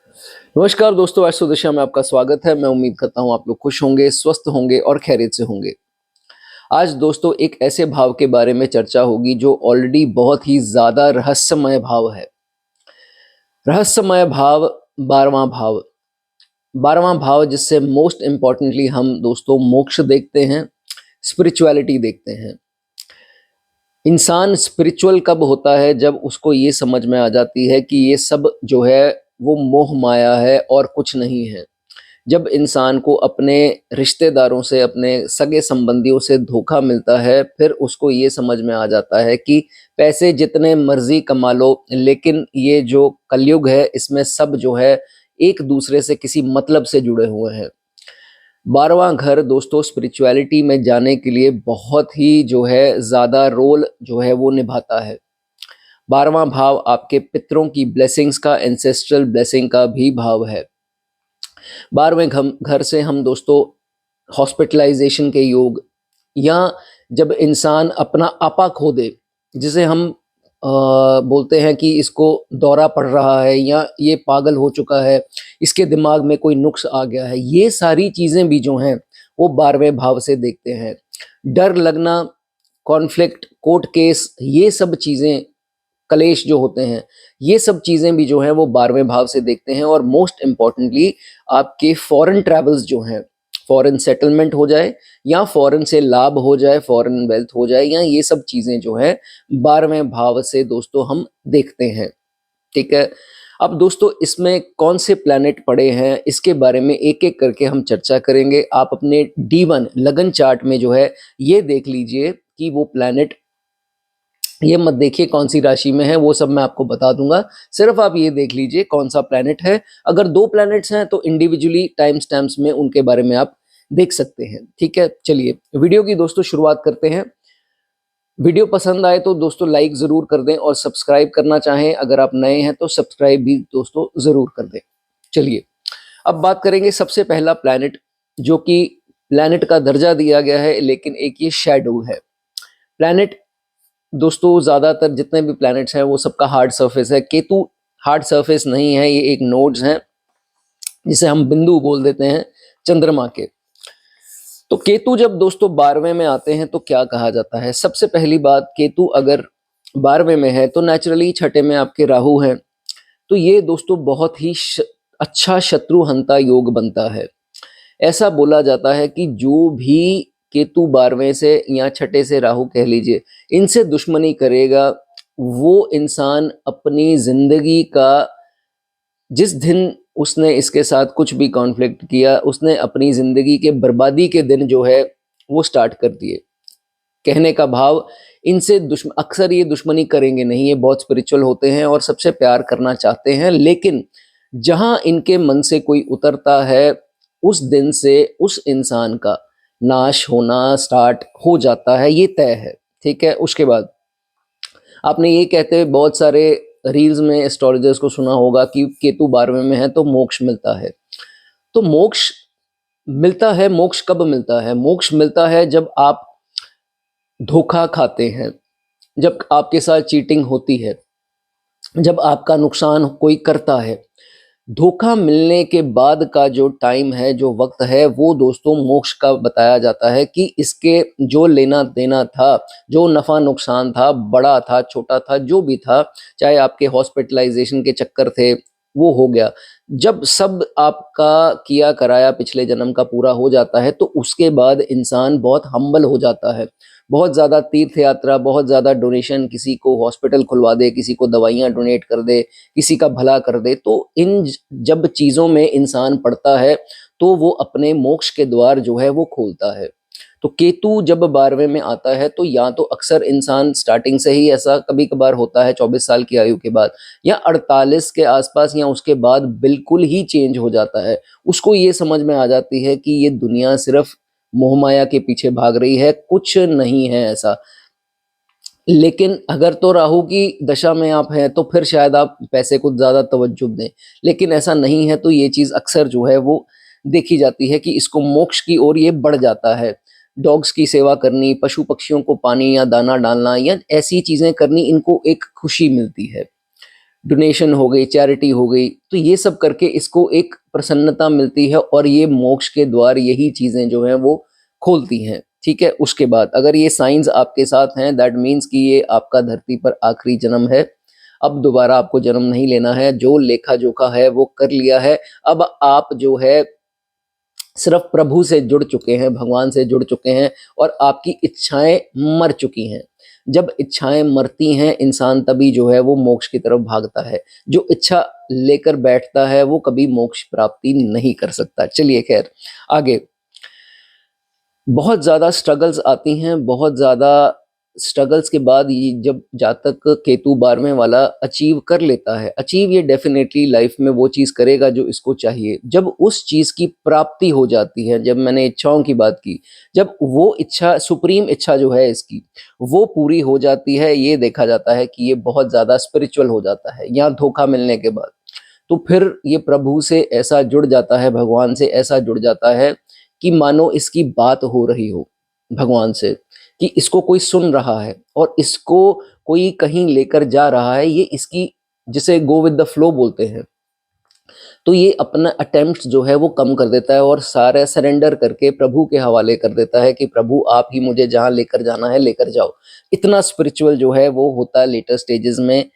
नमस्कार दोस्तों, एस्ट्रो दिशा में आपका स्वागत है। मैं उम्मीद करता हूँ आप लोग खुश होंगे, स्वस्थ होंगे और खैरियत से होंगे। आज दोस्तों एक ऐसे भाव के बारे में चर्चा होगी जो ऑलरेडी बहुत ही ज़्यादा रहस्यमय भाव है। रहस्यमय भाव 12वां भाव। 12वां भाव जिससे मोस्ट इम्पॉर्टेंटली हम दोस्तों मोक्ष देखते हैं, स्पिरिचुअलिटी देखते हैं। इंसान स्पिरिचुअल कब होता है? जब उसको ये समझ में आ जाती है कि ये सब जो है वो मोह माया है और कुछ नहीं है। जब इंसान को अपने रिश्तेदारों से, अपने सगे संबंधियों से धोखा मिलता है, फिर उसको ये समझ में आ जाता है कि पैसे जितने मर्जी कमा लो, लेकिन ये जो कलयुग है इसमें सब जो है एक दूसरे से किसी मतलब से जुड़े हुए हैं। 12वां घर दोस्तों स्पिरिचुअलिटी में जाने के लिए बहुत ही जो है ज़्यादा रोल जो है वो निभाता है। 12वां भाव आपके पितरों की ब्लेसिंग्स का, एंसेस्ट्रल ब्लेसिंग का भी भाव है। 12वें घर से हम दोस्तों हॉस्पिटलाइजेशन के योग, या जब इंसान अपना आपा खो दे, जिसे हम बोलते हैं कि इसको दौरा पड़ रहा है या ये पागल हो चुका है, इसके दिमाग में कोई नुक्स आ गया है, ये सारी चीज़ें भी जो हैं वो 12वें भाव से देखते हैं। डर लगना, कॉन्फ्लिक्ट, कोर्ट केस, ये सब चीज़ें, कलेश जो होते हैं, ये सब चीज़ें भी जो हैं वो 12वें भाव से देखते हैं। और मोस्ट इम्पॉर्टेंटली आपके फॉरेन ट्रैवल्स जो हैं, फॉरेन सेटलमेंट हो जाए या फॉरेन से लाभ हो जाए, फॉरेन वेल्थ हो जाए, या ये सब चीज़ें जो हैं 12वें भाव से दोस्तों हम देखते हैं। ठीक है, अब दोस्तों इसमें कौन से प्लैनेट पड़े हैं इसके बारे में एक एक करके हम चर्चा करेंगे। आप अपने D1 लगन चार्ट में जो है ये देख लीजिए कि वो प्लैनेट, ये मत देखिए कौन सी राशि में है, वो सब मैं आपको बता दूंगा। सिर्फ आप ये देख लीजिए कौन सा प्लैनेट है। अगर 2 प्लैनेट्स हैं तो इंडिविजुअली टाइम स्टैम्प्स में उनके बारे में आप देख सकते हैं। ठीक है, चलिए वीडियो की दोस्तों शुरुआत करते हैं। वीडियो पसंद आए तो दोस्तों लाइक ज़रूर कर दें, और सब्सक्राइब करना चाहें अगर आप नए हैं तो सब्सक्राइब भी दोस्तों ज़रूर कर दें। चलिए अब बात करेंगे सबसे पहला प्लैनेट, जो कि प्लैनेट का दर्जा दिया गया है लेकिन एक ये शैडो है। प्लैनेट दोस्तों ज़्यादातर जितने भी प्लैनेट्स हैं वो सबका हार्ड सरफेस है। केतु हार्ड सरफेस नहीं है, ये एक नोड्स हैं जिसे हम बिंदु बोल देते हैं चंद्रमा के। तो केतु जब दोस्तों 12वें में आते हैं तो क्या कहा जाता है? सबसे पहली बात, केतु अगर 12वें में है तो नेचुरली छठे में आपके राहु हैं, तो ये दोस्तों बहुत ही अच्छा शत्रु हंता योग बनता है। ऐसा बोला जाता है कि जो भी केतु 12वें से या छठे से राहु कह लीजिए, इनसे दुश्मनी करेगा, वो इंसान अपनी जिंदगी का, जिस दिन उसने इसके साथ कुछ भी कॉन्फ्लिक्ट किया, उसने अपनी जिंदगी के बर्बादी के दिन जो है वो स्टार्ट कर दिए। कहने का भाव, इनसे अक्सर ये दुश्मनी करेंगे नहीं, ये बहुत स्पिरिचुअल होते हैं और सबसे प्यार करना चाहते हैं, लेकिन जहां इनके मन से कोई उतरता है, उस दिन से उस इंसान का नाश होना स्टार्ट हो जाता है, ये तय है। ठीक है, उसके बाद आपने ये कहते हुए बहुत सारे रील्स में एस्ट्रोलॉजर्स को सुना होगा कि केतु 12वें में है तो मोक्ष मिलता है। तो मोक्ष मिलता है, मोक्ष कब मिलता है? मोक्ष मिलता है जब आप धोखा खाते हैं, जब आपके साथ चीटिंग होती है, जब आपका नुकसान कोई करता है। धोखा मिलने के बाद का जो टाइम है, जो वक्त है, वो दोस्तों मोक्ष का बताया जाता है कि इसके जो लेना देना था, जो नफ़ा नुकसान था, बड़ा था छोटा था, जो भी था, चाहे आपके हॉस्पिटलाइजेशन के चक्कर थे, वो हो गया। जब सब आपका किया कराया पिछले जन्म का पूरा हो जाता है तो उसके बाद इंसान बहुत हम्बल हो जाता है। बहुत ज़्यादा तीर्थ यात्रा, बहुत ज़्यादा डोनेशन, किसी को हॉस्पिटल खुलवा दे, किसी को दवाइयाँ डोनेट कर दे, किसी का भला कर दे। तो इन जब चीज़ों में इंसान पड़ता है तो वो अपने मोक्ष के द्वार जो है वो खोलता है। तो केतु जब 12वें में आता है तो या तो अक्सर इंसान स्टार्टिंग से ही, ऐसा कभी कभार होता है 24 साल की आयु के बाद, या 48 के आसपास या उसके बाद बिल्कुल ही चेंज हो जाता है। उसको ये समझ में आ जाती है कि ये दुनिया सिर्फ मोहमाया के पीछे भाग रही है, कुछ नहीं है ऐसा। लेकिन अगर तो राहु की दशा में आप हैं तो फिर शायद आप पैसे को ज़्यादा तवज्जो दें, लेकिन ऐसा नहीं है। तो ये चीज़ अक्सर जो है वो देखी जाती है कि इसको मोक्ष की ओर ये बढ़ जाता है। डॉग्स की सेवा करनी, पशु पक्षियों को पानी या दाना डालना या ऐसी चीज़ें करनी, इनको एक खुशी मिलती है। डोनेशन हो गई, चैरिटी हो गई, तो ये सब करके इसको एक प्रसन्नता मिलती है और ये मोक्ष के द्वार यही चीज़ें जो हैं वो खोलती हैं। ठीक है, उसके बाद अगर ये साइंस आपके साथ हैं, दैट मीन्स कि ये आपका धरती पर आखिरी जन्म है। अब दोबारा आपको जन्म नहीं लेना है, जो लेखा जोखा है वो कर लिया है। अब आप जो है सिर्फ प्रभु से जुड़ चुके हैं, भगवान से जुड़ चुके हैं और आपकी इच्छाएं मर चुकी हैं। जब इच्छाएं मरती हैं इंसान तभी जो है वो मोक्ष की तरफ भागता है। जो इच्छा लेकर बैठता है वो कभी मोक्ष प्राप्ति नहीं कर सकता। चलिए खैर आगे। बहुत ज़्यादा स्ट्रगल्स आती हैं, बहुत ज़्यादा स्ट्रगल्स के बाद ये जब जातक केतु 12वें वाला अचीव कर लेता है, अचीव ये डेफिनेटली लाइफ में वो चीज़ करेगा जो इसको चाहिए। जब उस चीज़ की प्राप्ति हो जाती है, जब मैंने इच्छाओं की बात की, जब वो इच्छा सुप्रीम इच्छा जो है इसकी वो पूरी हो जाती है, ये देखा जाता है कि ये बहुत ज़्यादा स्पिरिचुअल हो जाता है। यहाँ धोखा मिलने के बाद तो फिर ये प्रभु से ऐसा जुड़ जाता है, भगवान से ऐसा जुड़ जाता है कि मानो इसकी बात हो रही हो भगवान से, कि इसको कोई सुन रहा है और इसको कोई कहीं लेकर जा रहा है। ये इसकी जिसे गो विद द फ्लो बोलते हैं, तो ये अपना अटेम्प्ट जो है वो कम कर देता है और सारे सरेंडर करके प्रभु के हवाले कर देता है कि प्रभु आप ही मुझे जहाँ लेकर जाना है लेकर जाओ। इतना स्पिरिचुअल जो है वो होता है लेटर स्टेजेस में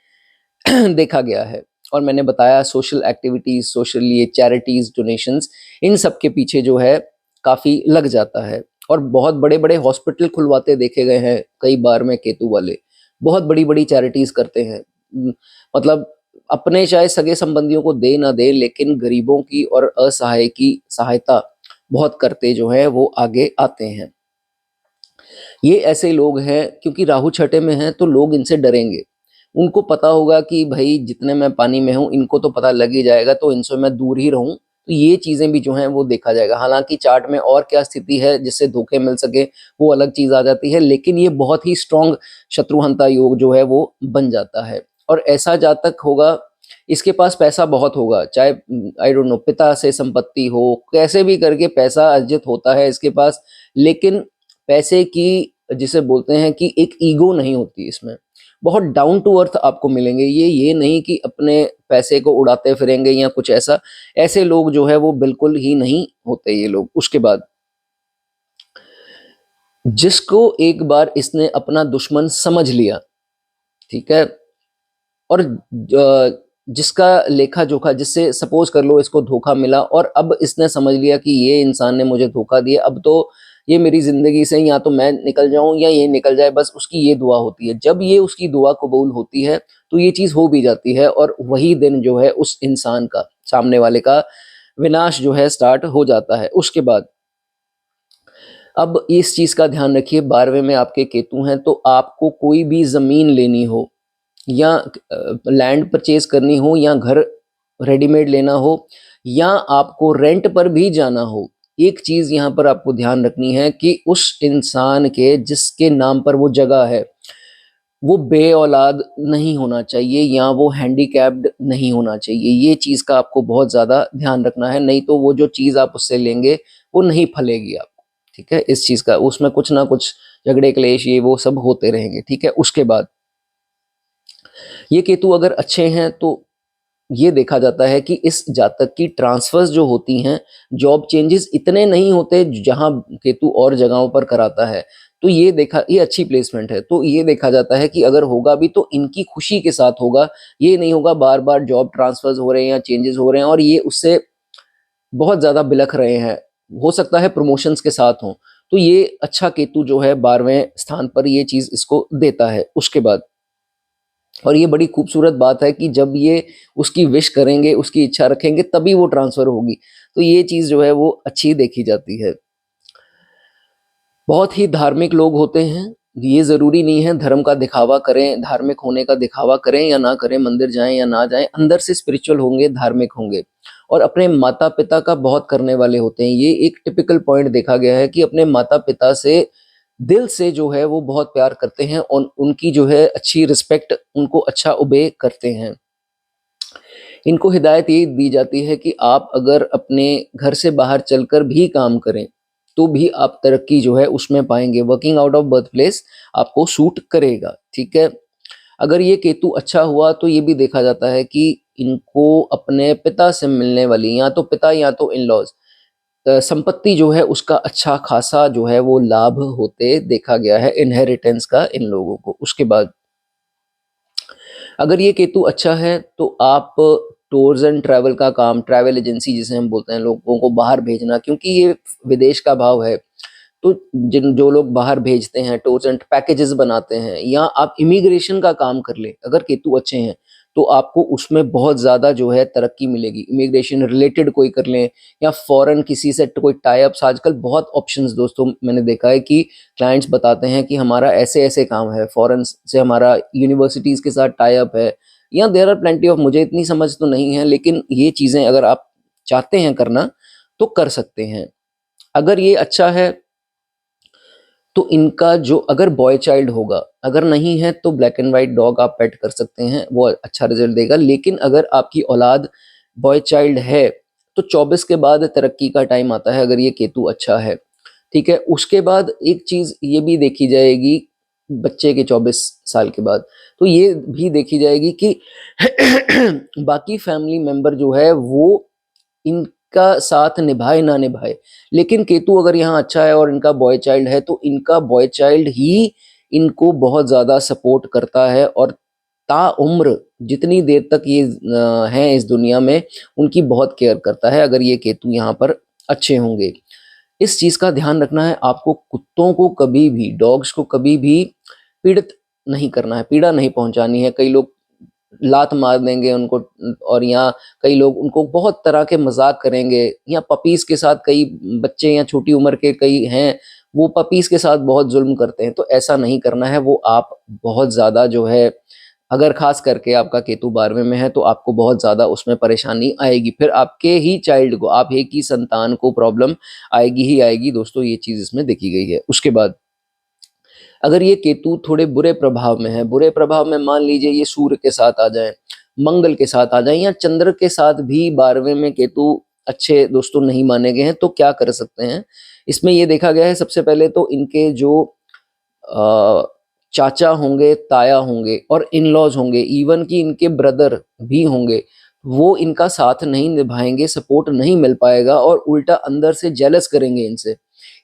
देखा गया है। और मैंने बताया सोशल एक्टिविटीज, सोशल ये चैरिटीज, डोनेशंस, इन सब के पीछे जो है काफ़ी लग जाता है। और बहुत बड़े बड़े हॉस्पिटल खुलवाते देखे गए हैं कई बार में केतु वाले, बहुत बड़ी बड़ी चैरिटीज करते हैं। मतलब अपने चाहे सगे संबंधियों को दे ना दे, लेकिन गरीबों की और असहाय की सहायता बहुत करते जो है वो आगे आते हैं। ये ऐसे लोग हैं क्योंकि राहु छठे में है तो लोग इनसे डरेंगे। उनको पता होगा कि भाई जितने मैं पानी में हूँ इनको तो पता लग ही जाएगा, तो इनसे मैं दूर ही रहूं। तो ये चीज़ें भी जो हैं वो देखा जाएगा। हालांकि चार्ट में और क्या स्थिति है जिससे धोखे मिल सके वो अलग चीज़ आ जाती है, लेकिन ये बहुत ही स्ट्रॉन्ग शत्रुहंता योग जो है वो बन जाता है। और ऐसा जातक होगा, इसके पास पैसा बहुत होगा, चाहे आई डोंट नो पिता से संपत्ति हो, कैसे भी करके पैसा अर्जित होता है इसके पास, लेकिन पैसे की जिसे बोलते हैं कि एक ईगो नहीं होती इसमें। बहुत डाउन टू अर्थ आपको मिलेंगे। ये नहीं कि अपने पैसे को उड़ाते फिरेंगे या कुछ ऐसा, ऐसे लोग जो है वो बिल्कुल ही नहीं होते ये लोग। उसके बाद जिसको एक बार इसने अपना दुश्मन समझ लिया, ठीक है, और जिसका लेखा जोखा, जिससे सपोज कर लो इसको धोखा मिला और अब इसने समझ लिया कि ये इंसान ने मुझे धोखा दिया, अब तो ये मेरी जिंदगी से या तो मैं निकल जाऊं या ये निकल जाए, बस उसकी ये दुआ होती है। जब ये उसकी दुआ कबूल होती है तो ये चीज हो भी जाती है और वही दिन जो है उस इंसान का, सामने वाले का विनाश जो है स्टार्ट हो जाता है। उसके बाद अब इस चीज का ध्यान रखिए, 12वें में आपके केतु हैं, तो आपको कोई भी जमीन लेनी हो या लैंड परचेज करनी हो या घर रेडीमेड लेना हो या आपको रेंट पर भी जाना हो, एक चीज यहाँ पर आपको ध्यान रखनी है कि उस इंसान के जिसके नाम पर वो जगह है वो बे औलाद नहीं होना चाहिए या वो हैंडीकैप्ड नहीं होना चाहिए। ये चीज का आपको बहुत ज्यादा ध्यान रखना है, नहीं तो वो जो चीज आप उससे लेंगे वो नहीं फलेगी आपको। ठीक है, इस चीज का उसमें कुछ ना कुछ झगड़े क्लेश ये वो सब होते रहेंगे। ठीक है, उसके बाद ये केतु अगर अच्छे हैं तो ये देखा जाता है कि इस जातक की ट्रांसफर्स जो होती हैं, जॉब चेंजेस इतने नहीं होते जहां केतु और जगहों पर कराता है। तो ये अच्छी प्लेसमेंट है, तो ये देखा जाता है कि अगर होगा भी तो इनकी खुशी के साथ होगा। ये नहीं होगा बार बार जॉब ट्रांसफर्स हो रहे हैं या चेंजेस हो रहे हैं और ये उससे बहुत ज्यादा बिलख रहे हैं, हो सकता है प्रमोशंस के साथ हों। तो ये अच्छा केतु जो है 12वें स्थान पर ये चीज इसको देता है। उसके बाद और ये बड़ी खूबसूरत बात है कि जब ये उसकी विश करेंगे, उसकी इच्छा रखेंगे, तभी वो ट्रांसफर होगी। तो ये चीज जो है वो अच्छी देखी जाती है। बहुत ही धार्मिक लोग होते हैं। ये जरूरी नहीं है धर्म का दिखावा करें, धार्मिक होने का दिखावा करें या ना करें, मंदिर जाएं या ना जाएं, अंदर से स्पिरिचुअल होंगे, धार्मिक होंगे और अपने माता पिता का बहुत करने वाले होते हैं। ये एक टिपिकल पॉइंट देखा गया है कि अपने माता पिता से दिल से जो है वो बहुत प्यार करते हैं और उनकी जो है अच्छी रिस्पेक्ट, उनको अच्छा ओबे करते हैं। इनको हिदायत ये दी जाती है कि आप अगर अपने घर से बाहर चलकर भी काम करें तो भी आप तरक्की जो है उसमें पाएंगे। Working out of birth place आपको सूट करेगा। ठीक है, अगर ये केतु अच्छा हुआ तो ये भी देखा जाता है कि इनको अपने पिता से मिलने वाली या तो पिता या तो इन लॉज संपत्ति जो है उसका अच्छा खासा जो है वो लाभ होते देखा गया है, इनहेरिटेंस का इन लोगों को। उसके बाद अगर ये केतु अच्छा है तो आप टूर्स एंड ट्रैवल का काम, ट्रैवल एजेंसी जिसे हम बोलते हैं, लोगों को बाहर भेजना, क्योंकि ये विदेश का भाव है, तो जिन जो लोग बाहर भेजते हैं, टूर्स एंड पैकेजेस बनाते हैं, या आप इमिग्रेशन का काम कर ले, अगर केतु अच्छे हैं तो आपको उसमें बहुत ज़्यादा जो है तरक्की मिलेगी। इमिग्रेशन रिलेटेड कोई कर लें, या फॉरेन किसी से कोई टाई अप्स, आजकल बहुत ऑप्शंस दोस्तों मैंने देखा है कि क्लाइंट्स बताते हैं कि हमारा ऐसे ऐसे काम है, फॉरेन से हमारा यूनिवर्सिटीज़ के साथ टाई अप है, या देयर आर प्लेंटी ऑफ, मुझे इतनी समझ तो नहीं है, लेकिन ये चीज़ें अगर आप चाहते हैं करना तो कर सकते हैं। अगर ये अच्छा है तो इनका जो अगर बॉय चाइल्ड होगा, अगर नहीं है तो ब्लैक एंड वाइट डॉग आप पेट कर सकते हैं, वो अच्छा रिजल्ट देगा। लेकिन अगर आपकी औलाद बॉय चाइल्ड है तो 24 के बाद तरक्की का टाइम आता है, अगर ये केतु अच्छा है, ठीक है। उसके बाद एक चीज़ ये भी देखी जाएगी बच्चे के 24 साल के बाद, तो ये भी देखी जाएगी कि बाकी फैमिली मेंबर जो है वो इनका साथ निभाए ना निभाए, लेकिन केतु अगर यहाँ अच्छा है और इनका बॉय चाइल्ड है तो इनका बॉय चाइल्ड ही इनको बहुत ज़्यादा सपोर्ट करता है, और ताउम्र जितनी देर तक ये हैं इस दुनिया में उनकी बहुत केयर करता है, अगर ये केतु यहाँ पर अच्छे होंगे। इस चीज़ का ध्यान रखना है आपको, कुत्तों को कभी भी, डॉग्स को कभी भी पीड़ित नहीं करना है, पीड़ा नहीं पहुंचानी है। कई लोग लात मार देंगे उनको, और या कई लोग उनको बहुत तरह के मजाक करेंगे, या पपीज के साथ कई बच्चे या छोटी उम्र के कई हैं वो पपीज के साथ बहुत जुल्म करते हैं, तो ऐसा नहीं करना है। वो आप बहुत ज़्यादा जो है, अगर खास करके आपका केतु 12वें में है तो आपको बहुत ज़्यादा उसमें परेशानी आएगी, फिर आपके ही चाइल्ड को, आप एक ही संतान को प्रॉब्लम आएगी ही आएगी दोस्तों, ये चीज़ इसमें देखी गई है। उसके बाद अगर ये केतु थोड़े बुरे प्रभाव में है, बुरे प्रभाव में मान लीजिए ये सूर्य के साथ आ जाए, मंगल के साथ आ जाए, या चंद्र के साथ भी 12वें में केतु अच्छे दोस्तों नहीं माने गए हैं, तो क्या कर सकते हैं। इसमें ये देखा गया है सबसे पहले तो इनके जो अ, चाचा होंगे, ताया होंगे और इन लॉज होंगे, इवन कि इनके ब्रदर भी होंगे, वो इनका साथ नहीं निभाएंगे, सपोर्ट नहीं मिल पाएगा, और उल्टा अंदर से जेलस करेंगे इनसे।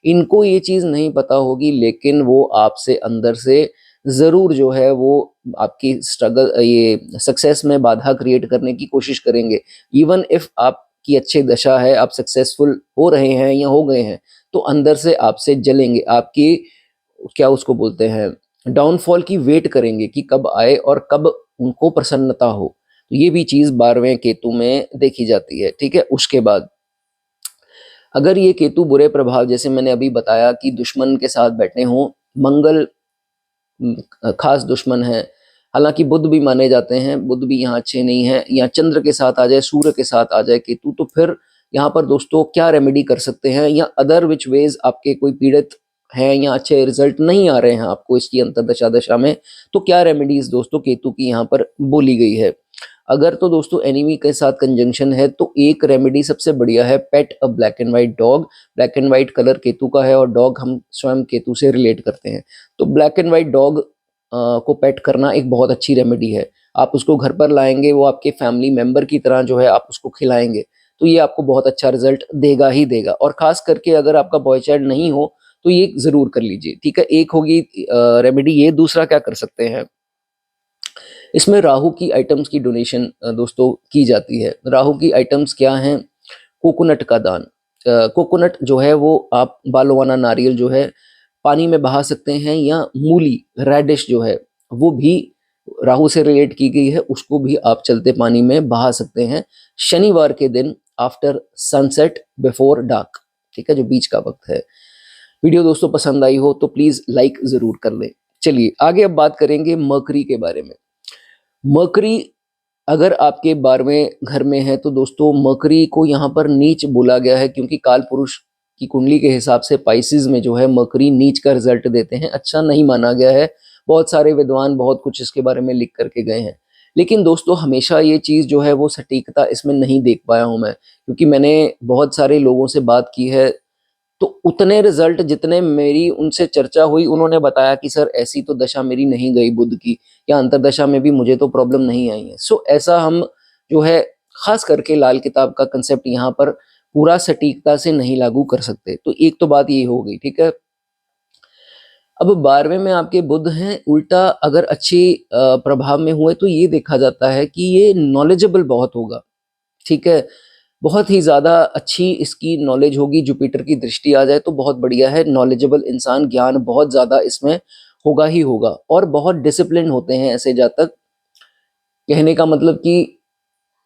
इनको ये चीज़ नहीं पता होगी, लेकिन वो आपसे अंदर से ज़रूर जो है वो आपकी स्ट्रगल, ये सक्सेस में बाधा क्रिएट करने की कोशिश करेंगे। इवन इफ आपकी अच्छी दशा है, आप सक्सेसफुल हो रहे हैं या हो गए हैं, तो अंदर से आपसे जलेंगे, आपकी क्या उसको बोलते हैं, डाउनफॉल की वेट करेंगे कि कब आए और कब उनको प्रसन्नता हो। तो ये भी चीज़ 12वें केतु में देखी जाती है, ठीक है। उसके बाद अगर ये केतु बुरे प्रभाव, जैसे मैंने अभी बताया कि दुश्मन के साथ बैठे हों, मंगल खास दुश्मन है, हालांकि बुध भी माने जाते हैं, बुध भी यहाँ अच्छे नहीं है, या चंद्र के साथ आ जाए, सूर्य के साथ आ जाए केतु, तो फिर यहाँ पर दोस्तों क्या रेमेडी कर सकते हैं, या अदर विच वेज आपके कोई पीड़ित हैं या अच्छे रिजल्ट नहीं आ रहे हैं आपको इसकी अंतरदशा दशा में, तो क्या रेमेडीज दोस्तों केतु की यहाँ पर बोली गई है। अगर तो दोस्तों एनिमी के साथ कंजंक्शन है तो एक रेमेडी सबसे बढ़िया है, pet a black and white dog. Black and white colour Ketu का है और डॉग हम स्वयं केतु से रिलेट करते हैं, तो ब्लैक एंड व्हाइट डॉग को पेट करना एक बहुत अच्छी रेमेडी है। आप उसको घर पर लाएंगे, वो आपके फैमिली मेंबर की तरह जो है आप उसको खिलाएंगे, तो ये आपको बहुत अच्छा रिजल्ट देगा ही देगा। और खास करके अगर आपका बॉय चाइल्ड नहीं हो तो ये जरूर कर लीजिए, ठीक है। एक होगी रेमेडी ये, दूसरा क्या कर सकते हैं, इसमें राहु की आइटम्स की डोनेशन दोस्तों की जाती है। राहु की आइटम्स क्या हैं, कोकोनट का दान, कोकोनट जो है वो आप बालों वाला नारियल जो है पानी में बहा सकते हैं, या मूली रेडिश जो है वो भी राहु से रिलेट की गई है, उसको भी आप चलते पानी में बहा सकते हैं शनिवार के दिन आफ्टर सनसेट बिफोर डार्क, ठीक है, जो बीच का वक्त है। वीडियो दोस्तों पसंद आई हो तो प्लीज लाइक जरूर कर लें। चलिए आगे अब बात करेंगे मरकरी के बारे में। मरकरी अगर आपके 12वें घर में है तो दोस्तों मरकरी को यहाँ पर नीच बोला गया है, क्योंकि काल पुरुष की कुंडली के हिसाब से पाइसिस में जो है मरकरी नीच का रिजल्ट देते हैं, अच्छा नहीं माना गया है। बहुत सारे विद्वान बहुत कुछ इसके बारे में लिख करके गए हैं, लेकिन दोस्तों हमेशा ये चीज़ जो है वो सटीकता इसमें नहीं देख पाया हूँ मैं, क्योंकि मैंने बहुत सारे लोगों से बात की है तो उतने रिजल्ट जितने मेरी उनसे चर्चा हुई, उन्होंने बताया कि सर ऐसी तो दशा मेरी नहीं गई बुध की, या अंतरदशा में भी मुझे तो प्रॉब्लम नहीं आई है। सो ऐसा हम जो है खास करके लाल किताब का कंसेप्ट यहाँ पर पूरा सटीकता से नहीं लागू कर सकते। तो एक तो बात ये हो गई, ठीक है। अब 12वें में आपके बुध हैं, उल्टा अगर अच्छी प्रभाव में हुए तो ये देखा जाता है कि ये नॉलेजेबल बहुत होगा, ठीक है। बहुत ही ज़्यादा अच्छी इसकी नॉलेज होगी, जुपिटर की दृष्टि आ जाए तो बहुत बढ़िया है। नॉलेजेबल इंसान, ज्ञान बहुत ज़्यादा इसमें होगा ही होगा, और बहुत डिसिप्लिन होते हैं ऐसे जातक। कहने का मतलब कि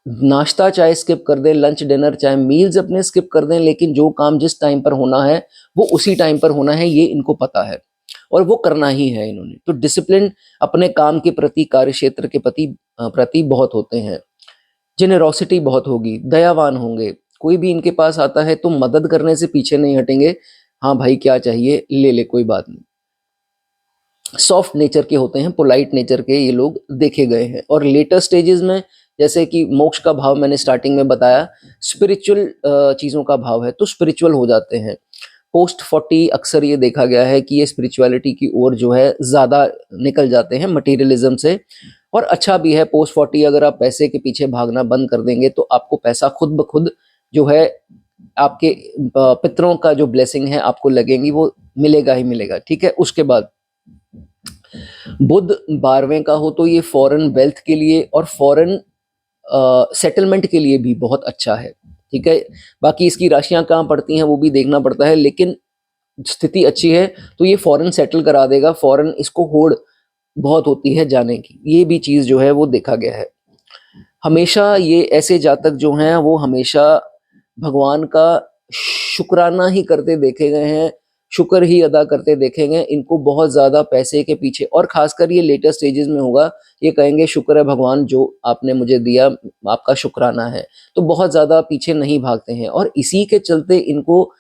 नाश्ता चाहे स्किप कर दें, लंच डिनर चाहे मील्स अपने स्किप कर दें, लेकिन जो काम जिस टाइम पर होना है वो उसी टाइम पर होना है, ये इनको पता है और वो करना ही है इन्होंने। तो डिसिप्लिन अपने काम के प्रति, कार्य क्षेत्र के प्रति बहुत होते हैं। जेनरोसिटी बहुत होगी, दयावान होंगे। कोई भी इनके पास आता है तो मदद करने से पीछे नहीं हटेंगे। हाँ भाई क्या चाहिए, ले ले, कोई बात नहीं। सॉफ्ट नेचर के होते हैं, पोलाइट नेचर के ये लोग देखे गए हैं। और लेटर स्टेजेस में जैसे कि मोक्ष का भाव मैंने स्टार्टिंग में बताया, स्पिरिचुअल चीज़ों का भाव है तो स्पिरिचुअल हो जाते हैं। पोस्ट 40 अक्सर ये देखा गया है कि ये स्पिरिचुअलिटी की ओर जो है ज़्यादा निकल जाते हैं मटेरियलिज्म से। और अच्छा भी है पोस्ट 40, अगर आप पैसे के पीछे भागना बंद कर देंगे तो आपको पैसा खुद ब खुद जो है आपके पितरों का जो ब्लेसिंग है आपको लगेंगी, वो मिलेगा ही मिलेगा, ठीक है। उसके बाद बुध 12वें का हो तो ये फॉरेन वेल्थ के लिए और फॉरेन सेटलमेंट के लिए भी बहुत अच्छा है, ठीक है। बाकी इसकी राशियां कहाँ पड़ती हैं वो भी देखना पड़ता है, लेकिन स्थिति अच्छी है तो ये फॉरेन सेटल करा देगा। फॉरेन इसको होड़ बहुत होती है जाने की, ये भी चीज़ जो है वो देखा गया है। हमेशा ये ऐसे जातक जो हैं वो हमेशा भगवान का शुक्राना ही करते देखे गए हैं, शुक्र ही अदा करते देखे गए। इनको बहुत ज़्यादा पैसे के पीछे, और खासकर ये लेटर स्टेजेस में होगा, ये कहेंगे शुक्र है भगवान जो आपने मुझे दिया, आपका शुक्राना है। तो बहुत ज़्यादा पीछे नहीं भागते हैं, और इसी के चलते इनको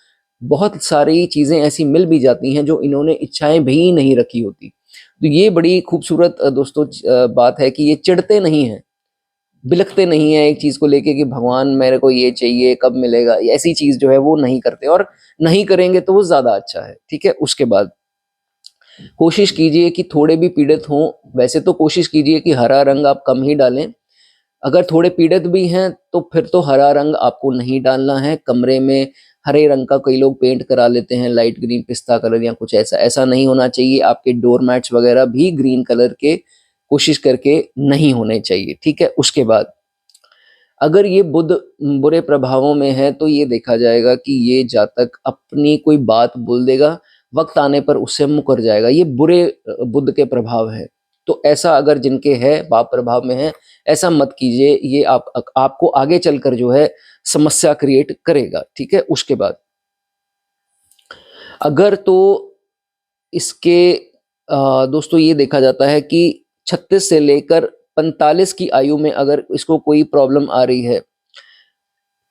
बहुत सारी चीज़ें ऐसी मिल भी जाती हैं जो इन्होंने इच्छाएं भी नहीं रखी होती। तो ये बड़ी खूबसूरत दोस्तों बात है कि ये चिढ़ते नहीं हैं, बिलखते नहीं है एक चीज को लेके कि भगवान मेरे को ये चाहिए, कब मिलेगा, ऐसी चीज जो है वो नहीं करते, और नहीं करेंगे तो वो ज्यादा अच्छा है, ठीक है। उसके बाद कोशिश कीजिए कि थोड़े भी पीड़ित हों, वैसे तो कोशिश कीजिए कि हरा रंग आप कम ही डालें। अगर थोड़े पीड़ित भी हैं तो फिर तो हरा रंग आपको नहीं डालना है। कमरे में हरे रंग का कई लोग पेंट करा लेते हैं, लाइट ग्रीन, पिस्ता कलर या कुछ ऐसा, ऐसा नहीं होना चाहिए। आपके डोर मैट्स वगैरह भी ग्रीन कलर के कोशिश करके नहीं होने चाहिए, ठीक है। उसके बाद अगर ये बुध बुरे प्रभावों में है तो ये देखा जाएगा कि ये जातक अपनी कोई बात बोल देगा, वक्त आने पर उससे मुकर जाएगा। ये बुरे बुध के प्रभाव है। तो ऐसा अगर जिनके है, पाप प्रभाव में है, ऐसा मत कीजिए। ये आपको आगे चलकर जो है समस्या क्रिएट करेगा, ठीक है। उसके बाद अगर तो इसके दोस्तों ये देखा जाता है कि 36 से लेकर 45 की आयु में अगर इसको कोई प्रॉब्लम आ रही है,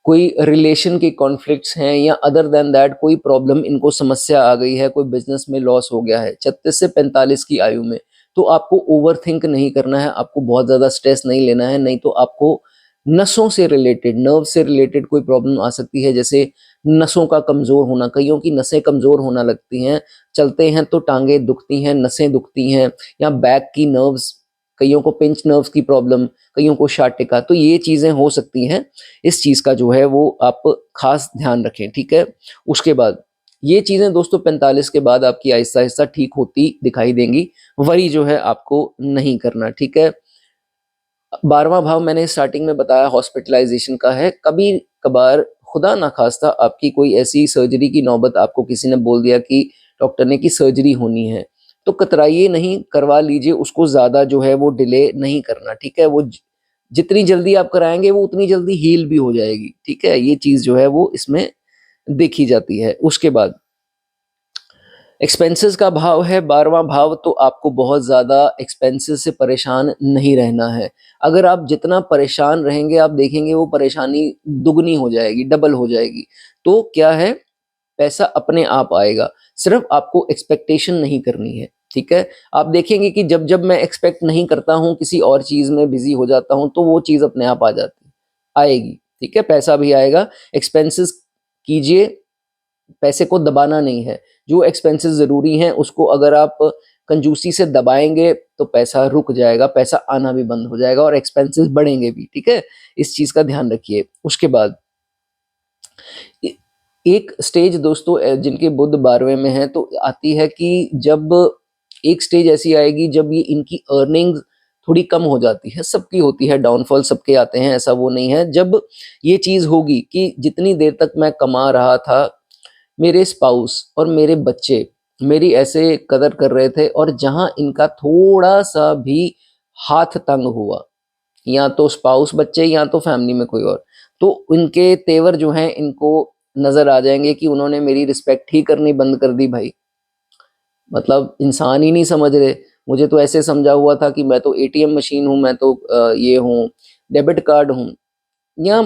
कोई रिलेशन के कॉन्फ्लिक्ट्स हैं, या अदर देन दैट कोई प्रॉब्लम इनको समस्या आ गई है, कोई बिजनेस में लॉस हो गया है 36 से 45 की आयु में, तो आपको ओवर थिंक नहीं करना है, आपको बहुत ज़्यादा स्ट्रेस नहीं लेना है। नहीं तो आपको नसों से रिलेटेड, नर्व से रिलेटेड कोई प्रॉब्लम आ सकती है, जैसे नसों का कमज़ोर होना। कईयों की नसें कमज़ोर होना लगती हैं, चलते हैं तो टांगें दुखती हैं, नसें दुखती हैं, या बैक की नर्व्स, कईयों को पिंच नर्व्स की प्रॉब्लम, कईयों को sciatica, तो ये चीज़ें हो सकती हैं। इस चीज़ का जो है वो आप खास ध्यान रखें, ठीक है। उसके बाद ये चीज़ें दोस्तों 45 के बाद आपकी आहिस्ता आहिस्ता ठीक होती दिखाई देंगी। वरी जो है आपको नहीं करना, ठीक है। 12वां भाव मैंने स्टार्टिंग में बताया हॉस्पिटलाइजेशन का है। कभी कभार खुदा ना खास्ता आपकी कोई ऐसी सर्जरी की नौबत, आपको किसी ने बोल दिया कि डॉक्टर ने कि सर्जरी होनी है, तो कतराइए नहीं, करवा लीजिए उसको। ज़्यादा जो है वो डिले नहीं करना, ठीक है। वो जितनी जल्दी आप कराएंगे वो उतनी जल्दी हील भी हो जाएगी, ठीक है। ये चीज़ जो है वो इसमें देखी जाती है। उसके बाद एक्सपेंसेस का भाव है 12वां भाव, तो आपको बहुत ज़्यादा एक्सपेंसेस से परेशान नहीं रहना है। अगर आप जितना परेशान रहेंगे, आप देखेंगे वो परेशानी दुगनी हो जाएगी, डबल हो जाएगी। तो क्या है, पैसा अपने आप आएगा, सिर्फ आपको एक्सपेक्टेशन नहीं करनी है, ठीक है। आप देखेंगे कि जब जब मैं एक्सपेक्ट नहीं करता हूँ, किसी और चीज़ में बिजी हो जाता हूँ, तो वो चीज़ अपने आप आ जाती है, आएगी, ठीक है। पैसा भी आएगा, एक्सपेंसेस कीजिए, पैसे को दबाना नहीं है। जो एक्सपेंसेस ज़रूरी हैं उसको अगर आप कंजूसी से दबाएँगे तो पैसा रुक जाएगा, पैसा आना भी बंद हो जाएगा और एक्सपेंसेस बढ़ेंगे भी, ठीक है? इस चीज़ का ध्यान रखिए। उसके बाद ए एक स्टेज दोस्तों जिनके बुध 12वें में है तो आती है कि जब एक स्टेज ऐसी आएगी जब ये इनकी अर्निंग्स थोड़ी कम हो जाती है। सबकी होती है, डाउनफॉल सबके आते हैं, ऐसा वो नहीं है। जब ये चीज़ होगी कि जितनी देर तक मैं कमा रहा था, मेरे स्पाउस और मेरे बच्चे मेरी ऐसे कदर कर रहे थे और जहाँ इनका थोड़ा-सा भी हाथ तंग हुआ, या तो स्पाउस बच्चे या तो फैमिली में कोई और, तो इनके तेवर जो हैं इनको नज़र आ जाएँगे कि उन्होंने मेरी रिस्पेक्ट ही करनी बंद कर दी भाई। मतलब इंसान ही नहीं समझ रहे। मुझे तो ऐसे समझा हुआ था कि मैं तो एटीएम मशीन हूँ, मैं तो ये हूँ, डेबिट कार्ड हूँ या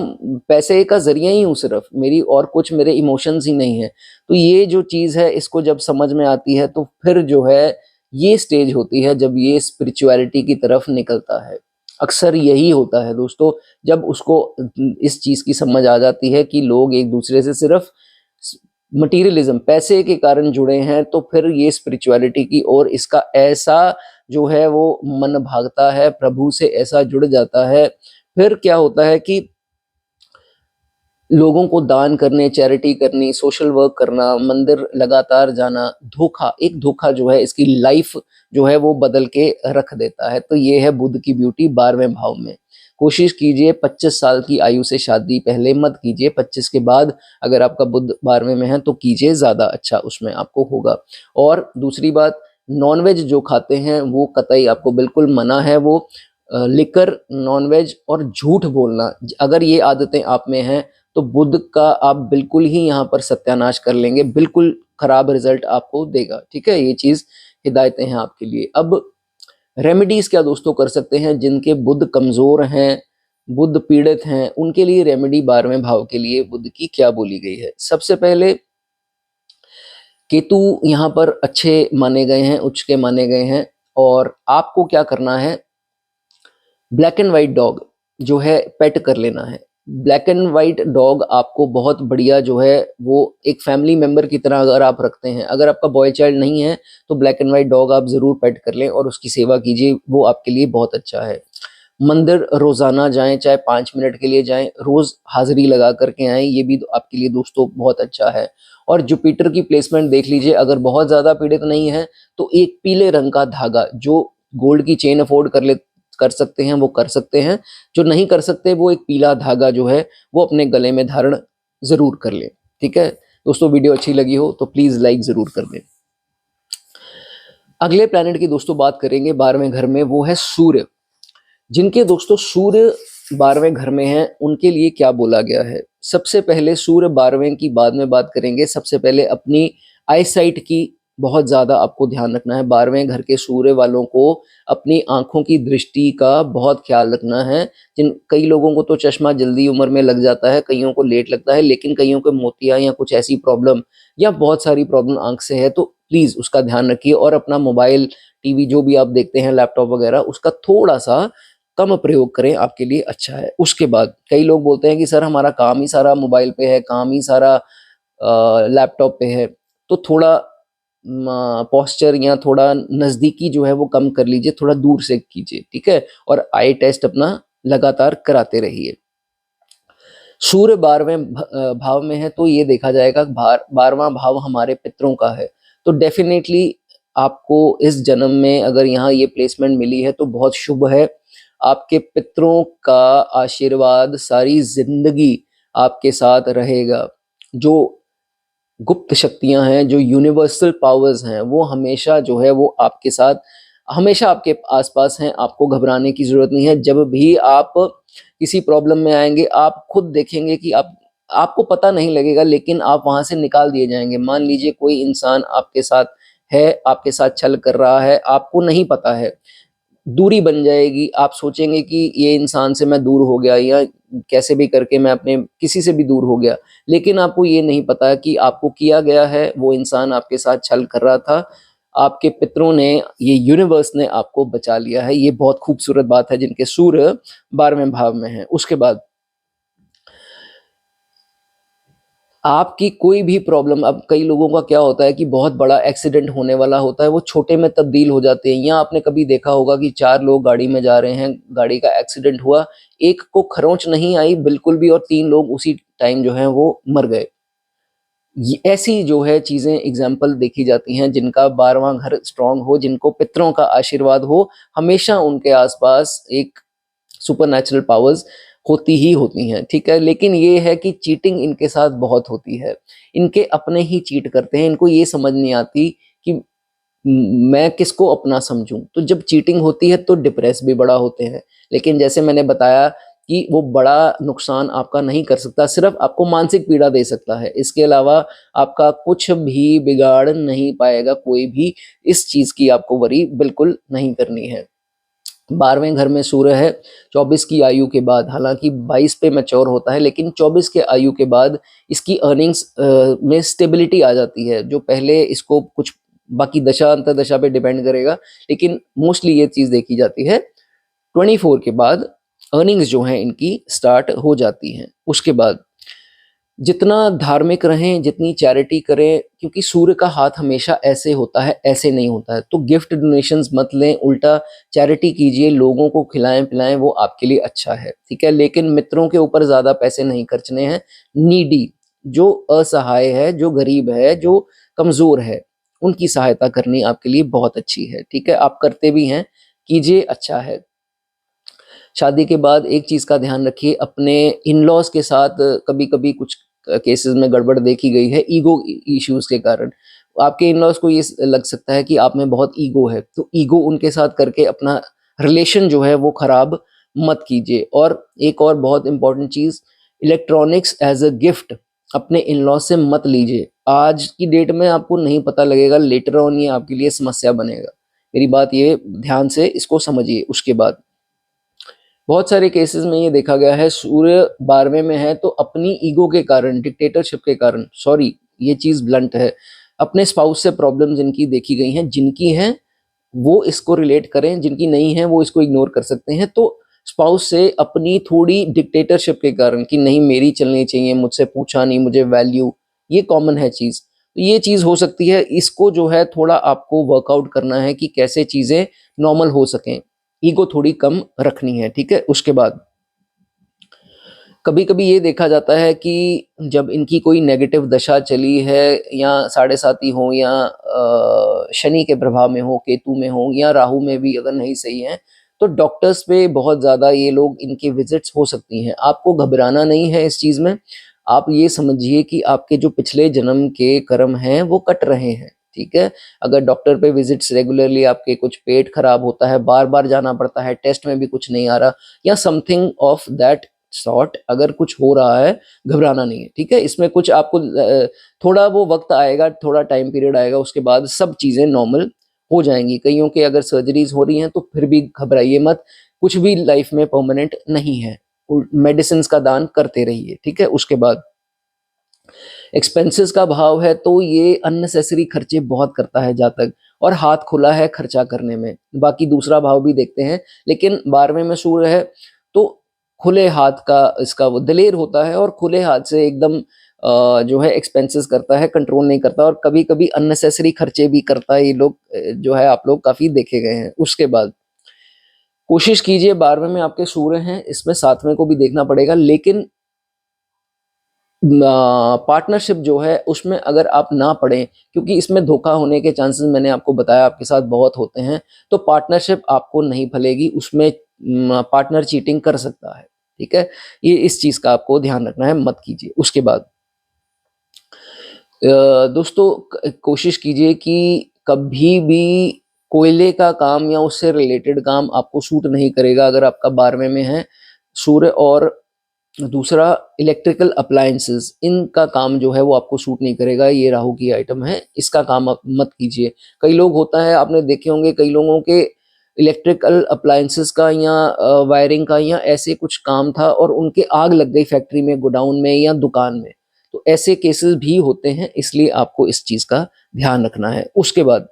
पैसे का ज़रिया ही हूँ सिर्फ़, मेरी और कुछ मेरे इमोशंस ही नहीं है। तो ये जो चीज़ है इसको जब समझ में आती है तो फिर जो है ये स्टेज होती है जब ये स्पिरिचुअलिटी की तरफ निकलता है। अक्सर यही होता है दोस्तों, जब उसको इस चीज़ की समझ आ जाती है कि लोग एक-दूसरे से सिर्फ़ मटीरियलिज्म पैसे के कारण जुड़े हैं, तो फिर ये स्पिरिचुअलिटी की ओर इसका ऐसा जो है वो मन भागता है, प्रभु से ऐसा जुड़ जाता है। फिर क्या होता है कि लोगों को दान करने, चैरिटी करनी, सोशल वर्क करना, मंदिर लगातार जाना, एक धोखा जो है इसकी लाइफ जो है वो बदल के रख देता है। तो ये है बुध की ब्यूटी 12वें भाव में। कोशिश कीजिए 25 साल की आयु से शादी पहले मत कीजिए, 25 के बाद अगर आपका बुध 12वें में है तो कीजिए, ज़्यादा अच्छा उसमें आपको होगा। और दूसरी बात, नॉन-वेज जो खाते हैं वो कतई आपको बिल्कुल मना है। वो लिकर, नॉन-वेज और झूठ बोलना, अगर ये आदतें आप में हैं तो बुध का आप बिल्कुल ही यहाँ पर सत्यानाश कर लेंगे, बिल्कुल खराब रिजल्ट आपको देगा, ठीक है? ये चीज़ हिदायतें हैं आपके लिए। अब रेमेडीज़ क्या दोस्तों कर सकते हैं जिनके बुध कमज़ोर हैं, बुध पीड़ित हैं, उनके लिए रेमेडी 12वें भाव के लिए बुध की क्या बोली गई है? सबसे पहले केतु यहाँ पर अच्छे माने गए हैं, उच्च के माने गए हैं और आपको क्या करना है, ब्लैक एंड व्हाइट डॉग जो है पेट कर लेना है। ब्लैक एंड व्हाइट डॉग आपको बहुत बढ़िया जो है वो एक फैमिली मेंबर की तरह अगर आप रखते हैं, अगर आपका बॉय चाइल्ड नहीं है तो ब्लैक एंड व्हाइट डॉग आप ज़रूर पेट कर लें और उसकी सेवा कीजिए, वो आपके लिए बहुत अच्छा है। मंदिर रोज़ाना जाएँ, चाहे 5 मिनट के लिए जाएँ, रोज़ हाज़िरी लगा कर के आएँ, ये भी आपके लिए दोस्तों बहुत अच्छा है। और जुपिटर की प्लेसमेंट देख लीजिए, अगर बहुत ज़्यादा पीड़ित नहीं है, तो एक पीले रंग का धागा, जो गोल्ड की चेन अफ़ोर्ड कर सकते हैं, वो कर सकते हैं। जो नहीं कर सकते, वो एक पीला धागा जो है, वो अपने गले में धारण ज़रूर कर लें, ठीक है? दोस्तों वीडियो अच्छी लगी हो, तो प्लीज़ लाइक ज़रूर कर दें। अगले प्लैनेट की दोस्तों बात करेंगे 12वें घर में, वो है सूर्य। जिनके दोस्तों सूर्य 12वें घर में हैं, उनके लिए क्या बोला गया है? सबसे पहले सूर्य 12वें की बाद में बात करेंगे। सबसे पहले अपनी आईसाइट की बहुत ज़्यादा आपको ध्यान रखना है। 12वें घर के सूर्य वालों को अपनी आँखों की दृष्टि का बहुत ख़्याल रखना है। कई लोगों को तो चश्मा जल्दी उम्र में लग जाता है, कइयों को लेट लगता है, लेकिन कइयों को मोतिया या कुछ ऐसी प्रॉब्लम या बहुत सारी प्रॉब्लम आँख से है, तो प्लीज़ उसका ध्यान रखिए और अपना मोबाइल, टीवी जो भी आप देखते हैं, लैपटॉप वगैरह, उसका थोड़ा-सा कम प्रयोग करें, आपके लिए अच्छा है। उसके बाद कई लोग बोलते हैं कि सर हमारा काम ही सारा मोबाइल पे है, काम ही सारा लैपटॉप पे है, तो थोड़ा पोस्चर या थोड़ा नज़दीकी जो है वो कम कर लीजिए, थोड़ा दूर से कीजिए, ठीक है? और आई टेस्ट अपना लगातार कराते रहिए। सूर्य 12वें भाव में है तो ये देखा जाएगा, 12वां भाव हमारे पितरों का है, तो डेफ़िनेटली आपको इस जन्म में अगर यहाँ ये प्लेसमेंट मिली है तो बहुत शुभ है। आपके पितरों का आशीर्वाद सारी ज़िंदगी आपके साथ रहेगा। जो गुप्त शक्तियाँ हैं, जो यूनिवर्सल पावर्स हैं, वो हमेशा जो है वो आपके साथ, हमेशा आपके आस-पास हैं, आपको घबराने की ज़रूरत नहीं है। जब भी आप किसी प्रॉब्लम में आएँगे, आप खुद देखेंगे कि आपको पता नहीं लगेगा, लेकिन आप वहाँ से निकाल दिए जाएँगे। मान लीजिए कोई इंसान आपके साथ है, आपके साथ छल कर रहा है, आपको नहीं पता है, दूरी बन जाएगी, आप सोचेंगे कि ये इंसान से मैं दूर हो गया या कैसे भी करके मैं अपने किसी से भी दूर हो गया। लेकिन आपको ये नहीं पता कि आपको किया गया है, वो इंसान आपके साथ छल कर रहा था। आपके पितरों ने, ये यूनिवर्स ने आपको बचा लिया है। ये बहुत खूबसूरत बात है जिनके सूर्य 12वें भाव में है। उसके बाद आपकी कोई भी प्रॉब्लम, अब कई लोगों का क्या होता है कि बहुत बड़ा एक्सीडेंट होने वाला होता है, वो छोटे में तब्दील हो जाते हैं। या आपने कभी देखा होगा कि 4 लोग गाड़ी में जा रहे हैं, गाड़ी का एक्सीडेंट हुआ, एक को खरोंच नहीं आई बिल्कुल भी और 3 लोग उसी टाइम जो हैं वो मर गए। ये ऐसी जो है चीज़ें एग्ज़ाम्पल देखी जाती हैं, जिनका 12वां घर स्ट्रॉन्ग हो, जिनको पितरों का आशीर्वाद हो, हमेशा उनके आस-पास एक सुपरनैचुरल पावर्स होती ही होती हैं, ठीक है? लेकिन ये है कि चीटिंग इनके साथ बहुत होती है। इनके अपने ही चीट करते हैं, इनको ये समझ नहीं आती कि मैं किसको अपना समझूँ। तो जब चीटिंग होती है तो डिप्रेस भी बड़ा होते हैं। लेकिन जैसे मैंने बताया कि वो बड़ा नुकसान आपका नहीं कर सकता, सिर्फ़ आपको मानसिक पीड़ा दे सकता है। इसके अलावा आपका कुछ भी बिगाड़ नहीं पाएगा कोई भी, इस चीज़ की आपको वरी बिल्कुल नहीं करनी है। 12वें घर में सूर्य है 24 की आयु के बाद, हालाँकि 22 पे मैच्योर होता है, लेकिन 24 के आयु के बाद इसकी अर्निंग्स में स्टेबिलिटी आ जाती है। जो पहले इसको कुछ बाकी दशा अंतर्दशा पे डिपेंड करेगा, लेकिन मोस्टली ये चीज़ देखी जाती है 24 के बाद अर्निंग्स जो हैं इनकी स्टार्ट हो जाती हैं। उसके बाद जितना धार्मिक रहें, जितनी चैरिटी करें, क्योंकि सूर्य का हाथ हमेशा ऐसे होता है, ऐसे नहीं होता है। तो गिफ्ट डोनेशंस मत लें, उल्टा चैरिटी कीजिए, लोगों को खिलाएँ-पिलाएँ, वो आपके लिए अच्छा है, ठीक है? लेकिन मित्रों के ऊपर ज़्यादा पैसे नहीं खर्चने हैं। नीडी, जो असहाय है, जो गरीब है, जो कमज़ोर है, उनकी सहायता करनी आपके लिए बहुत अच्छी है, ठीक है? आप करते भी हैं, कीजिए, अच्छा है। शादी के बाद एक चीज़ का ध्यान रखिए, अपने इन-लॉज़ के साथ कभी-कभी कुछ केसेस में गड़बड़ देखी गई है ईगो इश्यूज़ के कारण। आपके इन-लॉज़ को ये लग सकता है कि आप में बहुत ईगो है, तो ईगो उनके साथ करके अपना रिलेशन जो है वो खराब मत कीजिए। और एक और बहुत important cheese, electronics as a gift अपने इन-लॉज़ से मत लीजिए। आज की डेट में आपको नहीं पता लगेगा, लेटर ऑन ये आपके लिए समस्या बनेगा। मेरी बात ये ध्यान से इसको समझिए। उसके बाद बहुत सारे केसेस में ये देखा गया है, सूर्य 12वें में है तो अपनी ईगो के कारण, डिक्टेटरशिप के कारण, सॉरी ये चीज़ ब्लंट है, अपने स्पाउस से प्रॉब्लम जिनकी देखी गई हैं, जिनकी हैं वो इसको रिलेट करें, जिनकी नहीं है वो इसको इग्नोर कर सकते हैं। तो स्पाउस से अपनी थोड़ी डिक्टेटरशिप के कारण कि नहीं मेरी चलनी चाहिए, मुझसे पूछा नहीं, मुझे वैल्यू, ये कॉमन है चीज़। तो ये चीज़ हो सकती है, इसको जो है थोड़ा आपको वर्कआउट करना है कि कैसे चीज़ें नॉर्मल हो सकें। ईगो थोड़ी कम रखनी है, ठीक है? उसके बाद कभी-कभी ये देखा जाता है कि जब इनकी कोई नेगेटिव दशा चली है, या साढ़े साती हो, या शनि के प्रभाव में हो, केतु में हो, या राहु में भी अगर नहीं सही है, तो डॉक्टर्स पे बहुत ज़्यादा ये लोग, इनकी विज़िट्स हो सकती हैं। आपको घबराना नहीं है इस चीज़ में। आप ये समझिए कि आपके जो पिछले जन्म के कर्म हैं वो कट रहे हैं, ठीक है? अगर डॉक्टर पे विज़िट्स रेगुलरली, आपके कुछ पेट खराब होता है, बार-बार जाना पड़ता है, टेस्ट में भी कुछ नहीं आ रहा, या समथिंग ऑफ दैट सॉर्ट अगर कुछ हो रहा है, घबराना नहीं है, ठीक है? इसमें कुछ आपको थोड़ा वो वक़्त आएगा, थोड़ा टाइम पीरियड आएगा, उसके बाद सब चीज़ें नॉर्मल हो जाएँगी। कइयों के अगर सर्जरीज़ हो रही हैं तो फिर भी घबराइए मत, कुछ भी लाइफ़ में परमानेंट नहीं है। मेडिसिन्स का दान करते रहिए, ठीक है? उसके बाद एक्सपेंसेस का भाव है तो ये अननेसेसरी खर्चे बहुत करता है जातक, और हाथ खुला है खर्चा करने में। बाकी दूसरा भाव भी देखते हैं, लेकिन 12वें में सूर्य है तो खुले हाथ का इसका वो दिलेर होता है, और खुले हाथ से एकदम जो है एक्सपेंसेस करता है, कंट्रोल नहीं करता, और कभी-कभी अननेसेसरी खर्चे भी करता है ये लोग, जो है आप लोग काफ़ी देखे गए हैं। उसके बाद कोशिश कीजिए, 12वें में आपके सूर्य हैं, इसमें 7वें को भी देखना पड़ेगा, लेकिन पार्टनरशिप जो है उसमें अगर आप ना पड़ें, क्योंकि इसमें धोखा होने के चांसेस मैंने आपको बताया आपके साथ बहुत होते हैं, तो पार्टनरशिप आपको नहीं फलेगी, उसमें पार्टनर चीटिंग कर सकता है, ठीक है? ये इस चीज़ का आपको ध्यान रखना है, मत कीजिए। उसके बाद दोस्तों कोशिश कीजिए कि कभी भी कोयले का काम या उससे रिलेटेड काम आपको सूट नहीं करेगा अगर आपका 12वें में है सूर्य। और दूसरा, इलेक्ट्रिकल अप्लायंसेस, इनका काम जो है वो आपको सूट नहीं करेगा, ये राहु की आइटम है, इसका काम आप मत कीजिए। कई लोग होता है, आपने देखे होंगे कई लोगों के इलेक्ट्रिकल अप्लायंसेस का या वायरिंग का या ऐसे कुछ काम था और उनके आग लग गई फैक्ट्री में, गोडाउन में या दुकान में। तो ऐसे केसेस भी होते हैं, इसलिए आपको इस चीज़ का ध्यान रखना है। उसके बाद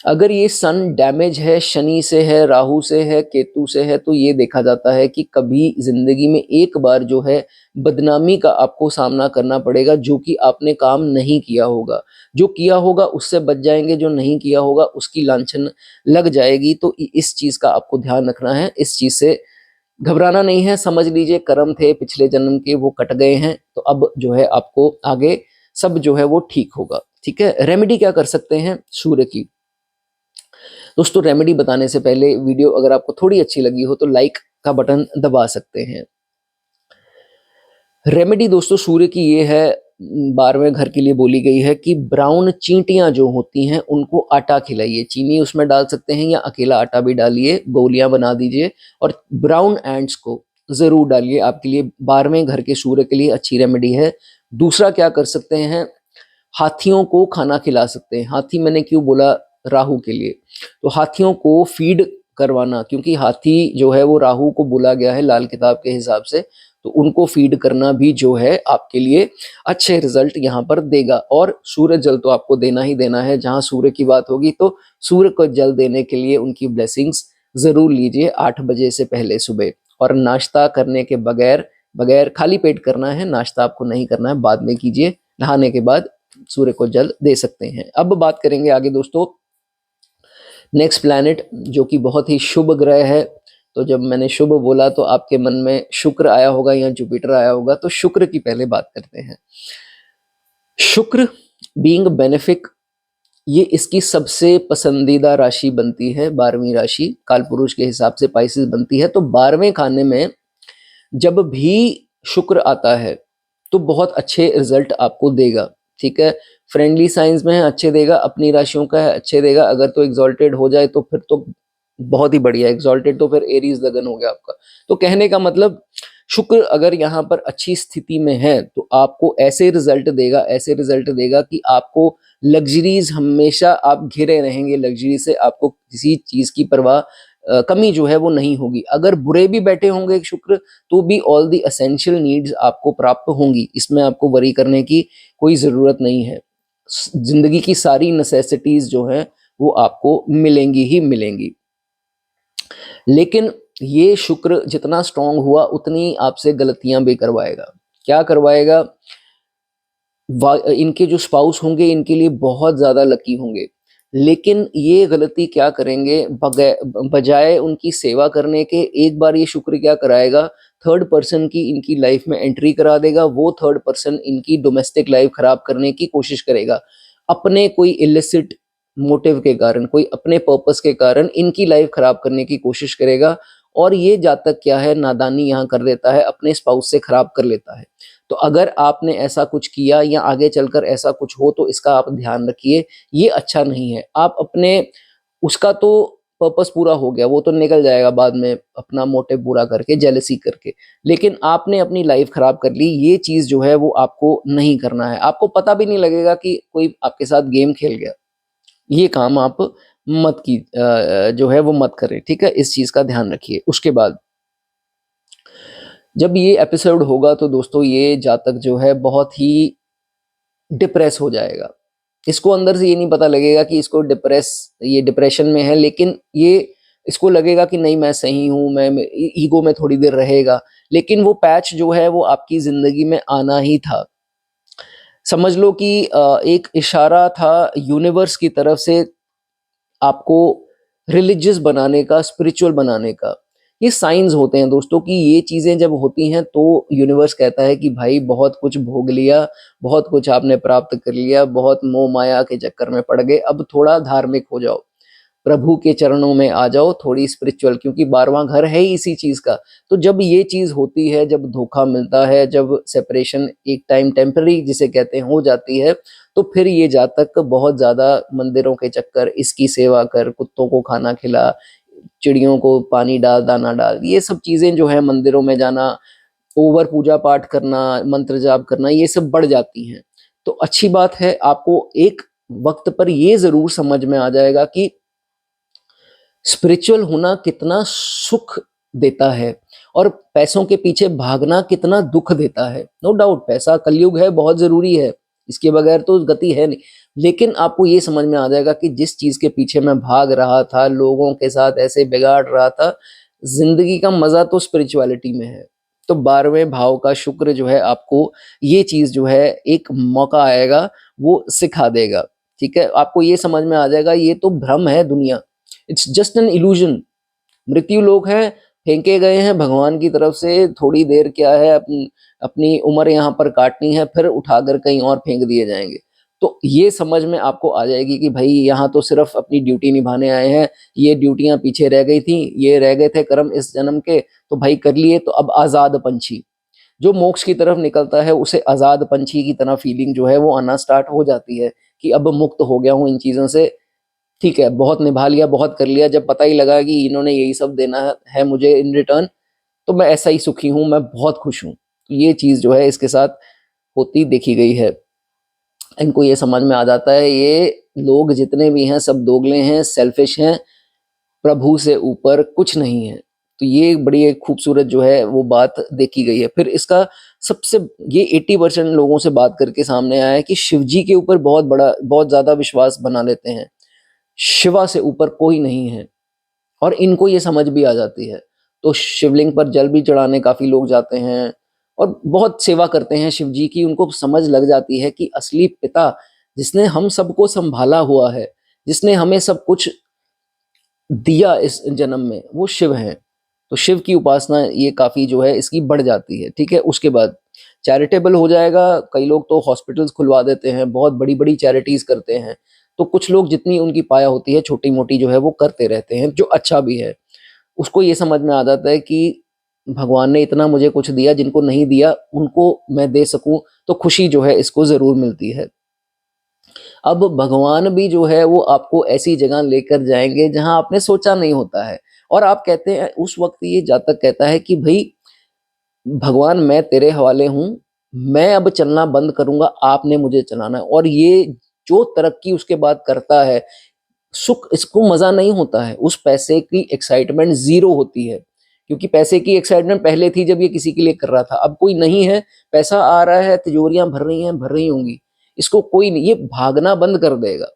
अगर ये सन डैमेज है, शनि से है, राहु से है, केतु से है, तो ये देखा जाता है कि कभी जिंदगी में एक बार जो है बदनामी का आपको सामना करना पड़ेगा, जो कि आपने काम नहीं किया होगा। जो किया होगा उससे बच जाएंगे, जो नहीं किया होगा उसकी लांछन लग जाएगी। तो इस चीज का आपको ध्यान रखना है, इस चीज से घबराना नहीं है। समझ लीजिए कर्म थे पिछले जन्म के, वो कट गए हैं, तो अब जो है आपको आगे सब जो है वो ठीक होगा। ठीक है, रेमेडी क्या कर सकते हैं सूर्य की? दोस्तों रेमेडी बताने से पहले वीडियो अगर आपको थोड़ी अच्छी लगी हो तो लाइक का बटन दबा सकते हैं। रेमेडी दोस्तों सूर्य की ये है, 12वें घर के लिए बोली गई है कि ब्राउन चींटियां जो होती हैं उनको आटा खिलाइए। चीनी उसमें डाल सकते हैं या अकेला आटा भी डालिए, गोलियां बना दीजिए और ब्राउन एंड्स को जरूर डालिए। आपके लिए 12वें घर के सूर्य के लिए अच्छी रेमेडी है। दूसरा क्या कर सकते हैं, हाथियों को खाना खिला सकते हैं। हाथी मैंने क्यों बोला? राहु के लिए। तो हाथियों को फीड करवाना, क्योंकि हाथी जो है वो राहु को बोला गया है लाल किताब के हिसाब से, तो उनको फीड करना भी जो है आपके लिए अच्छे रिजल्ट यहाँ पर देगा। और सूर्य जल तो आपको देना ही देना है, जहाँ सूर्य की बात होगी तो सूर्य को जल देने के लिए उनकी ब्लेसिंग्स जरूर लीजिए 8 बजे से पहले सुबह। और नाश्ता करने के बगैर बगैर खाली पेट करना है, नाश्ता आपको नहीं करना है, बाद में कीजिए। नहाने के बाद सूर्य को जल दे सकते हैं। अब बात करेंगे आगे दोस्तों नेक्स्ट प्लैनेट, जो कि बहुत ही शुभ ग्रह है। तो जब मैंने शुभ बोला तो आपके मन में शुक्र आया होगा या जुपिटर आया होगा, तो शुक्र की पहले बात करते हैं। शुक्र बीइंग बेनिफिक, ये इसकी सबसे पसंदीदा राशि बनती है। 12वीं राशि कालपुरुष के हिसाब से पाइसेस बनती है। तो 12वें खाने में जब भी शुक्र आता है तो बहुत अच्छे रिजल्ट आपको देगा। ठीक है, फ्रेंडली साइंस में है अच्छे देगा, अपनी राशियों का है अच्छे देगा। अगर तो एग्जॉल्टेड हो जाए तो फिर तो बहुत ही बढ़िया, एग्जॉल्टेड तो फिर एरीज लगन हो गया आपका। तो कहने का मतलब शुक्र अगर यहाँ पर अच्छी स्थिति में है तो आपको ऐसे रिजल्ट देगा, ऐसे रिजल्ट देगा कि आपको लग्जरीज, हमेशा आप घिरे रहेंगे लग्जरी से, आपको किसी चीज की परवाह कमी जो है वो नहीं होगी। अगर बुरे भी बैठे होंगे शुक्र तो भी ऑल दी एसेंशियल नीड्स आपको प्राप्त होंगी, इसमें आपको वरी करने की कोई ज़रूरत नहीं है। जिंदगी की सारी नेसेसिटीज जो है वो आपको मिलेंगी ही मिलेंगी। लेकिन ये शुक्र जितना स्ट्रांग हुआ उतनी आपसे गलतियां भी करवाएगा। क्या करवाएगा? इनके जो स्पाउस होंगे इनके लिए बहुत ज़्यादा लकी होंगे, लेकिन ये गलती क्या करेंगे, बजाय उनकी सेवा करने के एक बार ये शुक्र क्या कराएगा, थर्ड पर्सन की इनकी लाइफ में एंट्री करा देगा। वो थर्ड पर्सन इनकी डोमेस्टिक लाइफ खराब करने की कोशिश करेगा, अपने कोई इलिसिट मोटिव के कारण, कोई अपने पर्पस के कारण इनकी लाइफ खराब करने की कोशिश करेगा। और ये जातक क्या है, नादानी यहाँ कर देता है, अपने स्पाउस से खराब कर लेता है। तो अगर आपने ऐसा कुछ किया या आगे चलकर ऐसा कुछ हो तो इसका आप ध्यान रखिए, ये अच्छा नहीं है। आप अपने, उसका तो पर्पस पूरा हो गया, वो तो निकल जाएगा बाद में अपना मोटिव पूरा करके, जेलसी करके, लेकिन आपने अपनी लाइफ खराब कर ली। ये चीज जो है वो आपको नहीं करना है। आपको पता भी नहीं लगेगा कि कोई आपके साथ गेम खेल गया। ये काम आप मत की जो है वो मत करें। ठीक है, इस चीज का ध्यान रखिए। उसके बाद जब ये एपिसोड होगा तो दोस्तों ये जातक जो है बहुत ही डिप्रेस हो जाएगा। इसको अंदर से ये नहीं पता लगेगा कि इसको ये डिप्रेशन में है, लेकिन ये इसको लगेगा कि नहीं मैं सही हूँ, मैं ईगो में थोड़ी देर रहेगा। लेकिन वो पैच जो है वो आपकी जिंदगी में आना ही था। समझ लो कि एक इशारा था यूनिवर्स की तरफ से आपको रिलीजियस बनाने का, स्पिरिचुअल बनाने का। ये साइंस होते हैं दोस्तों कि ये चीजें जब होती हैं तो यूनिवर्स कहता है कि भाई बहुत कुछ भोग लिया, बहुत कुछ आपने प्राप्त कर लिया, बहुत मोह माया के चक्कर में पड़ गए, अब थोड़ा धार्मिक हो जाओ, प्रभु के चरणों में आ जाओ, थोड़ी स्पिरिचुअल, क्योंकि 12वां घर है ही इसी चीज का। तो जब ये चीज होती है, जब धोखा मिलता है, जब सेपरेशन एक टाइम टेम्पररी जिसे कहते हैं हो जाती है, तो फिर ये जातक बहुत ज्यादा मंदिरों के चक्कर, इसकी सेवा कर, कुत्तों को खाना खिला, चिड़ियों को पानी डाल, दाना डाल, ये सब चीजें जो है, मंदिरों में जाना, ओवर पूजा पाठ करना, मंत्र जाप करना, ये सब बढ़ जाती हैं। तो अच्छी बात है, आपको एक वक्त पर ये जरूर समझ में आ जाएगा कि स्पिरिचुअल होना कितना सुख देता है और पैसों के पीछे भागना कितना दुख देता है। नो डाउट पैसा कलयुग है, बहुत जरूरी है, इसके बगैर तो गति है नहीं। लेकिन आपको ये समझ में आ जाएगा कि जिस चीज के पीछे मैं भाग रहा था, लोगों के साथ ऐसे बिगाड़ रहा था, जिंदगी का मजा तो स्पिरिचुअलिटी में है। तो 12वें भाव का शुक्र जो है आपको ये चीज जो है एक मौका आएगा वो सिखा देगा। ठीक है, आपको ये समझ में आ जाएगा ये तो भ्रम है दुनिया, इट्स जस्ट एन इल्यूजन। मृत्यु लोक है, फेंके गए हैं भगवान की तरफ से, थोड़ी देर क्या है, अपनी उम्र यहाँ पर काटनी है, फिर उठाकर कहीं और फेंक दिए जाएंगे। तो ये समझ में आपको आ जाएगी कि भाई यहाँ तो सिर्फ अपनी ड्यूटी निभाने आए हैं, ये ड्यूटियां पीछे रह गई थी, ये रह गए थे कर्म इस जन्म के, तो भाई कर लिए, तो अब आजाद पंछी जो मोक्ष की तरफ निकलता है उसे आजाद पंछी की तरह फीलिंग जो है वो आना स्टार्ट हो जाती है कि अब मुक्त हो गया हूँ इन चीजों से। ठीक है, बहुत निभा लिया, बहुत कर लिया, जब पता ही लगा कि इन्होंने यही सब देना है मुझे इन रिटर्न, तो मैं ऐसा ही सुखी हूँ, मैं बहुत खुश हूँ। तो ये चीज जो है इसके साथ होती देखी गई है। इनको ये समझ में आ जाता है ये लोग जितने भी हैं सब दोगले हैं, सेल्फिश हैं, प्रभु से ऊपर कुछ नहीं है। तो ये बड़ी एक खूबसूरत जो है वो बात देखी गई है। फिर इसका सबसे ये 80% लोगों से बात करके सामने आया है कि शिव जी के ऊपर बहुत ज्यादा विश्वास बना लेते हैं, शिवा से ऊपर कोई नहीं है, और इनको ये समझ भी आ जाती है। तो शिवलिंग पर जल भी चढ़ाने काफी लोग जाते हैं और बहुत सेवा करते हैं शिव जी की। उनको समझ लग जाती है कि असली पिता जिसने हम सबको संभाला हुआ है, जिसने हमें सब कुछ दिया इस जन्म में, वो शिव है। तो शिव की उपासना ये काफी जो है इसकी बढ़ जाती है। ठीक है, उसके बाद चैरिटेबल हो जाएगा। कई लोग तो हॉस्पिटल्स खुलवा देते हैं, बहुत बड़ी बड़ी चैरिटीज करते हैं। तो कुछ लोग जितनी उनकी पाया होती है छोटी मोटी जो है वो करते रहते हैं, जो अच्छा भी है। उसको ये समझ में आ जाता है कि भगवान ने इतना मुझे कुछ दिया, जिनको नहीं दिया उनको मैं दे सकूं, तो खुशी जो है इसको जरूर मिलती है। अब भगवान भी जो है वो आपको ऐसी जगह लेकर जाएंगे जहां आपने सोचा नहीं होता है, और आप कहते हैं उस वक्त ये जातक कहता है कि भाई भगवान मैं तेरे हवाले हूँ, मैं अब चलना बंद करूंगा, आपने मुझे चलाना है। और ये जो तरक्की उसके बाद करता है, सुख इसको मजा नहीं होता है, उस पैसे की एक्साइटमेंट जीरो होती है। क्योंकि पैसे की एक्साइटमेंट पहले थी जब ये किसी के लिए कर रहा था, अब कोई नहीं है, पैसा आ रहा है, तिजोरियां भर रही हैं, भर रही होंगी, इसको कोई नहीं, ये भागना बंद कर देगा।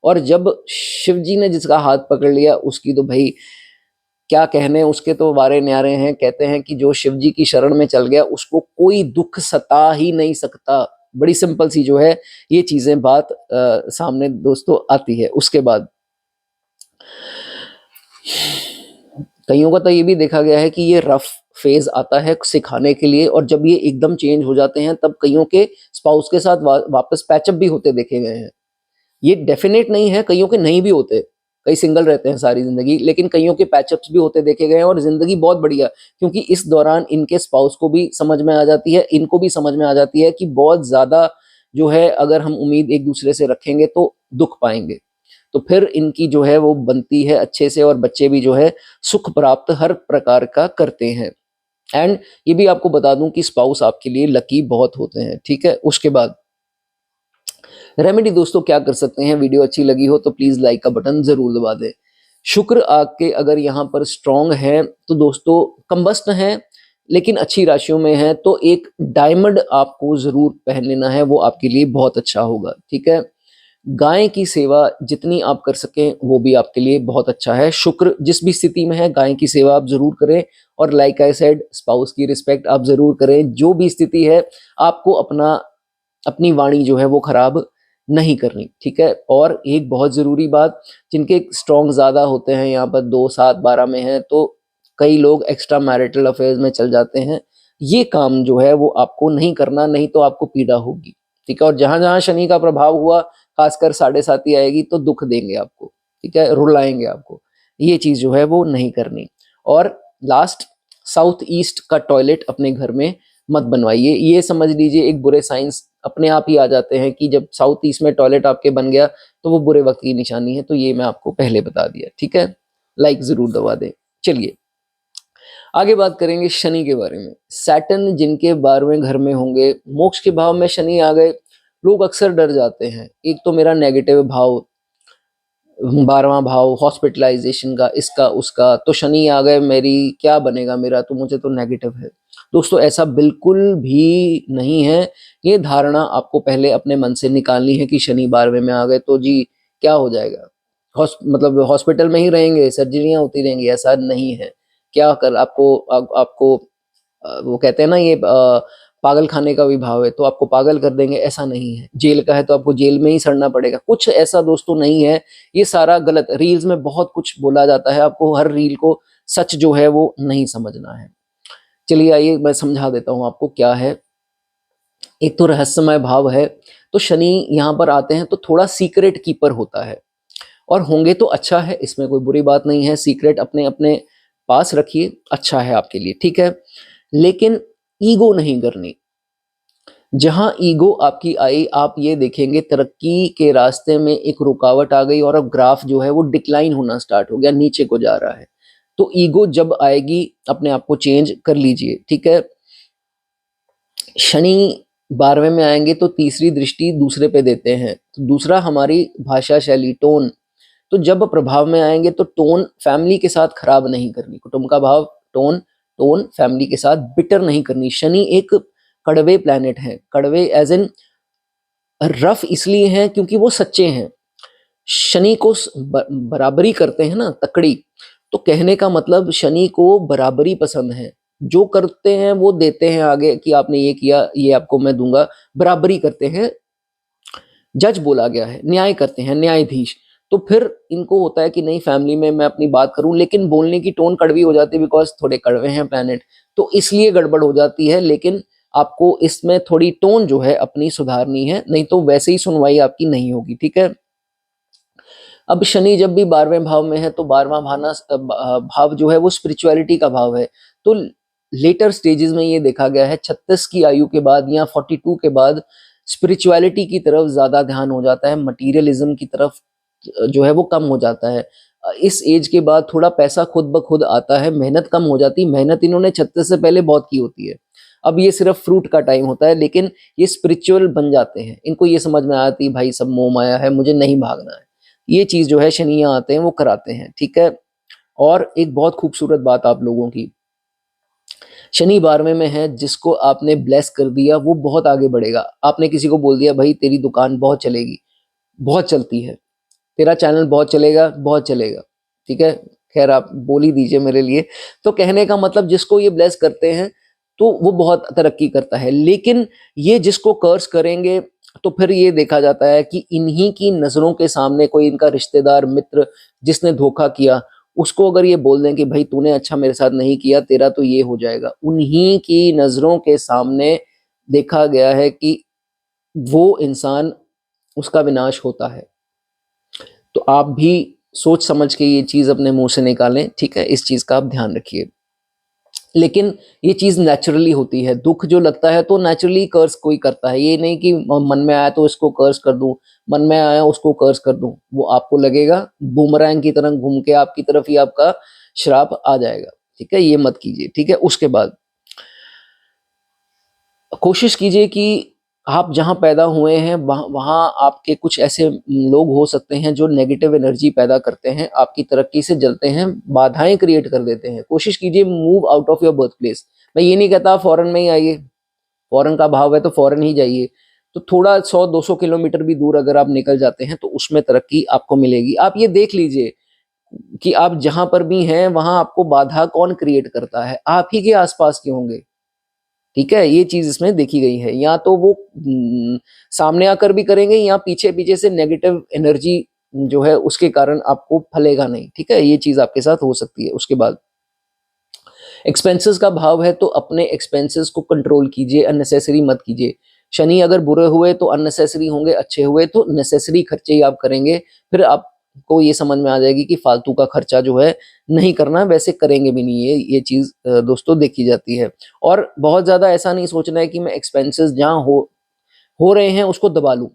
और जब शिव जी ने जिसका हाथ पकड़ लिया उसकी तो भाई क्या कहने, उसके तो वारे न्यारे हैं। कहते हैं कि जो शिव जी की शरण में चल गया उसको कोई दुख सता ही नहीं सकता। बड़ी सिंपल सी जो है ये चीजें बात सामने दोस्तों आती है। उसके बाद कईयों का तो ये भी देखा गया है कि ये रफ फेज आता है सिखाने के लिए, और जब ये एकदम चेंज हो जाते हैं तब कईयों के स्पाउस के साथ वापस पैचअप भी होते देखे गए हैं। ये डेफिनेट नहीं है, कईयों के नहीं भी होते, कई सिंगल रहते हैं सारी जिंदगी, लेकिन कईयों के पैचअप्स भी होते देखे गए हैं, और जिंदगी बहुत बढ़िया, क्योंकि इस दौरान इनके स्पाउस को भी समझ में आ जाती है, इनको भी समझ में आ जाती है कि बहुत ज्यादा जो है अगर हम उम्मीद एक दूसरे से रखेंगे तो दुख पाएंगे। तो फिर इनकी जो है वो बनती है अच्छे से, और बच्चे भी जो है सुख प्राप्त हर प्रकार का करते हैं। एंड ये भी आपको बता दूं कि स्पाउस आपके लिए लकी बहुत होते हैं। ठीक है, उसके बाद रेमेडी दोस्तों क्या कर सकते हैं, वीडियो अच्छी लगी हो तो प्लीज लाइक का बटन जरूर दबा दें। शुक्र आपके अगर यहाँ पर स्ट्रांग है तो दोस्तों कंबस्ट है, लेकिन अच्छी राशियों में है, तो एक डायमंड आपको जरूर पहन लेना है, वो आपके लिए बहुत अच्छा होगा। ठीक है, गाय की सेवा जितनी आप कर सकें वो भी आपके लिए बहुत अच्छा है। शुक्र जिस भी स्थिति में है गाय की सेवा आप जरूर करें, और लाइक आई सेड स्पाउस की रिस्पेक्ट आप जरूर करें। जो भी स्थिति है आपको अपनी वाणी जो है वो खराब नहीं करनी। ठीक है, और एक बहुत जरूरी बात, जिनके स्ट्रॉन्ग ज्यादा होते हैं यहाँ पर 2 7 12 में है, तो कई लोग एक्स्ट्रा मैरिटल अफेयर्स में चल जाते हैं। ये काम जो है वो आपको नहीं करना, नहीं तो आपको पीड़ा होगी। ठीक है, और जहां जहां शनि का प्रभाव हुआ, खासकर 7.5 आएगी तो दुख देंगे आपको। ठीक है, रुलाएंगे आपको, ये चीज जो है वो नहीं करनी। और लास्ट, साउथ ईस्ट का टॉयलेट अपने घर में मत बनवाइए। ये समझ लीजिए एक बुरे साइंस अपने आप ही आ जाते हैं कि जब साउथ ईस्ट में टॉयलेट आपके बन गया तो वो बुरे वक्त की निशानी है। तो ये मैं आपको पहले बता दिया। ठीक है, लाइक जरूर दबा दें। चलिए आगे बात करेंगे शनि के बारे में। सैटर्न जिनके 12वें घर में होंगे, मोक्ष के भाव में शनि आ गए, लोग अक्सर डर जाते हैं। एक तो मेरा नेगेटिव भाव 12वां भाव हॉस्पिटलाइजेशन का, इसका उसका, तो शनि आ गए, मेरी क्या बनेगा मेरा, तो मुझे तो नेगेटिव है। दोस्तों ऐसा बिल्कुल भी नहीं है। ये धारणा आपको पहले अपने मन से निकालनी है कि शनि 12वें में आ गए तो जी क्या हो जाएगा, मतलब हॉस्पिटल में ही रहेंगे, सर्जरियां होती रहेंगी, ऐसा नहीं है। क्या कर आपको वो कहते हैं ना, ये पागल खाने का भी भाव है तो आपको पागल कर देंगे, ऐसा नहीं है। जेल का है तो आपको जेल में ही सड़ना पड़ेगा, कुछ ऐसा दोस्तों नहीं है। ये सारा गलत, रील्स में बहुत कुछ बोला जाता है, आपको हर रील को सच जो है वो नहीं समझना है। चलिए आइए मैं समझा देता हूँ आपको क्या है। एक तो रहस्यमय भाव है, तो शनि यहाँ पर आते हैं तो थोड़ा सीक्रेट कीपर होता है, और होंगे तो अच्छा है, इसमें कोई बुरी बात नहीं है। सीक्रेट अपने अपने पास रखिए, अच्छा है आपके लिए, ठीक है। लेकिन ईगो नहीं करनी। जहां ईगो आपकी आई, आप ये देखेंगे तरक्की के रास्ते में एक रुकावट आ गई और अब ग्राफ जो है वो डिक्लाइन होना स्टार्ट हो गया, नीचे को जा रहा है। तो ईगो जब आएगी अपने आप को चेंज कर लीजिए, ठीक है। शनि 12वें में आएंगे तो तीसरी दृष्टि दूसरे पे देते हैं, तो दूसरा हमारी भाषा शैली, टोन। तो जब प्रभाव में आएंगे तो टोन फैमिली के साथ खराब नहीं करनी, कुटुंब का भाव, टोन, टोन फैमिली के साथ बिटर नहीं करनी। शनि एक कड़वे प्लैनेट है, कड़वे एज इन रफ इसलिए हैं क्योंकि वो सच्चे हैं। शनि को बराबरी करते हैं ना, तकड़ी। तो कहने का मतलब शनि को बराबरी पसंद है, जो करते हैं वो देते हैं आगे कि आपने ये किया ये आपको मैं दूंगा, बराबरी करते हैं। जज बोला गया है, न्याय करते हैं, न्यायाधीश। तो फिर इनको होता है कि नहीं फैमिली में मैं अपनी बात करूं, लेकिन बोलने की टोन कड़वी हो जाती है बिकॉज थोड़े कड़वे हैं प्लैनेट, तो इसलिए गड़बड़ हो जाती है। लेकिन आपको इसमें थोड़ी टोन जो है अपनी सुधारनी है, नहीं तो वैसे ही सुनवाई आपकी नहीं होगी, ठीक है। अब शनि जब भी 12वें भाव में है तो 12वां भाव जो है वो स्पिरिचुअलिटी का भाव है। तो लेटर स्टेजेस में ये देखा गया है 36 की आयु के बाद या 42 के बाद स्पिरिचुअलिटी की तरफ ज्यादा ध्यान हो जाता है, मटीरियलिज्म की तरफ जो है वो कम हो जाता है। इस एज के बाद थोड़ा पैसा खुद ब खुद आता है, मेहनत कम हो जाती है। मेहनत इन्होंने 36 से पहले बहुत की होती है, अब ये सिर्फ फ्रूट का टाइम होता है, लेकिन ये स्पिरिचुअल बन जाते हैं। इनको ये समझ में आती भाई सब मोह माया है, मुझे नहीं भागना है। ये चीज जो है शनि यहाँ आते हैं वो कराते हैं, ठीक है। और एक बहुत खूबसूरत बात आप लोगों की, शनि 12वें में है, जिसको आपने ब्लेस कर दिया वो बहुत आगे बढ़ेगा। आपने किसी को बोल दिया भाई तेरी दुकान बहुत चलेगी, बहुत चलती है, तेरा चैनल बहुत चलेगा, बहुत चलेगा, ठीक है। खैर आप बोल ही दीजिए मेरे लिए। तो कहने का मतलब जिसको ये ब्लेस करते हैं तो वो बहुत तरक्की करता है। लेकिन ये जिसको कर्स करेंगे तो फिर ये देखा जाता है कि इन्हीं की नजरों के सामने कोई इनका रिश्तेदार, मित्र जिसने धोखा किया, उसको अगर ये बोल दें कि भाई तूने अच्छा मेरे साथ नहीं किया, तेरा तो ये हो जाएगा, उन्हीं की नजरों के सामने देखा गया है कि वो इंसान, उसका विनाश होता है। तो आप भी सोच समझ के ये चीज अपने मुंह से निकालें, ठीक है। इस चीज का आप ध्यान रखिए। लेकिन ये चीज नेचुरली होती है, दुख जो लगता है तो नेचुरली कर्स कोई करता है, ये नहीं कि मन में आया तो इसको कर्स कर दूं, मन में आया उसको कर्स कर दूं। वो आपको लगेगा बूमरैंग की तरह घूम के आपकी तरफ ही आपका श्राप आ जाएगा, ठीक है। ये मत कीजिए, ठीक है। उसके बाद कोशिश कीजिए कि आप जहाँ पैदा हुए हैं वहाँ आपके कुछ ऐसे लोग हो सकते हैं जो नेगेटिव एनर्जी पैदा करते हैं, आपकी तरक्की से जलते हैं, बाधाएं क्रिएट कर देते हैं। कोशिश कीजिए move out of your birth place. मैं ये नहीं कहता फॉरेन में ही आइए, फॉरेन का भाव है तो फॉरेन ही जाइए। तो थोड़ा 100-200 किलोमीटर भी दूर अगर आप निकल जाते हैं तो उसमें तरक्की आपको मिलेगी। आप ये देख लीजिए कि आप जहां पर भी हैं वहां आपको बाधा कौन क्रिएट करता है, आप ही के आसपास के होंगे, ठीक है। ये चीज इसमें देखी गई है, या तो वो सामने आकर भी करेंगे या पीछे पीछे से नेगेटिव एनर्जी जो है उसके कारण आपको फलेगा नहीं, ठीक है। ये चीज आपके साथ हो सकती है। उसके बाद एक्सपेंसेस का भाव है तो अपने एक्सपेंसेस को कंट्रोल कीजिए, अननेसेसरी मत कीजिए। शनि अगर बुरे हुए तो अननेसेसरी होंगे, अच्छे हुए तो नेसेसरी खर्चे ही आप करेंगे। फिर आपको ये समझ में आ जाएगी कि फालतू का खर्चा जो है नहीं करना, वैसे करेंगे भी नहीं। ये चीज दोस्तों देखी जाती है। और बहुत ज्यादा ऐसा नहीं सोचना है कि मैं एक्सपेंसेस जहां हो रहे हैं उसको दबा लूं।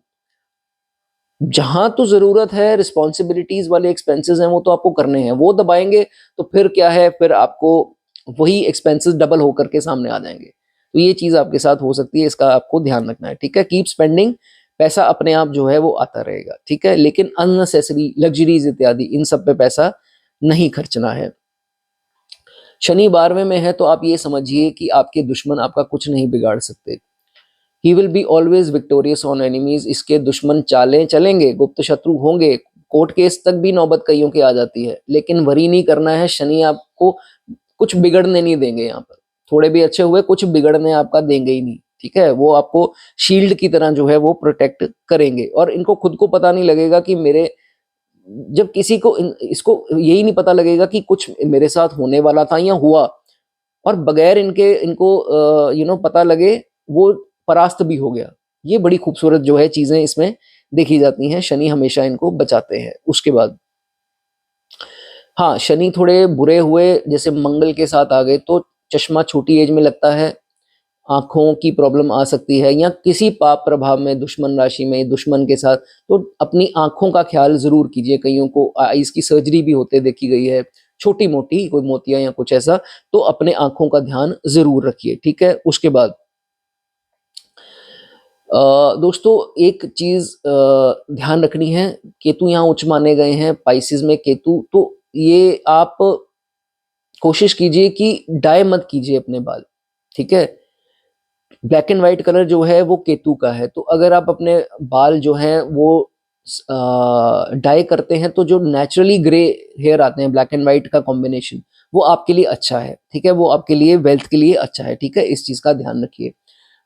जहां तो जरूरत है, रिस्पॉन्सिबिलिटीज वाले एक्सपेंसेस हैं वो तो आपको करने हैं, वो दबाएंगे तो फिर क्या है, फिर आपको वही एक्सपेंसेस डबल होकर के सामने आ जाएंगे। तो ये चीज आपके साथ हो सकती है, इसका आपको ध्यान रखना है, ठीक है। कीप स्पेंडिंग, पैसा अपने आप जो है वो आता रहेगा, ठीक है। लेकिन अननेसेसरी लग्जरीज इत्यादि इन सब पे पैसा नहीं खर्चना है। शनि 12वें में है तो आप ये समझिए कि आपके दुश्मन आपका कुछ नहीं बिगाड़ सकते। He will be always victorious on enemies. इसके दुश्मन चालें चलेंगे, गुप्त शत्रु होंगे, कोर्ट केस तक भी नौबत कईयों की आ जाती है, लेकिन वरी नहीं करना है। शनि आपको कुछ बिगड़ने नहीं देंगे। यहाँ पर थोड़े भी अच्छे हुए कुछ बिगड़ने आपका देंगे ही नहीं, ठीक है। वो आपको शील्ड की तरह जो है वो प्रोटेक्ट करेंगे, और इनको खुद को पता नहीं लगेगा कि मेरे, जब किसी को इसको यही नहीं पता लगेगा कि कुछ मेरे साथ होने वाला था या हुआ, और बगैर इनके इनको पता लगे वो परास्त भी हो गया। ये बड़ी खूबसूरत जो है चीजें इसमें देखी जाती हैं। शनि हमेशा इनको बचाते हैं। उसके बाद हाँ, शनि थोड़े बुरे हुए जैसे मंगल के साथ आ गए तो चश्मा छोटी एज में लगता है, आंखों की प्रॉब्लम आ सकती है, या किसी पाप प्रभाव में दुश्मन राशि में दुश्मन के साथ, तो अपनी आंखों का ख्याल जरूर कीजिए। कईयों को आईज की सर्जरी भी होते देखी गई है, छोटी मोटी कोई मोतिया या कुछ ऐसा, तो अपने आंखों का ध्यान जरूर रखिए, ठीक है। उसके बाद दोस्तों एक चीज ध्यान रखनी है, केतु यहाँ उच्च माने गए हैं पाइसिस में केतु, तो ये आप कोशिश कीजिए कि डाई मत कीजिए अपने बाल, ठीक है। ब्लैक एंड व्हाइट कलर जो है वो केतु का है, तो अगर आप अपने बाल जो हैं वो डाई करते हैं तो जो नेचुरली ग्रे हेयर आते हैं, ब्लैक एंड व्हाइट का कॉम्बिनेशन, वो आपके लिए अच्छा है, ठीक है। वो आपके लिए वेल्थ के लिए अच्छा है, ठीक है। इस चीज का ध्यान रखिए।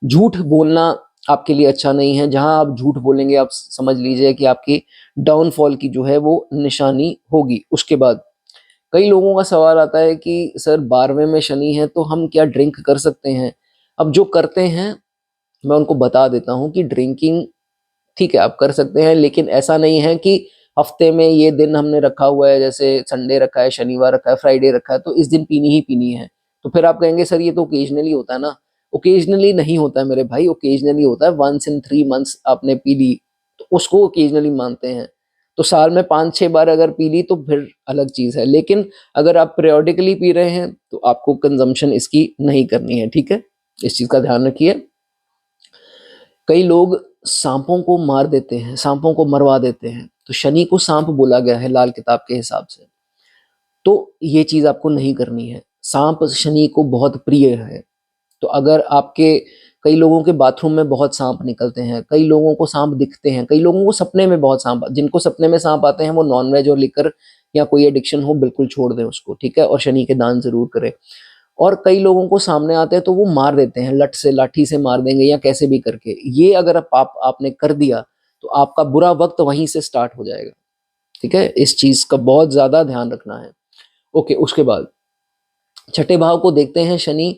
झूठ बोलना आपके लिए अच्छा नहीं है। जहां आप झूठ बोलेंगे आप समझ लीजिए कि आपकी डाउनफॉल की जो है वो निशानी होगी। उसके बाद कई लोगों का सवाल आता है कि सर 12वें में शनि है तो हम क्या ड्रिंक कर सकते हैं? अब जो करते हैं मैं उनको बता देता हूँ कि ड्रिंकिंग ठीक है आप कर सकते हैं, लेकिन ऐसा नहीं है कि हफ्ते में ये दिन हमने रखा हुआ है, जैसे संडे रखा है, शनिवार रखा है, फ्राइडे रखा है, तो इस दिन पीनी ही पीनी है। तो फिर आप कहेंगे सर ये तो ओकेजनली होता है ना। ओकेजनली नहीं होता है मेरे भाई, ओकेजनली होता है वंस इन 3 मंथ्स आपने पी ली तो उसको ओकेजनली मानते हैं। तो साल में 5-6 बार अगर पी ली तो फिर अलग चीज है, लेकिन अगर आप पीरियोडिकली पी रहे हैं तो आपको कंजम्पशन इसकी नहीं करनी है, ठीक है। इस चीज का ध्यान रखिए। कई लोग सांपों को मार देते हैं, सांपों को मरवा देते हैं, तो शनि को सांप बोला गया है लाल किताब के हिसाब से, तो ये चीज आपको नहीं करनी है। सांप शनि को बहुत प्रिय है। तो अगर आपके, कई लोगों के बाथरूम में बहुत सांप निकलते हैं, कई लोगों को सांप दिखते हैं, कई लोगों को सपने में बहुत सांप, जिनको सपने में सांप आते हैं वो नॉनवेज और लिकर या कोई एडिक्शन हो बिल्कुल छोड़ दें उसको, ठीक है, और शनि के दान जरूर करें। और कई लोगों को सामने आते हैं तो वो मार देते हैं, लठ से लाठी से मार देंगे या कैसे भी करके। ये अगर आपने कर दिया तो आपका बुरा वक्त वहीं से स्टार्ट हो जाएगा, ठीक है। इस चीज का बहुत ज्यादा ध्यान रखना है। ओके, उसके बाद छठे भाव को देखते हैं शनि,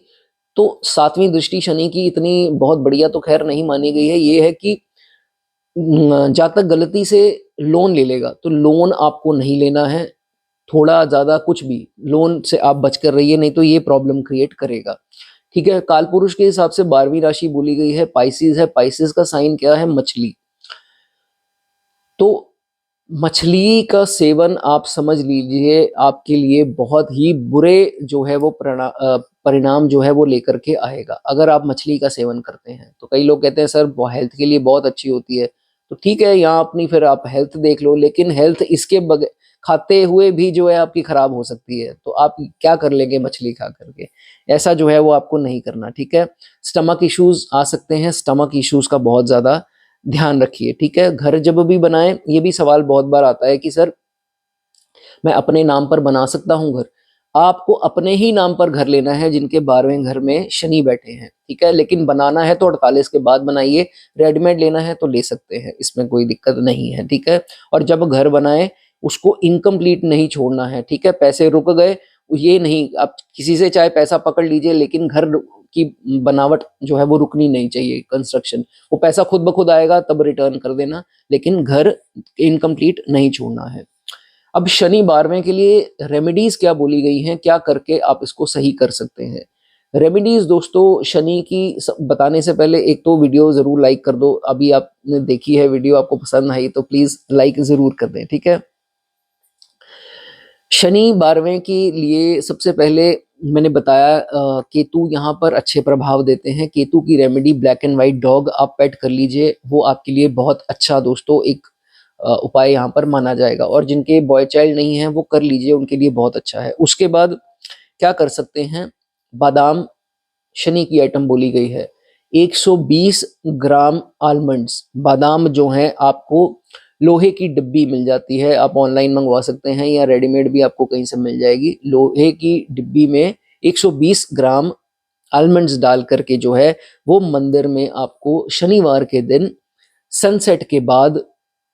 तो 7वीं दृष्टि शनि की इतनी बहुत बढ़िया तो खैर नहीं मानी गई है। ये है कि जातक गलती से लोन ले लेगा तो लोन आपको नहीं लेना है। थोड़ा ज्यादा कुछ भी लोन से आप बच कर रहिए, नहीं तो ये प्रॉब्लम क्रिएट करेगा, ठीक है। काल पुरुष के हिसाब से 12वीं राशि बोली गई है पाइसिस है। पाइसिस का साइन क्या है? मछली। तो मछली का सेवन आप समझ लीजिए आपके लिए बहुत ही बुरे जो है वो परिणाम जो है वो लेकर के आएगा अगर आप मछली का सेवन करते हैं। तो कई लोग कहते हैं सर वो हेल्थ के लिए बहुत अच्छी होती है, तो ठीक है यहाँ अपनी फिर आप हेल्थ देख लो, लेकिन हेल्थ इसके खाते हुए भी जो है आपकी खराब हो सकती है। तो आप क्या कर लेंगे मछली खा करके? ऐसा जो है वो आपको नहीं करना, ठीक है। स्टमक इश्यूज आ सकते हैं, स्टमक इश्यूज का बहुत ज्यादा ध्यान रखिए, ठीक है। घर जब भी बनाएं, ये भी सवाल बहुत बार आता है कि सर मैं अपने नाम पर बना सकता हूं घर? आपको अपने ही नाम पर घर लेना है जिनके 12वें घर में शनि बैठे हैं, ठीक है। लेकिन बनाना है तो 48 के बाद बनाइए। रेडीमेड लेना है तो ले सकते हैं, इसमें कोई दिक्कत नहीं है, ठीक है। और जब घर बनाए उसको इनकम्प्लीट नहीं छोड़ना है, ठीक है। पैसे रुक गए ये नहीं, आप किसी से चाहे पैसा पकड़ लीजिए लेकिन घर की बनावट जो है वो रुकनी नहीं चाहिए। कंस्ट्रक्शन वो पैसा खुद ब खुद आएगा तब रिटर्न कर देना, लेकिन घर इनकम्प्लीट नहीं छोड़ना है। अब शनि 12वें के लिए रेमेडीज क्या बोली गई हैं, क्या करके आप इसको सही कर सकते हैं? रेमेडीज दोस्तों शनि की बताने से पहले एक तो वीडियो जरूर लाइक कर दो। अभी आपने देखी है वीडियो, आपको पसंद आई तो प्लीज लाइक जरूर कर दें, ठीक है। शनि 12वें के लिए सबसे पहले मैंने बताया केतु यहाँ पर अच्छे प्रभाव देते हैं। केतु की remedy black and white dog आप पेट कर लीजिए, वो आपके लिए बहुत अच्छा दोस्तों एक उपाय यहाँ पर माना जाएगा। और जिनके बॉय चाइल्ड नहीं है वो कर लीजिए, उनके लिए बहुत अच्छा है। उसके बाद क्या कर सकते हैं, बादाम शनि की आइटम बोली गई है। 120 ग्राम आलमंड्स, बादाम जो हैं आपको लोहे की डिब्बी मिल जाती है, आप ऑनलाइन मंगवा सकते हैं या रेडीमेड भी आपको कहीं से मिल जाएगी। लोहे की डिब्बी में 120 ग्राम आलमंड्स डाल करके जो है वो मंदिर में आपको शनिवार के दिन सनसेट के बाद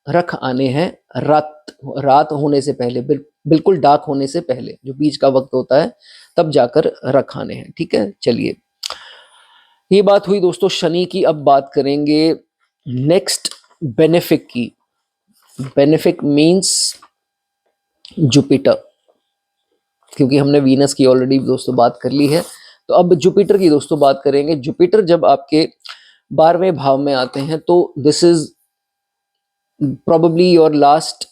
रख आने हैं। रात रात होने से पहले, बिल्कुल डार्क होने से पहले, जो बीच का वक्त होता है तब जाकर रख आने हैं। ठीक है, चलिए ये बात हुई दोस्तों शनि की। अब बात करेंगे नेक्स्ट बेनिफिक की। बेनिफिक मीन्स जुपिटर, क्योंकि हमने वीनस की ऑलरेडी दोस्तों बात कर ली है, तो अब जुपिटर की दोस्तों बात करेंगे। जुपिटर जब आपके 12वें भाव में आते हैं तो this is probably your last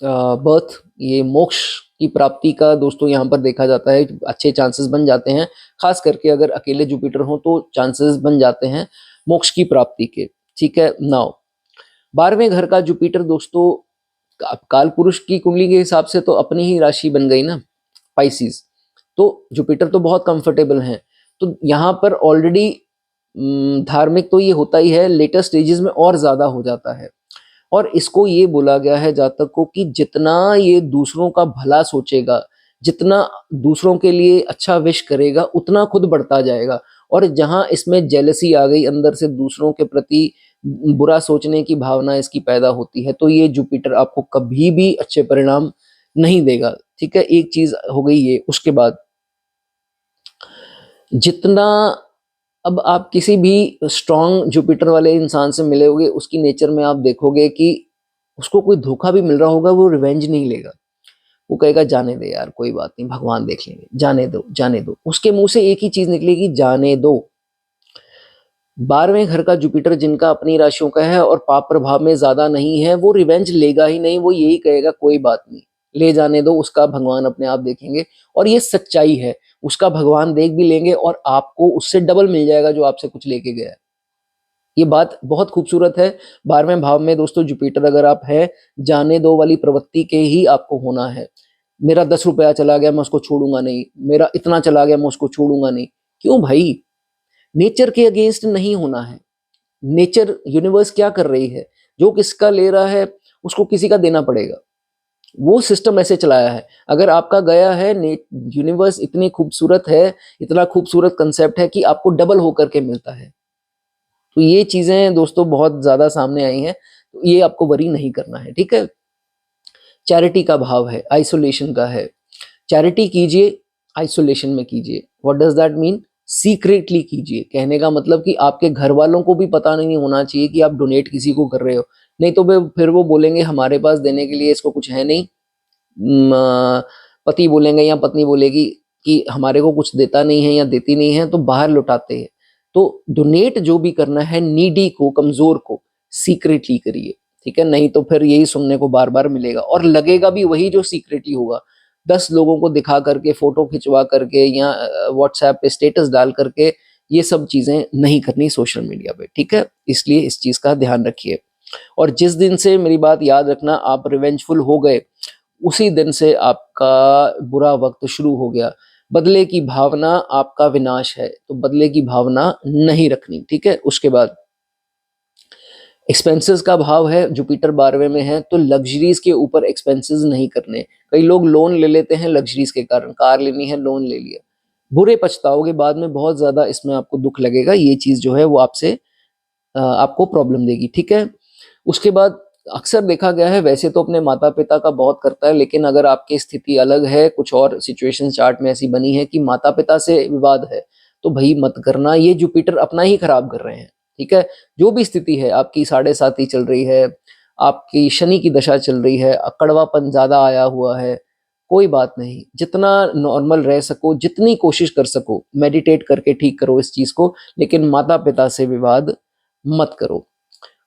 birth. ये मोक्ष की प्राप्ति का दोस्तों यहाँ पर देखा जाता है, अच्छे चांसेस बन जाते हैं, खास करके अगर अकेले जुपिटर हो तो चांसेस बन जाते हैं मोक्ष की प्राप्ति के। ठीक है, नाउ 12वें घर का जुपिटर दोस्तों काल पुरुष की कुंडली के हिसाब से तो अपनी ही राशि बन गई ना, पाइसिस। तो जुपिटर तो बहुत कंफर्टेबल हैं, तो यहाँ पर ऑलरेडी धार्मिक तो ये होता ही है, लेटर स्टेजेस में और ज्यादा हो जाता है। और इसको ये बोला गया है जातक को कि जितना ये दूसरों का भला सोचेगा, जितना दूसरों के लिए अच्छा विश करेगा, उतना खुद बढ़ता जाएगा। और जहां इसमें जेलसी आ गई, अंदर से दूसरों के प्रति बुरा सोचने की भावना इसकी पैदा होती है, तो ये जुपिटर आपको कभी भी अच्छे परिणाम नहीं देगा। ठीक है, एक चीज हो गई ये। उसके बाद जितना अब आप किसी भी स्ट्रांग जुपिटर वाले इंसान से मिले होगे, उसकी नेचर में आप देखोगे कि उसको कोई धोखा भी मिल रहा होगा, वो रिवेंज नहीं लेगा। वो कहेगा जाने दे यार, कोई बात नहीं, भगवान देख लेंगे, जाने दो जाने दो। उसके मुंह से एक ही चीज निकलेगी, जाने दो। 12वें घर का जुपिटर जिनका अपनी राशियों का है और पाप प्रभाव में ज्यादा नहीं है, वो रिवेंज लेगा ही नहीं। वो यही कहेगा कोई बात नहीं, ले जाने दो, उसका भगवान अपने आप देखेंगे। और ये सच्चाई है, उसका भगवान देख भी लेंगे और आपको उससे डबल मिल जाएगा जो आपसे कुछ लेके गया है। ये बात बहुत खूबसूरत है। 12वें भाव में दोस्तों जुपिटर अगर आप है, जाने दो वाली प्रवृत्ति के ही आपको होना है। मेरा 10 रुपया चला गया, मैं उसको छोड़ूंगा नहीं, मेरा इतना चला गया, मैं उसको छोड़ूंगा नहीं। क्यों भाई, नेचर के अगेंस्ट नहीं होना है। नेचर, यूनिवर्स क्या कर रही है, जो किसका ले रहा है उसको किसी का देना पड़ेगा। वो सिस्टम ऐसे चलाया है। अगर आपका गया है, यूनिवर्स इतनी खूबसूरत है, इतना खूबसूरत कंसेप्ट है कि आपको डबल होकर के मिलता है। तो ये चीजें दोस्तों बहुत ज्यादा सामने आई हैं, तो ये आपको वरी नहीं करना है। ठीक है, चैरिटी का भाव है, आइसोलेशन का है। चैरिटी कीजिए, आइसोलेशन में कीजिए। What does that mean? Secretly कीजिए। कहने का मतलब कि आपके घर वालों को भी पता नहीं होना चाहिए कि आप डोनेट किसी को कर रहे हो, नहीं तो फिर वो बोलेंगे हमारे पास देने के लिए इसको कुछ है नहीं। पति बोलेंगे या पत्नी बोलेगी कि हमारे को कुछ देता नहीं है या देती नहीं है, तो बाहर लुटाते हैं। तो डोनेट जो भी करना है, नीडी को, कमजोर को, सीक्रेटली करिए। ठीक है, नहीं तो फिर यही सुनने को बार बार मिलेगा और लगेगा भी वही जो सीक्रेटली होगा। 10 लोगों को दिखा करके, फोटो खिंचवा करके या व्हाट्सएप पे स्टेटस डाल करके ये सब चीजें नहीं करनी सोशल मीडिया पे। ठीक है, इसलिए इस चीज का ध्यान रखिए। और जिस दिन से, मेरी बात याद रखना, आप रिवेंजफुल हो गए, उसी दिन से आपका बुरा वक्त शुरू हो गया। बदले की भावना आपका विनाश है, तो बदले की भावना नहीं रखनी। ठीक है, उसके बाद एक्सपेंसेस का भाव है, जुपिटर 12वें में है, तो लग्जरीज के ऊपर एक्सपेंसेस नहीं करने। कई लोग लोन ले लेते हैं लग्जरीज के कारण, कार लेनी है, लोन ले लिया, बुरे पछताओगे बाद में, बहुत ज्यादा इसमें आपको दुख लगेगा। ये चीज जो है वो आपसे आपको प्रॉब्लम देगी। ठीक है, उसके बाद अक्सर देखा गया है, वैसे तो अपने माता पिता का बहुत करता है, लेकिन अगर आपकी स्थिति अलग है, कुछ और सिचुएशन चार्ट में ऐसी बनी है कि माता पिता से विवाद है, तो भाई मत करना, ये जुपिटर अपना ही खराब कर रहे हैं। ठीक है, जो भी स्थिति है आपकी, 7.5 चल रही है, आपकी शनि की दशा चल रही है, कड़वापन ज्यादा आया हुआ है, कोई बात नहीं, जितना नॉर्मल रह सको, जितनी कोशिश कर सको, मेडिटेट करके ठीक करो इस चीज को, लेकिन माता पिता से विवाद मत करो।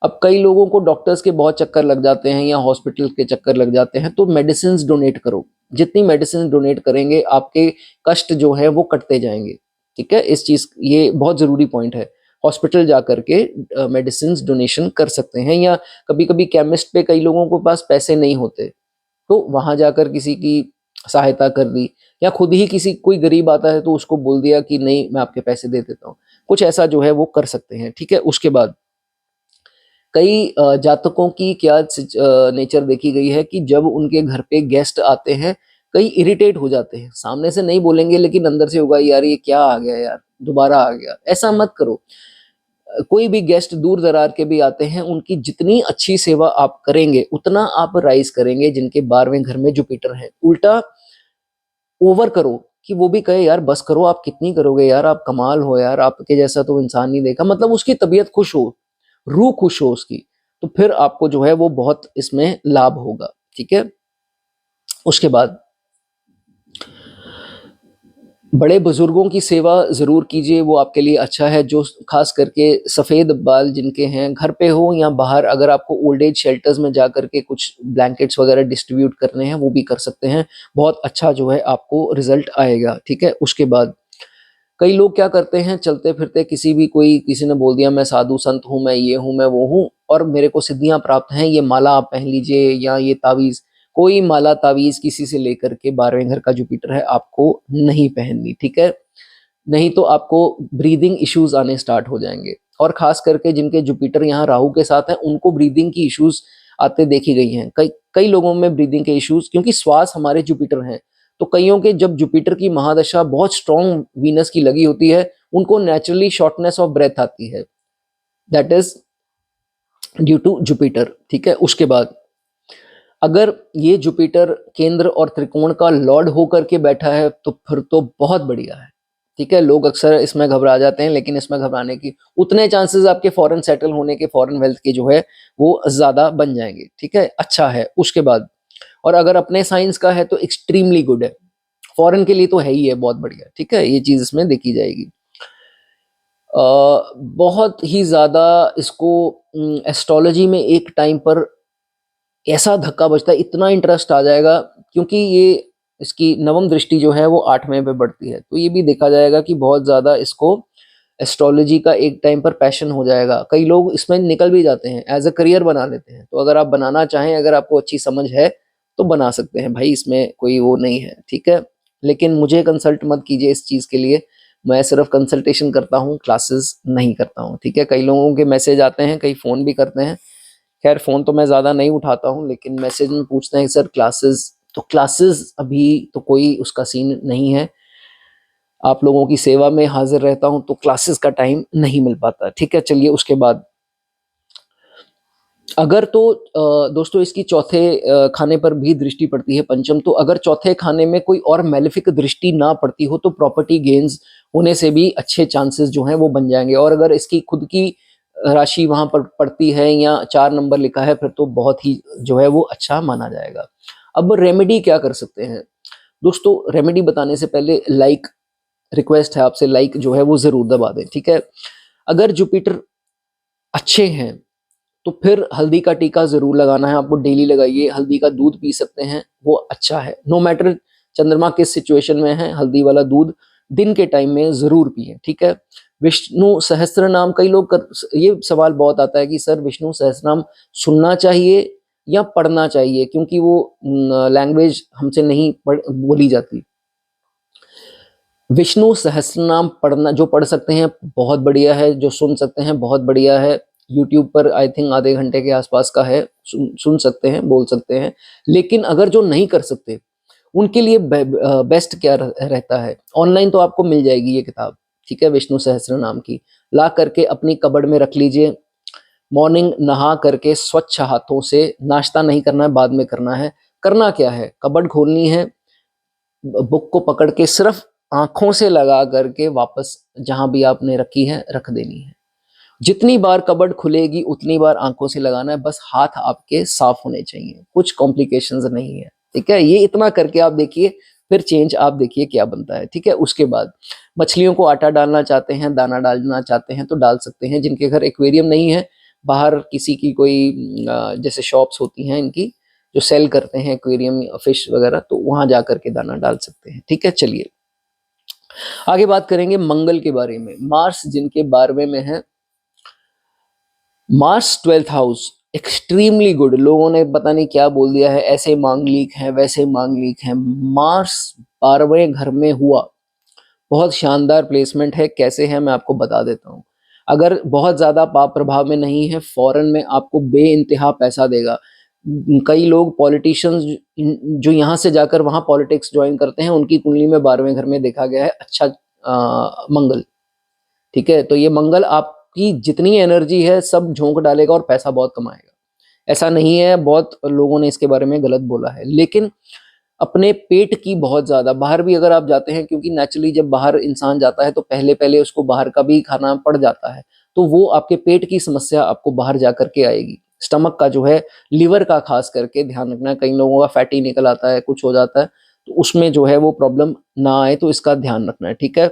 अब कई लोगों को डॉक्टर्स के बहुत चक्कर लग जाते हैं या हॉस्पिटल के चक्कर लग जाते हैं, तो मेडिसिन डोनेट करो। जितनी मेडिसिन डोनेट करेंगे, आपके कष्ट जो है वो कटते जाएंगे। ठीक है, इस चीज, ये बहुत जरूरी पॉइंट है। हॉस्पिटल जा करके मेडिसिन डोनेशन कर सकते हैं, या कभी कभी केमिस्ट पे कई लोगों के पास पैसे नहीं होते, तो वहां जाकर किसी की सहायता कर दी, या खुद ही किसी कोई गरीब आता है तो उसको बोल दिया कि नहीं मैं आपके पैसे दे देता हूँ, कुछ ऐसा जो है वो कर सकते हैं। ठीक है, उसके बाद कई जातकों की क्या नेचर देखी गई है कि जब उनके घर पे गेस्ट आते हैं, कई इरिटेट हो जाते हैं, सामने से नहीं बोलेंगे लेकिन अंदर से होगा यार ये क्या आ गया यार, दोबारा आ गया। ऐसा मत करो। कोई भी गेस्ट दूर दरार के भी आते हैं, उनकी जितनी अच्छी सेवा आप करेंगे उतना आप राइज करेंगे। जिनके 12वें घर में जुपिटर है, उल्टा ओवर करो कि वो भी कहे यार बस करो, आप कितनी करोगे यार, आप कमाल हो यार, आपके जैसा तो इंसान नहीं देखा, मतलब उसकी तबीयत खुश हो, रूह खुश हो उसकी, तो फिर आपको जो है वो बहुत इसमें लाभ होगा। ठीक है, उसके बाद बड़े बुजुर्गों की सेवा जरूर कीजिए, वो आपके लिए अच्छा है। जो खास करके सफेद बाल जिनके हैं, घर पे हो या बाहर, अगर आपको ओल्ड एज शेल्टर्स में जा करके कुछ ब्लैंकेट्स वगैरह डिस्ट्रीब्यूट करने हैं वो भी कर सकते हैं, बहुत अच्छा जो है आपको रिजल्ट आएगा। ठीक है, उसके बाद कई लोग क्या करते हैं, चलते फिरते किसी भी, कोई किसी ने बोल दिया मैं साधु संत हूँ, मैं ये हूँ, मैं वो हूँ, और मेरे को सिद्धियां प्राप्त हैं, ये माला आप पहन लीजिए या ये तावीज, कोई माला तावीज किसी से लेकर के 12वें घर का जुपिटर है आपको नहीं पहननी। ठीक है, नहीं तो आपको ब्रीदिंग इश्यूज आने स्टार्ट हो जाएंगे, और खास करके जिनके जुपिटर यहाँ राहु के साथ हैं उनको ब्रीदिंग की इश्यूज आते देखी गई हैं। कई कई लोगों में ब्रीदिंग के इश्यूज, क्योंकि श्वास हमारे जुपिटर हैं, तो कईयों के जब जुपिटर की महादशा बहुत स्ट्रॉन्ग वीनस की लगी होती है, उनको नेचुरली शॉर्टनेस ऑफ ब्रेथ आती है, that is due to Jupiter. ठीक है, उसके बाद अगर ये जुपिटर केंद्र और त्रिकोण का लॉर्ड होकर के बैठा है तो फिर तो बहुत बढ़िया है। ठीक है, लोग अक्सर इसमें घबरा जाते हैं, लेकिन इसमें घबराने की उतने चांसेस आपके फॉरेन सेटल होने के, फॉरेन वेल्थ के जो है वो ज्यादा बन जाएंगे। ठीक है, अच्छा है। उसके बाद और अगर अपने साइंस का है तो एक्सट्रीमली गुड है, फॉरेन के लिए तो है ही है, बहुत बढ़िया। ठीक है, ये चीज इसमें देखी जाएगी। बहुत ही ज्यादा इसको एस्ट्रोलॉजी में एक टाइम पर ऐसा धक्का बजता है, इतना इंटरेस्ट आ जाएगा, क्योंकि ये इसकी नवम दृष्टि जो है वो 8वें पे बढ़ती है, तो ये भी देखा जाएगा कि बहुत ज्यादा इसको एस्ट्रोलॉजी का एक टाइम पर पैशन हो जाएगा। कई लोग इसमें निकल भी जाते हैं, एज अ करियर बना लेते हैं। तो अगर आप बनाना चाहें, अगर आपको अच्छी समझ है तो बना सकते हैं भाई, इसमें कोई वो नहीं है। ठीक है, लेकिन मुझे कंसल्ट मत कीजिए इस चीज के लिए, मैं सिर्फ कंसल्टेशन करता हूँ, क्लासेस नहीं करता हूँ। ठीक है, कई लोगों के मैसेज आते हैं, कई फोन भी करते हैं, खैर फोन तो मैं ज्यादा नहीं उठाता हूँ, लेकिन मैसेज में पूछते हैं सर क्लासेस, तो क्लासेस अभी तो कोई उसका सीन नहीं है, आप लोगों की सेवा में हाजिर रहता हूँ तो क्लासेस का टाइम नहीं मिल पाता। ठीक है, चलिए उसके बाद अगर तो दोस्तों इसकी चौथे खाने पर भी दृष्टि पड़ती है, पंचम, तो अगर चौथे खाने में कोई और मेलेफिक दृष्टि ना पड़ती हो तो प्रॉपर्टी गेन्स होने से भी अच्छे चांसेस जो हैं वो बन जाएंगे। और अगर इसकी खुद की राशि वहां पर पड़ती है या 4 नंबर लिखा है, फिर तो बहुत ही जो है वो अच्छा माना जाएगा। अब रेमेडी क्या कर सकते हैं दोस्तों, रेमेडी बताने से पहले लाइक रिक्वेस्ट है आपसे, लाइक जो है वो जरूर दबा दें। ठीक है, अगर जुपिटर अच्छे हैं तो फिर हल्दी का टीका जरूर लगाना है आपको, डेली लगाइए। हल्दी का दूध पी सकते हैं, वो अच्छा है, नो मैटर चंद्रमा किस सिचुएशन में है, हल्दी वाला दूध दिन के टाइम में जरूर पिए। ठीक है, विष्णु सहस्त्र नाम, कई लोग ये सवाल बहुत आता है कि सर विष्णु सहस्त्र नाम सुनना चाहिए या पढ़ना चाहिए, क्योंकि वो लैंग्वेज हमसे नहीं बोली जाती। विष्णु सहस्त्र नाम पढ़ना, जो पढ़ सकते हैं बहुत बढ़िया है, जो सुन सकते हैं बहुत बढ़िया है। यूट्यूब पर आई थिंक आधे घंटे के आसपास का है, सुन सकते हैं, बोल सकते हैं। लेकिन अगर जो नहीं कर सकते उनके लिए बेस्ट क्या रहता है, ऑनलाइन तो आपको मिल जाएगी ये किताब। ठीक है, विष्णु सहस्त्र नाम की ला करके अपनी कबड़ में रख लीजिए। मॉर्निंग नहा करके स्वच्छ हाथों से, नाश्ता नहीं करना है, बाद में करना है। करना क्या है, कबड़ खोलनी है, बुक को पकड़ के सिर्फ आंखों से लगा करके वापस जहां भी आपने रखी है रख देनी है। जितनी बार कबर्ड खुलेगी उतनी बार आंखों से लगाना है, बस हाथ आपके साफ होने चाहिए, कुछ कॉम्प्लिकेशंस नहीं है। ठीक है, ये इतना करके आप देखिए, फिर चेंज आप देखिए क्या बनता है। ठीक है, उसके बाद मछलियों को आटा डालना चाहते हैं, दाना डालना चाहते हैं तो डाल सकते हैं। जिनके घर एक्वेरियम नहीं है, बाहर किसी की कोई जैसे शॉप्स होती हैं इनकी जो सेल करते हैं एक्वेरियम फिश वगैरह, तो वहां जा करके दाना डाल सकते हैं। ठीक है, चलिए आगे बात करेंगे मंगल के बारे में। मार्स जिनके 12वें में है, Mars 12th house, extremely good. लोगों ने पता नहीं क्या बोल दिया है, ऐसे मांगलिक हैं वैसे मांगलिक हैं। मार्स 12वें घर में हुआ, बहुत शानदार प्लेसमेंट है। कैसे है मैं आपको बता देता हूँ। अगर बहुत ज़्यादा पाप प्रभाव में नहीं है, फॉरेन में आपको बेइंतहा पैसा देगा। कई लोग पॉलिटिशियंस जो यहाँ से जाकर वहाँ पॉलिटिक्स ज्वाइन करते हैं, उनकी कुंडली में 12वें घर में देखा गया है अच्छा मंगल। ठीक है, तो ये मंगल आपकी जितनी एनर्जी है सब झोंक डालेगा और पैसा बहुत कमाएगा। ऐसा नहीं है, बहुत लोगों ने इसके बारे में गलत बोला है। लेकिन अपने पेट की बहुत ज़्यादा, बाहर भी अगर आप जाते हैं, क्योंकि नेचुरली जब बाहर इंसान जाता है तो पहले पहले उसको बाहर का भी खाना पड़ जाता है, तो वो आपके पेट की समस्या आपको बाहर जा करके आएगी। स्टमक का जो है, लिवर का खास करके ध्यान रखना। कई लोगों का फैटी निकल आता है, कुछ हो जाता है, तो उसमें जो है वो प्रॉब्लम ना आए, तो इसका ध्यान रखना है। ठीक है,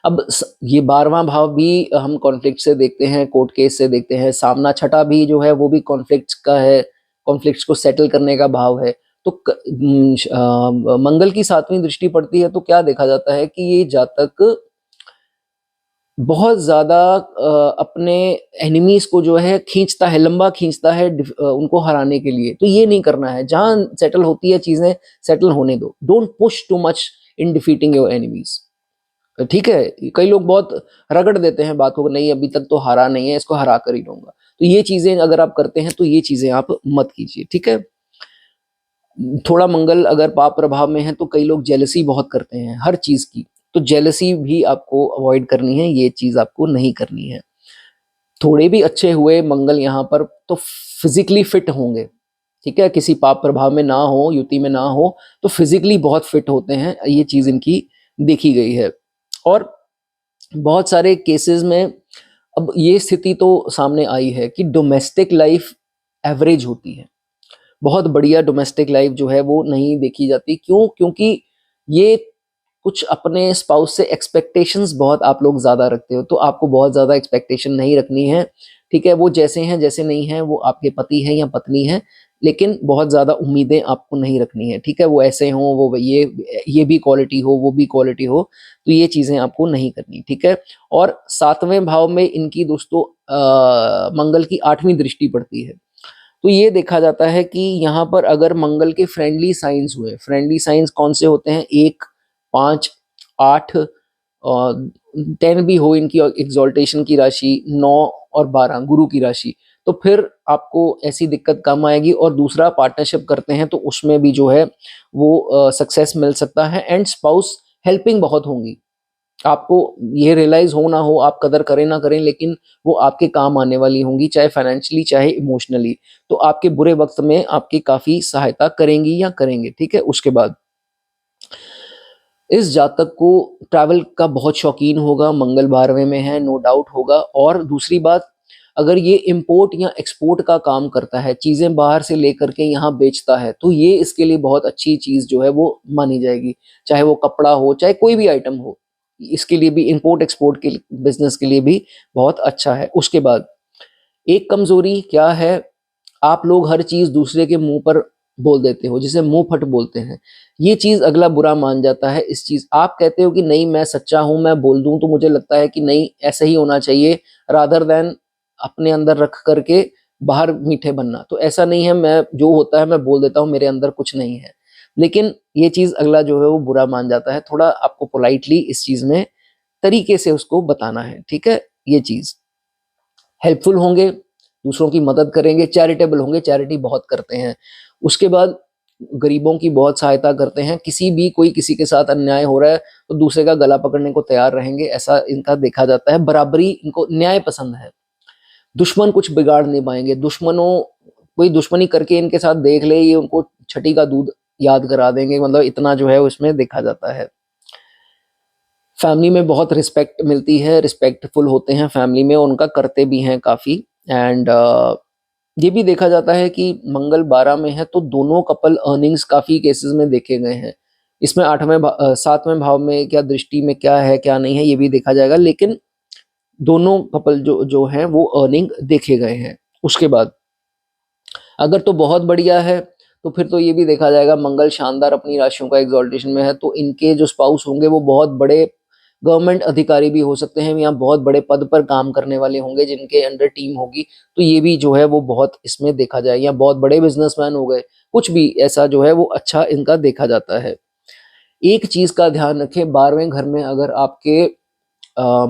अब ये 12वां भाव भी हम कॉन्फ्लिक्ट से देखते हैं, कोर्ट केस से देखते हैं। सामना छठा भी जो है वो भी कॉन्फ्लिक्ट्स का है, कॉन्फ्लिक्ट्स को सेटल करने का भाव है। तो मंगल की 7वीं दृष्टि पड़ती है तो क्या देखा जाता है कि ये जातक बहुत ज़्यादा अपने एनिमीज़ को जो है खींचता है, लंबा खींचता है उनको हराने के लिए। तो ये नहीं करना है, जहाँ सेटल होती है चीज़ें सेटल होने दो। Don't push too much in defeating your enemies. ठीक है, कई लोग बहुत रगड़ देते हैं बातों को, नहीं अभी तक तो हारा नहीं है, इसको हरा कर ही रहूँगा। तो ये चीज़ें अगर आप करते हैं तो ये चीज़ें आप मत कीजिए। ठीक है, थोड़ा मंगल अगर पाप प्रभाव में है तो कई लोग जेलसी बहुत करते हैं हर चीज़ की, तो जेलसी भी आपको अवॉइड करनी है, ये चीज़ आपको नहीं करनी है। थोड़े भी अच्छे हुए मंगल यहाँ पर तो फिजिकली फिट होंगे। ठीक है, किसी पाप प्रभाव में ना हो, युति में ना हो, तो फिजिकली बहुत फिट होते हैं, ये चीज़ इनकी देखी गई है। और बहुत सारे केसेस में अब ये स्थिति तो सामने आई है कि डोमेस्टिक लाइफ एवरेज होती है, बहुत बढ़िया डोमेस्टिक लाइफ जो है वो नहीं देखी जाती। क्यों? क्योंकि ये कुछ अपने स्पाउस से एक्सपेक्टेशंस बहुत आप लोग ज़्यादा रखते हो, तो आपको बहुत ज़्यादा एक्सपेक्टेशन नहीं रखनी है। ठीक है, वो जैसे हैं जैसे नहीं हैं, वो आपके पति हैं या पत्नी हैं, लेकिन बहुत ज़्यादा उम्मीदें आपको नहीं रखनी है। ठीक है, वो ऐसे हों, वो ये भी क्वालिटी हो, वो भी क्वालिटी हो, तो ये चीज़ें आपको नहीं करनी। ठीक है, और 7वें भाव में इनकी दोस्तों मंगल की 8वीं दृष्टि पड़ती है। तो ये देखा जाता है कि यहाँ पर अगर मंगल के फ्रेंडली साइंस हुए, फ्रेंडली साइंस कौन से होते हैं? 1, 5, 8 और 10 भी हो इनकी एग्जॉल्टेशन की राशि, 9 और 12 गुरु की राशि, तो फिर आपको ऐसी दिक्कत कम आएगी। और दूसरा पार्टनरशिप करते हैं तो उसमें भी जो है वो सक्सेस मिल सकता है, एंड स्पाउस हेल्पिंग बहुत होंगी। आपको ये रियलाइज़ हो ना हो, आप कदर करें ना करें, लेकिन वो आपके काम आने वाली होंगी, चाहे फाइनेंशियली चाहे इमोशनली। तो आपके बुरे वक़्त में आपकी काफ़ी सहायता करेंगी या करेंगे। ठीक है? उसके बाद इस जातक को ट्रैवल का बहुत शौकीन होगा, मंगल 12वें में है, नो डाउट होगा। और दूसरी बात, अगर ये इम्पोर्ट या एक्सपोर्ट का काम करता है, चीज़ें बाहर से लेकर के यहाँ बेचता है, तो ये इसके लिए बहुत अच्छी चीज़ जो है वो मानी जाएगी। चाहे वो कपड़ा हो, चाहे कोई भी आइटम हो, इसके लिए भी इम्पोर्ट एक्सपोर्ट के बिज़नेस के लिए भी बहुत अच्छा है। उसके बाद एक कमज़ोरी क्या है, आप लोग हर चीज़ दूसरे के मुँह पर बोल देते हो, जिसे मुँह फट बोलते हैं। ये चीज़ अगला बुरा मान जाता है इस चीज़, आप कहते हो कि नहीं मैं सच्चा हूँ, मैं बोल दूँ तो मुझे लगता है कि नहीं ऐसा ही होना चाहिए, रादर दैन अपने अंदर रख करके बाहर मीठे बनना। तो ऐसा नहीं है, मैं जो होता है मैं बोल देता हूँ, मेरे अंदर कुछ नहीं है। लेकिन ये चीज़ अगला जो है वो बुरा मान जाता है। थोड़ा आपको पोलाइटली इस चीज़ में तरीके से उसको बताना है। ठीक है? ये चीज़ हेल्पफुल होंगे, दूसरों की मदद करेंगे, चैरिटेबल होंगे, चैरिटी बहुत करते हैं। उसके बाद गरीबों की बहुत सहायता करते हैं, किसी भी कोई किसी के साथ अन्याय हो रहा है तो दूसरे का गला पकड़ने को तैयार रहेंगे, ऐसा इनका देखा जाता है। बराबरी, इनको न्याय पसंद है। दुश्मन कुछ बिगाड़ नहीं पाएँगे, दुश्मनों कोई दुश्मनी करके इनके साथ देख ले, ये उनको छठी का दूध याद करा देंगे, मतलब इतना जो है उसमें देखा जाता है। फैमिली में बहुत रिस्पेक्ट मिलती है, रिस्पेक्टफुल होते हैं फैमिली में, उनका करते भी हैं काफ़ी। एंड ये भी देखा जाता है कि मंगल 12 में है तो दोनों कपल अर्निंग्स काफ़ी केसेस में देखे गए हैं। इसमें 7वें भाव में क्या दृष्टि में क्या है, क्या नहीं है, ये भी देखा जाएगा, लेकिन दोनों कपल जो जो हैं वो अर्निंग देखे गए हैं। उसके बाद अगर तो बहुत बढ़िया है, तो फिर तो ये भी देखा जाएगा, मंगल शानदार अपनी राशियों का एक्सॉल्टेशन में है, तो इनके जो स्पाउस होंगे वो बहुत बड़े गवर्नमेंट अधिकारी भी हो सकते हैं या बहुत बड़े पद पर काम करने वाले होंगे जिनके अंडर टीम होगी, तो ये भी जो है वो बहुत इसमें देखा जाए, या बहुत बड़े बिजनेसमैन हो गए, कुछ भी ऐसा जो है वो अच्छा इनका देखा जाता है। एक चीज का ध्यान रखें, 12वें घर में अगर आपके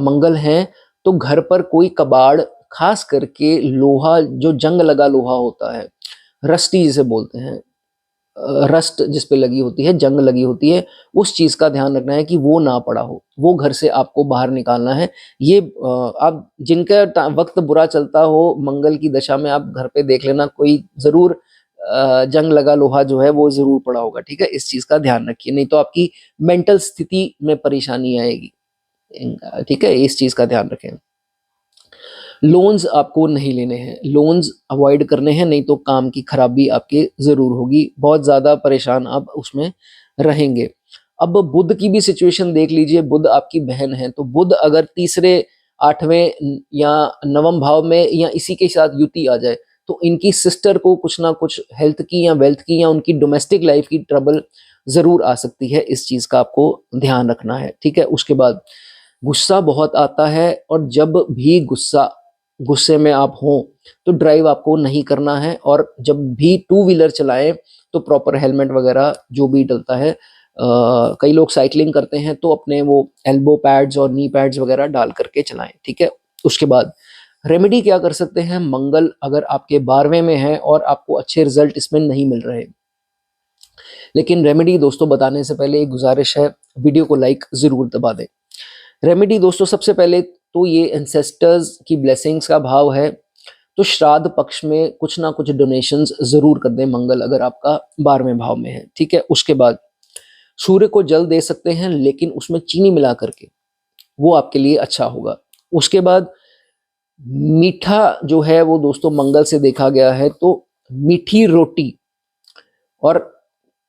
मंगल हैं तो घर पर कोई कबाड़, खास करके लोहा, जो जंग लगा लोहा होता है, रस्टी जिसे बोलते हैं, रस्ट जिस पे लगी होती है, जंग लगी होती है, उस चीज का ध्यान रखना है कि वो ना पड़ा हो, वो घर से आपको बाहर निकालना है। ये आप जिनका वक्त बुरा चलता हो मंगल की दशा में, आप घर पे देख लेना, कोई जरूर जंग लगा लोहा जो है वो जरूर पड़ा होगा, ठीक है, इस चीज का ध्यान रखिए, नहीं तो आपकी मेंटल स्थिति में परेशानी आएगी, ठीक है, इस चीज का ध्यान रखें। लोन्स आपको नहीं लेने हैं, लोन्स अवॉइड करने हैं, नहीं तो काम की खराबी आपके जरूर होगी, बहुत ज्यादा परेशान आप उसमें रहेंगे। अब बुध की भी सिचुएशन देख लीजिए, बुध आपकी बहन है, तो बुध अगर तीसरे, 8वें या 9वें भाव में या इसी के साथ युति आ जाए, तो इनकी सिस्टर को कुछ ना कुछ हेल्थ की या वेल्थ की या उनकी डोमेस्टिक लाइफ की ट्रबल जरूर आ सकती है, इस चीज का आपको ध्यान रखना है, ठीक है। उसके बाद गुस्सा बहुत आता है, और जब भी गुस्से में आप हों तो ड्राइव आपको नहीं करना है, और जब भी टू व्हीलर चलाएं तो प्रॉपर हेलमेट वगैरह जो भी डलता है, कई लोग साइकिलिंग करते हैं तो अपने वो एल्बो पैड्स और नी पैड्स वगैरह डाल करके चलाएं, ठीक है। उसके बाद रेमेडी क्या कर सकते हैं, मंगल अगर आपके 12वें में है और आपको अच्छे रिजल्ट इसमें नहीं मिल रहे, लेकिन रेमेडी दोस्तों बताने से पहले एक गुजारिश है, वीडियो को लाइक जरूर दबा दें। रेमेडी दोस्तों, सबसे पहले तो ये एंसेस्टर्स की ब्लेसिंग्स का भाव है, तो श्राद्ध पक्ष में कुछ ना कुछ डोनेशंस जरूर कर दें मंगल अगर आपका 12वें भाव में है, ठीक है। उसके बाद सूर्य को जल दे सकते हैं, लेकिन उसमें चीनी मिला करके, वो आपके लिए अच्छा होगा। उसके बाद मीठा जो है वो दोस्तों मंगल से देखा गया है, तो मीठी रोटी, और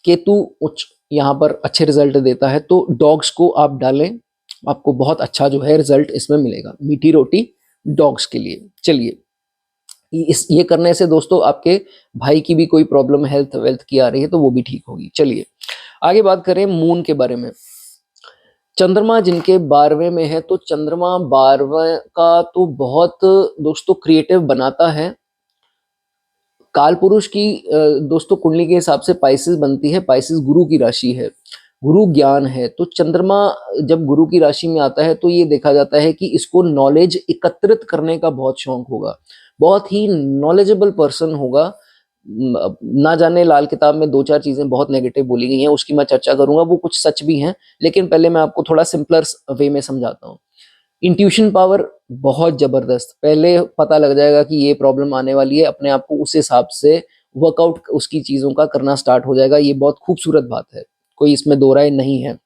केतु उच्च यहाँ पर अच्छे रिजल्ट देता है, तो डॉग्स को आप डालें, आपको बहुत अच्छा जो है रिजल्ट इसमें मिलेगा, मीठी रोटी डॉग्स के लिए। चलिए, ये करने से दोस्तों आपके भाई की भी कोई प्रॉब्लम हेल्थ वेल्थ की आ रही है तो वो भी ठीक होगी। चलिए आगे बात करें मून के बारे में। चंद्रमा जिनके 12वें में है, तो चंद्रमा 12वें का तो बहुत दोस्तों क्रिएटिव बनाता है। काल पुरुष की दोस्तों कुंडली के हिसाब से पाइसिस बनती है, पाइसिस गुरु की राशि है, गुरु ज्ञान है, तो चंद्रमा जब गुरु की राशि में आता है तो ये देखा जाता है कि इसको नॉलेज एकत्रित करने का बहुत शौक होगा, बहुत ही नॉलेजेबल पर्सन होगा। ना जाने लाल किताब में दो चार चीजें बहुत नेगेटिव बोली गई हैं, उसकी मैं चर्चा करूंगा, वो कुछ सच भी हैं, लेकिन पहले मैं आपको थोड़ा सिंपलर वे में समझाता हूँ। इंट्यूशन पावर बहुत जबरदस्त, पहले पता लग जाएगा कि ये प्रॉब्लम आने वाली है, अपने आप को उस हिसाब से वर्कआउट उसकी चीजों का करना स्टार्ट हो जाएगा, ये बहुत खूबसूरत बात है, कोई इसमें दो राय नहीं है।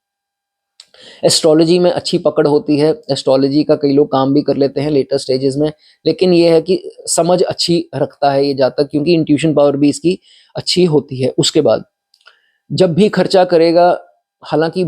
एस्ट्रोलॉजी में अच्छी पकड़ होती है, एस्ट्रोलॉजी का कई लोग काम भी कर लेते हैं लेटर स्टेजेस में, लेकिन ये है कि समझ अच्छी रखता है ये जातक, क्योंकि इंट्यूशन पावर भी इसकी अच्छी होती है। उसके बाद जब भी खर्चा करेगा, हालांकि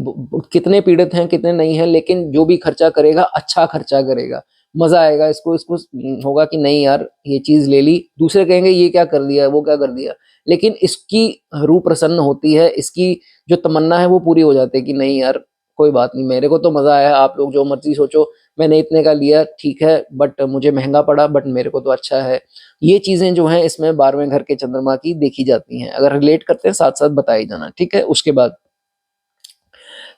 कितने पीड़ित हैं कितने नहीं हैं, लेकिन जो भी खर्चा करेगा अच्छा खर्चा करेगा, मजा आएगा इसको, इसको होगा कि नहीं यार ये चीज ले ली, दूसरे कहेंगे ये क्या कर दिया वो क्या कर दिया, लेकिन इसकी रूह प्रसन्न होती है, इसकी जो तमन्ना है वो पूरी हो जाती है कि नहीं यार कोई बात नहीं, मेरे को तो मजा आया, आप लोग जो मर्जी सोचो, मैंने इतने का लिया ठीक है, बट मुझे महंगा पड़ा, बट मेरे को तो अच्छा है। ये चीजें जो हैं इसमें 12वें घर के चंद्रमा की देखी जाती हैं, अगर रिलेट करते हैं साथ साथ बताई जाना, ठीक है। उसके बाद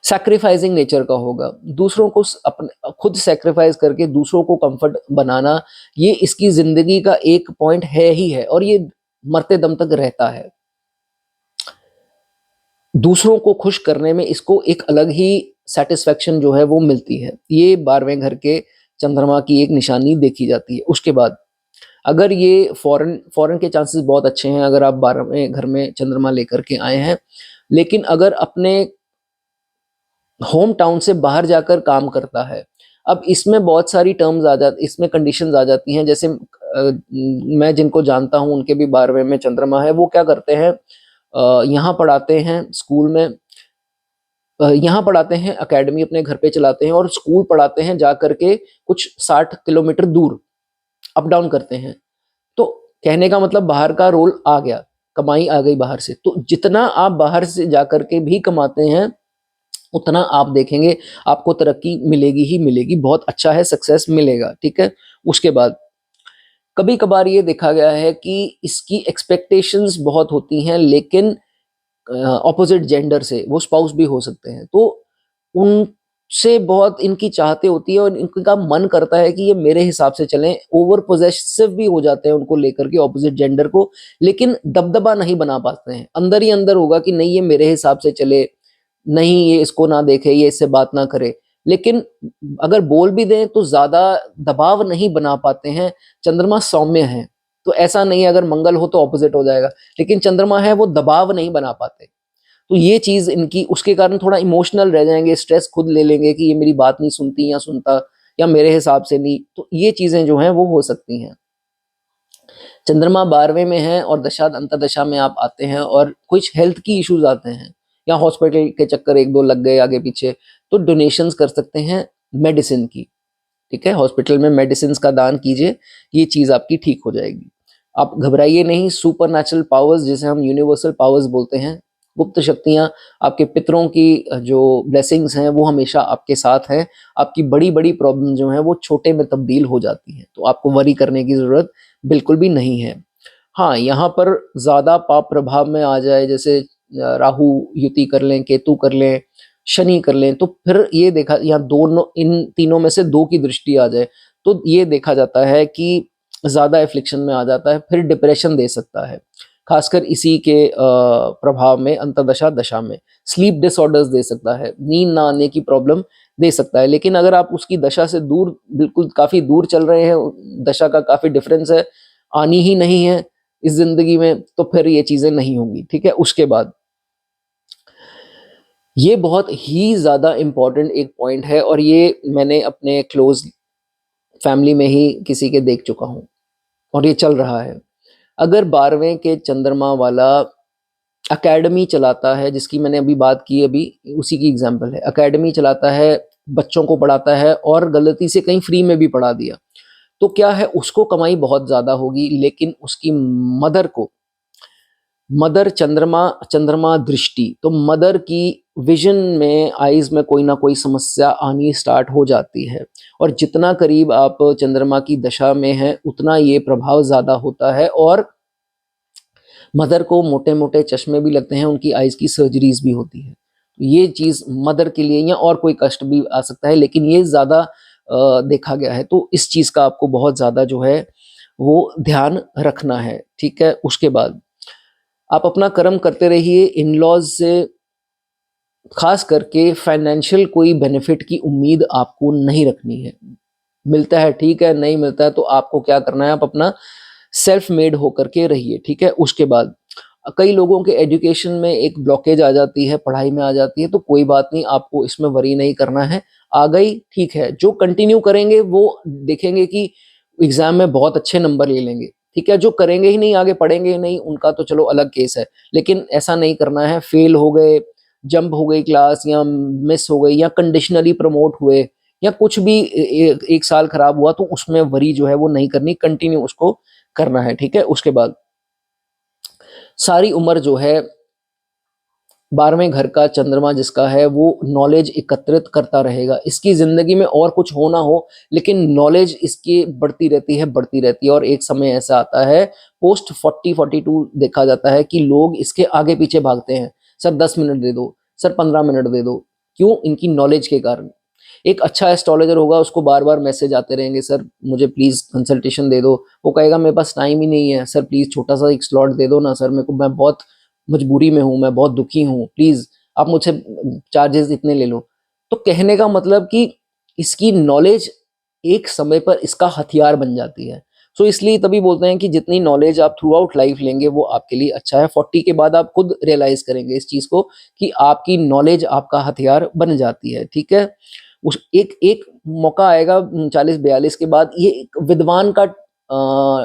सैक्रिफाइसिंग नेचर का होगा, दूसरों को अपने खुद सैक्रिफाइस करके दूसरों को कंफर्ट बनाना, ये इसकी जिंदगी का एक पॉइंट है ही है, और ये मरते दम तक रहता है। दूसरों को खुश करने में इसको एक अलग ही सेटिस्फेक्शन जो है वो मिलती है, ये 12वें घर के चंद्रमा की एक निशानी देखी जाती है। उसके बाद अगर ये फॉरेन फॉरेन के चांसेस बहुत अच्छे हैं अगर आप 12वें घर में चंद्रमा लेकर के आए हैं, लेकिन अगर अपने होम टाउन से बाहर जाकर काम करता है, अब इसमें बहुत सारी टर्म्स आ जाती, इसमें कंडीशंस आ जाती हैं, जैसे मैं जिनको जानता हूं उनके भी 12वें में चंद्रमा है, वो क्या करते हैं, यहाँ पढ़ाते हैं स्कूल में, यहाँ पढ़ाते हैं, एकेडमी अपने घर पे चलाते हैं, और स्कूल पढ़ाते हैं जा करके कुछ 60 किलोमीटर दूर अप डाउन करते हैं। तो कहने का मतलब बाहर का रोल आ गया, कमाई आ गई बाहर से, तो जितना आप बाहर से जा करके भी कमाते हैं उतना आप देखेंगे आपको तरक्की मिलेगी ही मिलेगी, बहुत अच्छा है, सक्सेस मिलेगा, ठीक है। उसके बाद कभी कभार ये देखा गया है कि इसकी एक्सपेक्टेशंस बहुत होती हैं, लेकिन ऑपोजिट जेंडर से, वो स्पाउस भी हो सकते हैं, तो उनसे बहुत इनकी चाहते होती है और इनका मन करता है कि ये मेरे हिसाब से चलें, ओवर पोजेसिव भी हो जाते हैं उनको लेकर के ऑपोजिट जेंडर को, लेकिन दबदबा नहीं बना पाते हैं। अंदर ही अंदर होगा कि नहीं ये मेरे हिसाब से चले, नहीं ये इसको ना देखे, ये इससे बात ना करे, लेकिन अगर बोल भी दें तो ज्यादा दबाव नहीं बना पाते हैं। चंद्रमा सौम्य है, तो ऐसा नहीं है अगर मंगल हो तो ऑपोजिट हो जाएगा, लेकिन चंद्रमा है वो दबाव नहीं बना पाते। तो ये चीज इनकी, उसके कारण थोड़ा इमोशनल रह जाएंगे, स्ट्रेस खुद ले लेंगे कि ये मेरी बात नहीं सुनती या सुनता, या मेरे हिसाब से नहीं, तो ये चीजें जो हैं वो हो सकती हैं। चंद्रमा 12वें में है और दशा अंतर्दशा में आप आते हैं और कुछ हेल्थ की इश्यूज आते हैं, या हॉस्पिटल के चक्कर एक दो लग गए आगे पीछे, तो डोनेशंस कर सकते हैं मेडिसिन की, ठीक है। हॉस्पिटल में मेडिसिन का दान कीजिए, ये चीज आपकी ठीक हो जाएगी। आप घबराइए नहीं, सुपर नेचुरल पावर्स जिसे हम यूनिवर्सल पावर्स बोलते हैं, गुप्त शक्तियां, आपके पितरों की जो ब्लेसिंग्स हैं वो हमेशा आपके साथ हैं। आपकी बड़ी बड़ी प्रॉब्लम जो है वो छोटे में तब्दील हो जाती हैं, तो आपको वरी करने की जरूरत बिल्कुल भी नहीं है। हाँ, यहाँ पर ज्यादा पाप प्रभाव में आ जाए, जैसे राहु युति कर लें, केतु कर लें, शनि कर लें, तो फिर ये देखा, यहाँ दोनों, इन तीनों में से दो की दृष्टि आ जाए, तो ये देखा जाता है कि ज्यादा एफ्लिक्शन में आ जाता है, फिर डिप्रेशन दे सकता है, खासकर इसी के प्रभाव में, अंतर्दशा दशा में स्लीप डिसऑर्डर्स दे सकता है, नींद ना आने की प्रॉब्लम दे सकता है। लेकिन अगर आप उसकी दशा से दूर, बिल्कुल काफी दूर चल रहे हैं, दशा का काफी डिफरेंस है, आनी ही नहीं है इस जिंदगी में, तो फिर ये चीजें नहीं होंगी, ठीक है। उसके बाद ये बहुत ही ज्यादा इंपॉर्टेंट एक पॉइंट है, और ये मैंने अपने क्लोज फैमिली में ही किसी के देख चुका हूँ, और ये चल रहा है। अगर 12वें के चंद्रमा वाला एकेडमी चलाता है, जिसकी मैंने अभी बात की, अभी उसी की एग्जांपल है, एकेडमी चलाता है, बच्चों को पढ़ाता है और गलती से कहीं फ्री में भी पढ़ा दिया, तो क्या है, उसको कमाई बहुत ज्यादा होगी, लेकिन उसकी मदर को, मदर चंद्रमा, चंद्रमा दृष्टि, तो मदर की विजन में, आईज में कोई ना कोई समस्या आनी स्टार्ट हो जाती है, और जितना करीब आप चंद्रमा की दशा में हैं उतना ये प्रभाव ज्यादा होता है, और मदर को मोटे मोटे चश्मे भी लगते हैं, उनकी आईज की सर्जरीज भी होती है। ये चीज मदर के लिए, या और कोई कष्ट भी आ सकता है, लेकिन ये ज्यादा देखा गया है, तो इस चीज का आपको बहुत ज्यादा जो है वो ध्यान रखना है, ठीक है। उसके बाद आप अपना कर्म करते रहिए, इन लॉज से खास करके फाइनेंशियल कोई बेनिफिट की उम्मीद आपको नहीं रखनी है। मिलता है ठीक है, नहीं मिलता है तो आपको क्या करना है, आप अपना सेल्फ मेड होकर के रहिए, ठीक है। उसके बाद कई लोगों के एजुकेशन में एक ब्लॉकेज आ जाती है, पढ़ाई में आ जाती है, तो कोई बात नहीं, आपको इसमें वरी नहीं करना है, आ गई ठीक है। जो कंटिन्यू करेंगे वो देखेंगे कि एग्जाम में बहुत अच्छे नंबर ले लेंगे, ठीक है। जो करेंगे ही नहीं, आगे पढ़ेंगे ही नहीं, उनका तो चलो अलग केस है, लेकिन ऐसा नहीं करना है। फेल हो गए, जंप हो गई क्लास, या मिस हो गई, या कंडीशनली प्रमोट हुए, या कुछ भी एक साल खराब हुआ, तो उसमें वरी जो है वो नहीं करनी, कंटिन्यू उसको करना है, ठीक है। उसके बाद सारी उम्र जो है, 12वें घर का चंद्रमा जिसका है वो नॉलेज एकत्रित करता रहेगा, इसकी जिंदगी में और कुछ हो ना हो, लेकिन नॉलेज इसकी बढ़ती रहती है, बढ़ती रहती है, और एक समय ऐसा आता है पोस्ट 40-42 देखा जाता है कि लोग इसके आगे पीछे भागते हैं, सर 10 मिनट दे दो, सर 15 मिनट दे दो, क्यों, इनकी नॉलेज के कारण। एक अच्छा एस्ट्रोलॉजर होगा, उसको बार बार मैसेज आते रहेंगे, सर मुझे प्लीज कंसल्टेशन दे दो, वो कहेगा मेरे पास टाइम ही नहीं है, सर प्लीज छोटा सा एक स्लॉट दे दो ना सर, मेरे को, मैं बहुत मजबूरी में हूँ, मैं बहुत दुखी हूँ, प्लीज आप मुझसे चार्जेस इतने ले लो। तो कहने का मतलब कि इसकी नॉलेज एक समय पर इसका हथियार बन जाती है। सो इसलिए तभी बोलते हैं कि जितनी नॉलेज आप थ्रू आउट लाइफ लेंगे वो आपके लिए अच्छा है। 40 के बाद आप खुद रियलाइज करेंगे इस चीज को कि आपकी नॉलेज आपका हथियार बन जाती है, ठीक है। उस एक एक मौका आएगा 40-42 के बाद, ये एक विद्वान का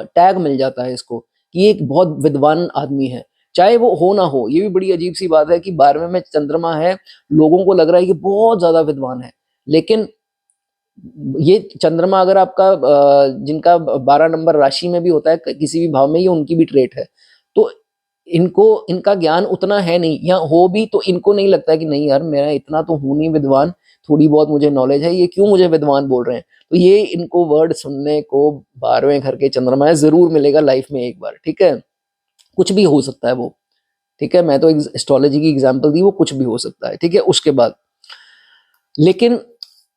टैग मिल जाता है इसको, कि ये एक बहुत विद्वान आदमी है, चाहे वो हो ना हो। ये भी बड़ी अजीब सी बात है कि 12वें में चंद्रमा है, लोगों को लग रहा है कि बहुत ज्यादा विद्वान है, लेकिन ये चंद्रमा अगर आपका जिनका 12 नंबर राशि में भी होता है किसी भी भाव में, ये उनकी भी ट्रेट है। तो इनको इनका ज्ञान उतना है नहीं, या हो भी तो इनको नहीं लगता कि नहीं यार मेरा इतना तो हूँ नहीं विद्वान, थोड़ी बहुत मुझे नॉलेज है, ये क्यों मुझे विद्वान बोल रहे हैं। तो ये इनको वर्ड सुनने को 12वें घर के चंद्रमा है जरूर मिलेगा लाइफ में एक बार, ठीक है। कुछ भी हो सकता है वो, ठीक है, मैं तो एस्ट्रोलॉजी की एग्जांपल दी, वो कुछ भी हो सकता है, ठीक है। उसके बाद लेकिन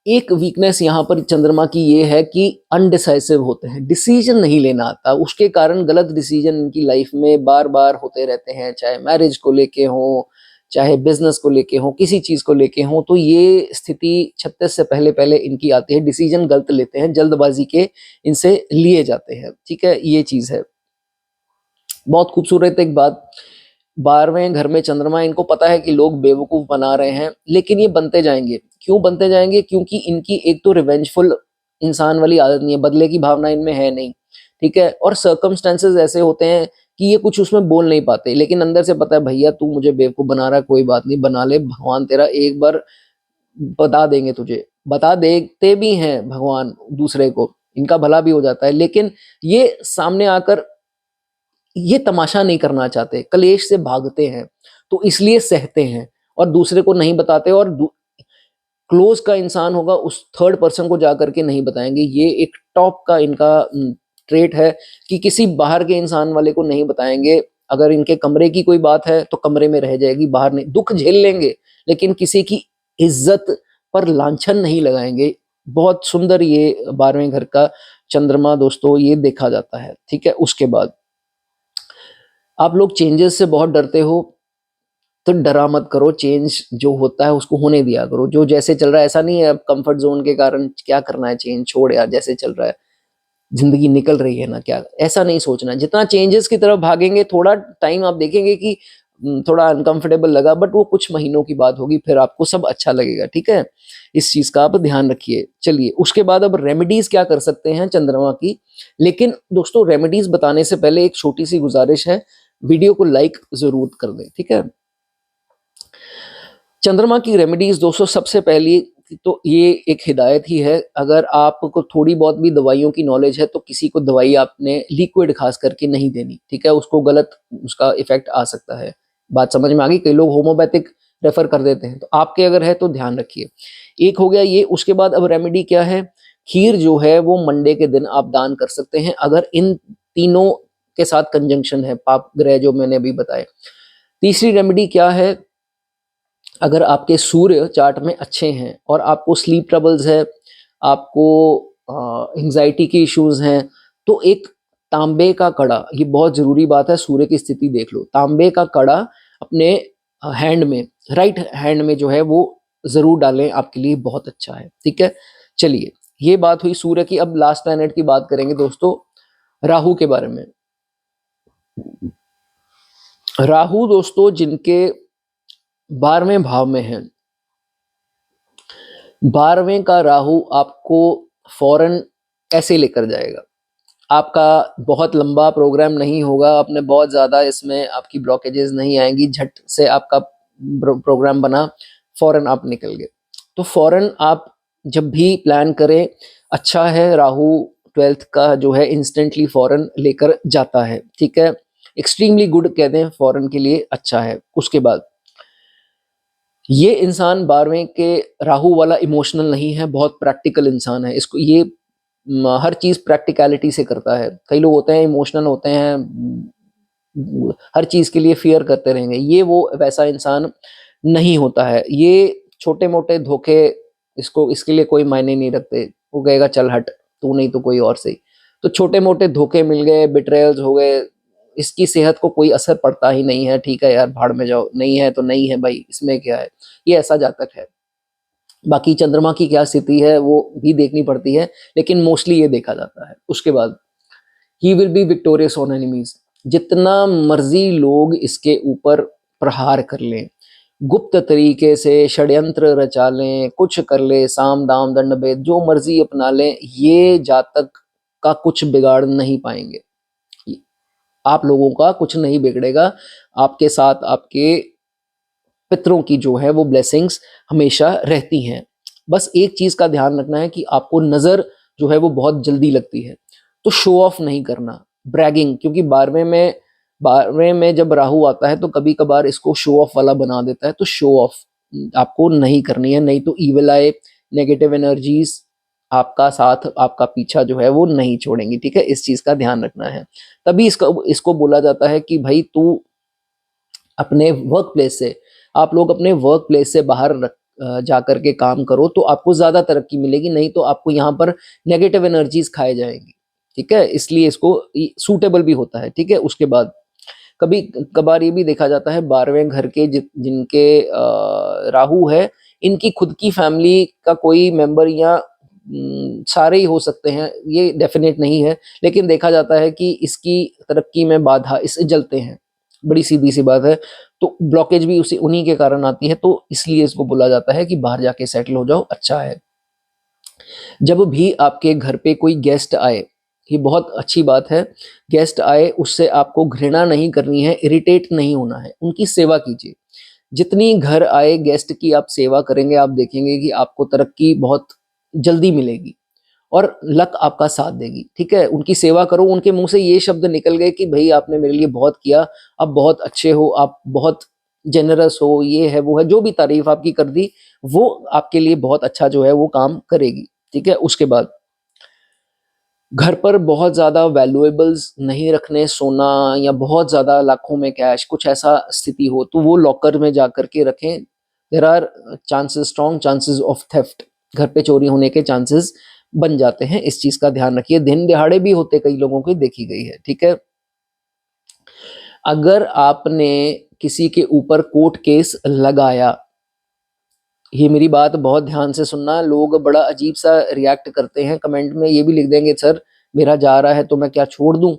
एक वीकनेस यहाँ पर चंद्रमा की ये है कि अनडिसाइसिव होते हैं, डिसीजन नहीं लेना आता, उसके कारण गलत डिसीजन इनकी लाइफ में बार बार होते रहते हैं, चाहे मैरिज को लेके हो, चाहे बिजनेस को लेके हो, किसी चीज को लेके हो। तो ये स्थिति 36 से पहले पहले इनकी आती है, डिसीजन गलत लेते हैं, जल्दबाजी के इनसे लिए जाते हैं, ठीक है, ये चीज है। बहुत खूबसूरत एक बात, 12वें घर में चंद्रमा, इनको पता है कि लोग बेवकूफ बना रहे हैं, लेकिन ये बनते जाएंगे। क्यों बनते जाएंगे? क्योंकि इनकी एक तो रिवेंजफुल इंसान वाली आदत नहीं है, बदले की भावना इनमें है नहीं, ठीक है। और सर्कमस्टेंसेस ऐसे होते हैं कि ये कुछ उसमें बोल नहीं पाते, लेकिन अंदर से पता है भैया तू मुझे बेवकूफ बना रहा है, कोई बात नहीं, बना ले, भगवान तेरा एक बार बता देंगे तुझे, बता देते भी हैं भगवान दूसरे को, इनका भला भी हो जाता है। लेकिन ये सामने आकर ये तमाशा नहीं करना चाहते, कलेश से भागते हैं, तो इसलिए सहते हैं और दूसरे को नहीं बताते, और क्लोज का इंसान होगा उस थर्ड पर्सन को जाकर के नहीं बताएंगे। ये एक टॉप का इनका ट्रेट है कि किसी बाहर के इंसान वाले को नहीं बताएंगे। अगर इनके कमरे की कोई बात है तो कमरे में रह जाएगी, बाहर नहीं। दुख झेल लेंगे लेकिन किसी की इज्जत पर लांछन नहीं लगाएंगे। बहुत सुंदर ये 12वें घर का चंद्रमा दोस्तों ये देखा जाता है, ठीक है। उसके बाद आप लोग चेंजेस से बहुत डरते हो, तो डरा मत करो, चेंज जो होता है उसको होने दिया करो। जो जैसे चल रहा है, ऐसा नहीं है अब कंफर्ट जोन के कारण क्या करना है, चेंज छोड़ यार, जैसे चल रहा है जिंदगी निकल रही है ना, क्या, ऐसा नहीं सोचना। जितना चेंजेस की तरफ भागेंगे, थोड़ा टाइम आप देखेंगे कि थोड़ा अनकंफर्टेबल लगा, बट वो कुछ महीनों की बात होगी, फिर आपको सब अच्छा लगेगा, ठीक है। इस चीज का आप ध्यान रखिए। चलिए उसके बाद अब रेमेडीज क्या कर सकते हैं चंद्रमा की। लेकिन दोस्तों रेमेडीज बताने से पहले एक छोटी सी गुजारिश है, वीडियो को लाइक जरूर कर दें, ठीक है। चंद्रमा की रेमेडीज दोस्तों, सबसे पहली तो ये एक हिदायत ही है, अगर आपको थोड़ी बहुत भी दवाइयों की नॉलेज है तो किसी को दवाई आपने लिक्विड खास करके नहीं देनी, ठीक है, उसको गलत उसका इफेक्ट आ सकता है। बात समझ में आ गई? कई लोग होम्योपैथिक रेफर कर देते हैं, तो आपके अगर है तो ध्यान रखिए। एक हो गया ये। उसके बाद अब रेमेडी क्या है, खीर जो है वो मंडे के दिन आप दान कर सकते हैं, अगर इन तीनों के साथ कंजंक्शन है, पाप ग्रह जो मैंने अभी बताए। तीसरी रेमेडी क्या है, अगर आपके सूर्य चार्ट में अच्छे हैं और आपको स्लीप ट्रबल्स है, आपको एंजाइटी के इश्यूज हैं, तो एक तांबे का कड़ा, ये बहुत जरूरी बात है, सूर्य की स्थिति देख लो, तांबे का कड़ा अपने हैंड में, राइट हैंड में जो है वो जरूर डालें, आपके लिए बहुत अच्छा है, ठीक है। चलिए ये बात हुई सूर्य की। अब लास्ट प्लैनेट की बात करेंगे दोस्तों, राहु के बारे में। राहु दोस्तों जिनके 12वें भाव में है, 12वें का राहु आपको फॉरेन ऐसे लेकर जाएगा। आपका बहुत लंबा प्रोग्राम नहीं होगा, आपने बहुत ज़्यादा इसमें आपकी ब्लॉकेजेस नहीं आएंगी, झट से आपका प्रोग्राम बना, फॉरेन आप निकल गए। तो फॉरेन आप जब भी प्लान करें, अच्छा है, राहु 12th का जो है इंस्टेंटली फॉरेन लेकर जाता है, ठीक है। एक्सट्रीमली गुड कह दें, फॉरेन के लिए अच्छा है। उसके बाद ये इंसान 12वें के राहु वाला इमोशनल नहीं है, बहुत प्रैक्टिकल इंसान है। इसको ये हर चीज प्रैक्टिकलिटी से करता है। कई लोग होते हैं इमोशनल होते हैं, हर चीज के लिए फियर करते रहेंगे, ये वो वैसा इंसान नहीं होता है। ये छोटे मोटे धोखे इसको इसके लिए कोई मायने नहीं रखते, वो कहेगा चल हट, तू नहीं तो कोई और सही। तो छोटे मोटे धोखे मिल गए, बिट्रेयल्स हो गए, इसकी सेहत को कोई असर पड़ता ही नहीं है, ठीक है यार भाड़ में जाओ, नहीं है तो नहीं है भाई, इसमें क्या है, ये ऐसा जातक है। बाकी चंद्रमा की क्या स्थिति है वो भी देखनी पड़ती है, लेकिन मोस्टली ये देखा जाता है। उसके बाद he will be victorious on enemies, जितना मर्जी लोग इसके ऊपर प्रहार कर लें, गुप्त तरीके से षड्यंत्र रचा लें, कुछ कर ले, साम दाम दंड भेद जो मर्जी अपना लें, ये जातक का कुछ बिगाड़ नहीं पाएंगे। आप लोगों का कुछ नहीं बिगड़ेगा, आपके साथ आपके पितरों की जो है वो ब्लेसिंग्स हमेशा रहती हैं। बस एक चीज का ध्यान रखना है कि आपको नजर जो है वो बहुत जल्दी लगती है, तो शो ऑफ नहीं करना, ब्रैगिंग, क्योंकि 12वें में 12वें में जब राहु आता है तो कभी कभार इसको शो ऑफ वाला बना देता है, तो शो ऑफ आपको नहीं करनी है, नहीं तो ईविल आए, नेगेटिव एनर्जीज आपका साथ, आपका पीछा जो है वो नहीं छोड़ेंगी। ठीक है, इस चीज का ध्यान रखना है। तभी इसको इसको बोला जाता है कि भाई तू अपने वर्क प्लेस से, आप लोग अपने वर्क प्लेस से बाहर जा करके काम करो तो आपको ज्यादा तरक्की मिलेगी, नहीं तो आपको यहाँ पर नेगेटिव एनर्जीज खाए जाएंगी। ठीक है, इसलिए इसको सूटेबल भी होता है। ठीक है, उसके बाद कभी कभार ये भी देखा जाता है 12वें घर के जिनके राहु है, इनकी खुद की फैमिली का कोई मेंबर या सारे ही हो सकते हैं, ये डेफिनेट नहीं है, लेकिन देखा जाता है कि इसकी तरक्की में बाधा इससे जलते हैं। बड़ी सीधी सी बात है, तो ब्लॉकेज भी उसी उन्हीं के कारण आती है, तो इसलिए इसको बोला जाता है कि बाहर जाके सेटल हो जाओ, अच्छा है। जब भी आपके घर पे कोई गेस्ट आए, ये बहुत अच्छी बात है, गेस्ट आए उससे आपको घृणा नहीं करनी है, इरिटेट नहीं होना है, उनकी सेवा कीजिए। जितनी घर आए गेस्ट की आप सेवा करेंगे, आप देखेंगे कि आपको तरक्की बहुत जल्दी मिलेगी और लक आपका साथ देगी। ठीक है, उनकी सेवा करो, उनके मुंह से ये शब्द निकल गए कि भाई आपने मेरे लिए बहुत किया, आप बहुत अच्छे हो, आप बहुत जेनरस हो, ये है वो है, जो भी तारीफ आपकी कर दी, वो आपके लिए बहुत अच्छा जो है वो काम करेगी। ठीक है, उसके बाद घर पर बहुत ज़्यादा वैल्यूएबल्स नहीं रखने, सोना या बहुत ज़्यादा लाखों में कैश, कुछ ऐसा स्थिति हो तो वो लॉकर में जा करके रखें। There are chances, strong chances of theft, घर पे चोरी होने के चांसेस बन जाते हैं, इस चीज़ का ध्यान रखिए। दिन दिहाड़े भी होते कई लोगों की देखी गई है। ठीक है, अगर आपने किसी के ऊपर कोर्ट केस लगाया, ये मेरी बात बहुत ध्यान से सुनना, लोग बड़ा अजीब सा रिएक्ट करते हैं, कमेंट में ये भी लिख देंगे सर मेरा जा रहा है तो मैं क्या छोड़ दूं।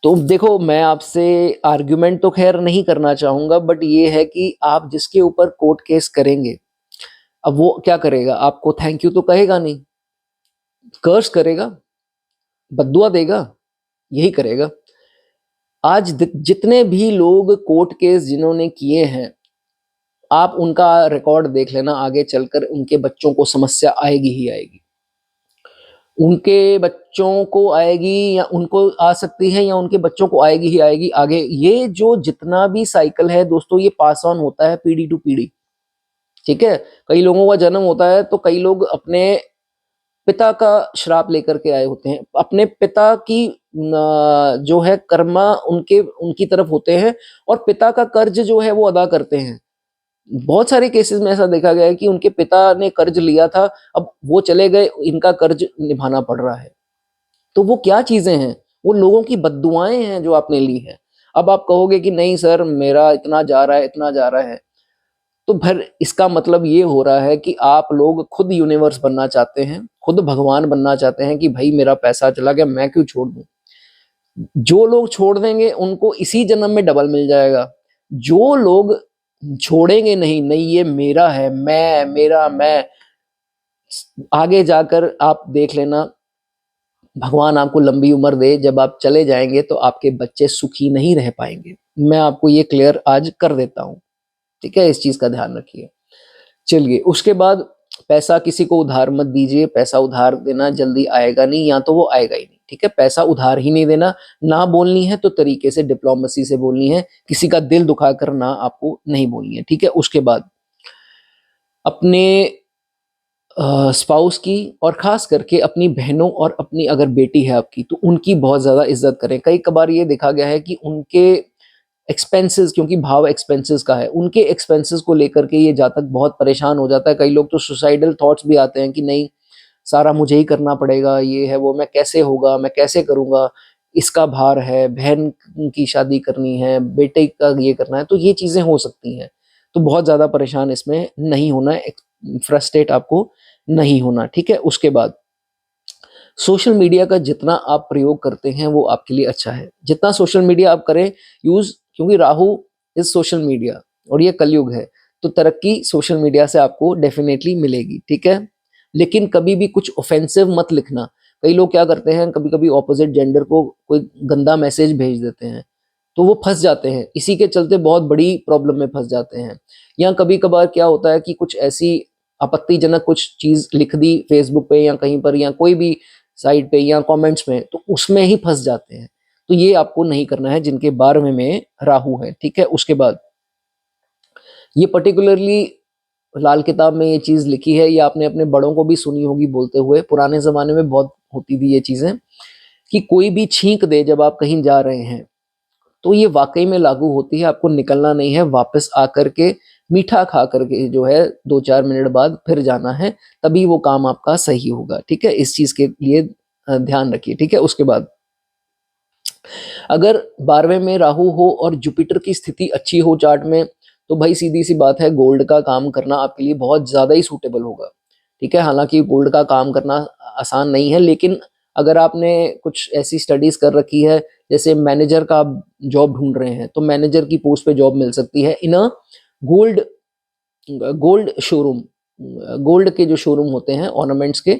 तो देखो, मैं आपसे आर्ग्यूमेंट तो खैर नहीं करना चाहूंगा, बट ये है कि आप जिसके ऊपर कोर्ट केस करेंगे, अब वो क्या करेगा, आपको थैंक यू तो कहेगा नहीं, कर्स करेगा, बद्दुआ देगा, यही करेगा। आज जितने भी लोग कोर्ट केस जिन्होंने किए हैं, आप उनका रिकॉर्ड देख लेना, आगे चलकर उनके बच्चों को समस्या आएगी ही आएगी, उनके बच्चों को आएगी या उनको आ सकती है, या उनके बच्चों को आएगी ही आएगी आगे। ये जो जितना भी साइकिल है दोस्तों, ये पास ऑन होता है पीढ़ी टू पीढ़ी। ठीक है, कई लोगों का जन्म होता है तो कई लोग अपने पिता का श्राप लेकर के आए होते हैं, अपने पिता की जो है कर्मा उनके उनकी तरफ होते हैं, और पिता का कर्ज जो है वो अदा करते हैं। बहुत सारे केसेस में ऐसा देखा गया है कि उनके पिता ने कर्ज लिया था, अब वो चले गए, इनका कर्ज निभाना पड़ रहा है। तो वो क्या चीजें हैं, वो लोगों की बद्दुआएं हैं जो आपने ली हैं। अब आप कहोगे कि नहीं सर मेरा इतना जा रहा है, इतना जा रहा है, तो फिर इसका मतलब ये हो रहा है कि आप लोग खुद यूनिवर्स बनना चाहते हैं, खुद भगवान बनना चाहते हैं कि भाई मेरा पैसा चला गया, मैं क्यों छोड़ दूं। जो लोग छोड़ देंगे उनको इसी जन्म में डबल मिल जाएगा। जो लोग छोड़ेंगे नहीं, नहीं ये मेरा है, मैं मेरा मैं, आगे जाकर आप देख लेना, भगवान आपको लंबी उम्र दे, जब आप चले जाएंगे तो आपके बच्चे सुखी नहीं रह पाएंगे। मैं आपको ये क्लियर आज कर देता हूँ। ठीक है, इस चीज का ध्यान रखिए। चलिए, उसके बाद पैसा किसी को उधार मत दीजिए, पैसा उधार देना जल्दी आएगा नहीं, या तो वो आएगा ही नहीं। ठीक है, पैसा उधार ही नहीं देना, ना बोलनी है तो तरीके से डिप्लोमेसी से बोलनी है, किसी का दिल दुखाकर ना आपको नहीं बोलनी है। ठीक है, उसके बाद अपने स्पाउस की, और खास करके अपनी बहनों और अपनी अगर बेटी है आपकी तो उनकी बहुत ज्यादा इज्जत करें। कई कबार ये देखा गया है कि उनके एक्सपेंसेस, क्योंकि भाव एक्सपेंसेस का है, उनके एक्सपेंसेस को लेकर के ये जातक बहुत परेशान हो जाता है। कई लोग तो सुसाइडल थॉट्स भी आते हैं कि नहीं सारा मुझे ही करना पड़ेगा, ये है वो, मैं कैसे होगा, मैं कैसे करूंगा, इसका भार है, बहन की शादी करनी है, बेटे का ये करना है, तो ये चीजें हो सकती हैं। तो बहुत ज्यादा परेशान इसमें नहीं होना है, फ्रस्ट्रेट आपको नहीं होना। ठीक है, उसके बाद सोशल मीडिया का जितना आप प्रयोग करते हैं वो आपके लिए अच्छा है, जितना सोशल मीडिया आप करें यूज, क्योंकि राहु इज सोशल मीडिया और ये कलयुग है, तो तरक्की सोशल मीडिया से आपको डेफिनेटली मिलेगी। ठीक है, लेकिन कभी भी कुछ ऑफेंसिव मत लिखना। कई लोग क्या करते हैं, कभी कभी ऑपोजिट जेंडर को कोई गंदा मैसेज भेज देते हैं, तो वो फंस जाते हैं, इसी के चलते बहुत बड़ी प्रॉब्लम में फंस जाते हैं। या कभी कभार क्या होता है कि कुछ ऐसी आपत्तिजनक कुछ चीज लिख दी फेसबुक पे या कहीं पर या कोई भी साइट पे या कमेंट्स में, तो उसमें ही फंस जाते हैं। तो ये आपको नहीं करना है जिनके 12वें में राहु है, ठीक है। उसके बाद ये पर्टिकुलरली लाल किताब में ये चीज लिखी है, ये आपने अपने बड़ों को भी सुनी होगी बोलते हुए, पुराने जमाने में बहुत होती थी ये चीजें, कि कोई भी छींक दे जब आप कहीं जा रहे हैं तो ये वाकई में लागू होती है। आपको निकलना नहीं है, वापस आकर के मीठा खा करके जो है 2-4 मिनट बाद फिर जाना है, तभी वो काम आपका सही होगा, ठीक है। इस चीज के लिए ध्यान रखिए, ठीक है। उसके बाद अगर 12वें में राहु हो और जुपिटर की स्थिति अच्छी हो चार्ट में, तो भाई सीधी सी बात है, गोल्ड का काम करना आपके लिए बहुत ज्यादा ही सूटेबल होगा, ठीक है। हालांकि गोल्ड का काम करना आसान नहीं है, लेकिन अगर आपने कुछ ऐसी स्टडीज कर रखी है, जैसे मैनेजर का जॉब ढूंढ रहे हैं, तो मैनेजर की पोस्ट पे जॉब मिल सकती है in a gold gold showroom. Gold के जो शोरूम होते हैं ऑर्नामेंट्स के,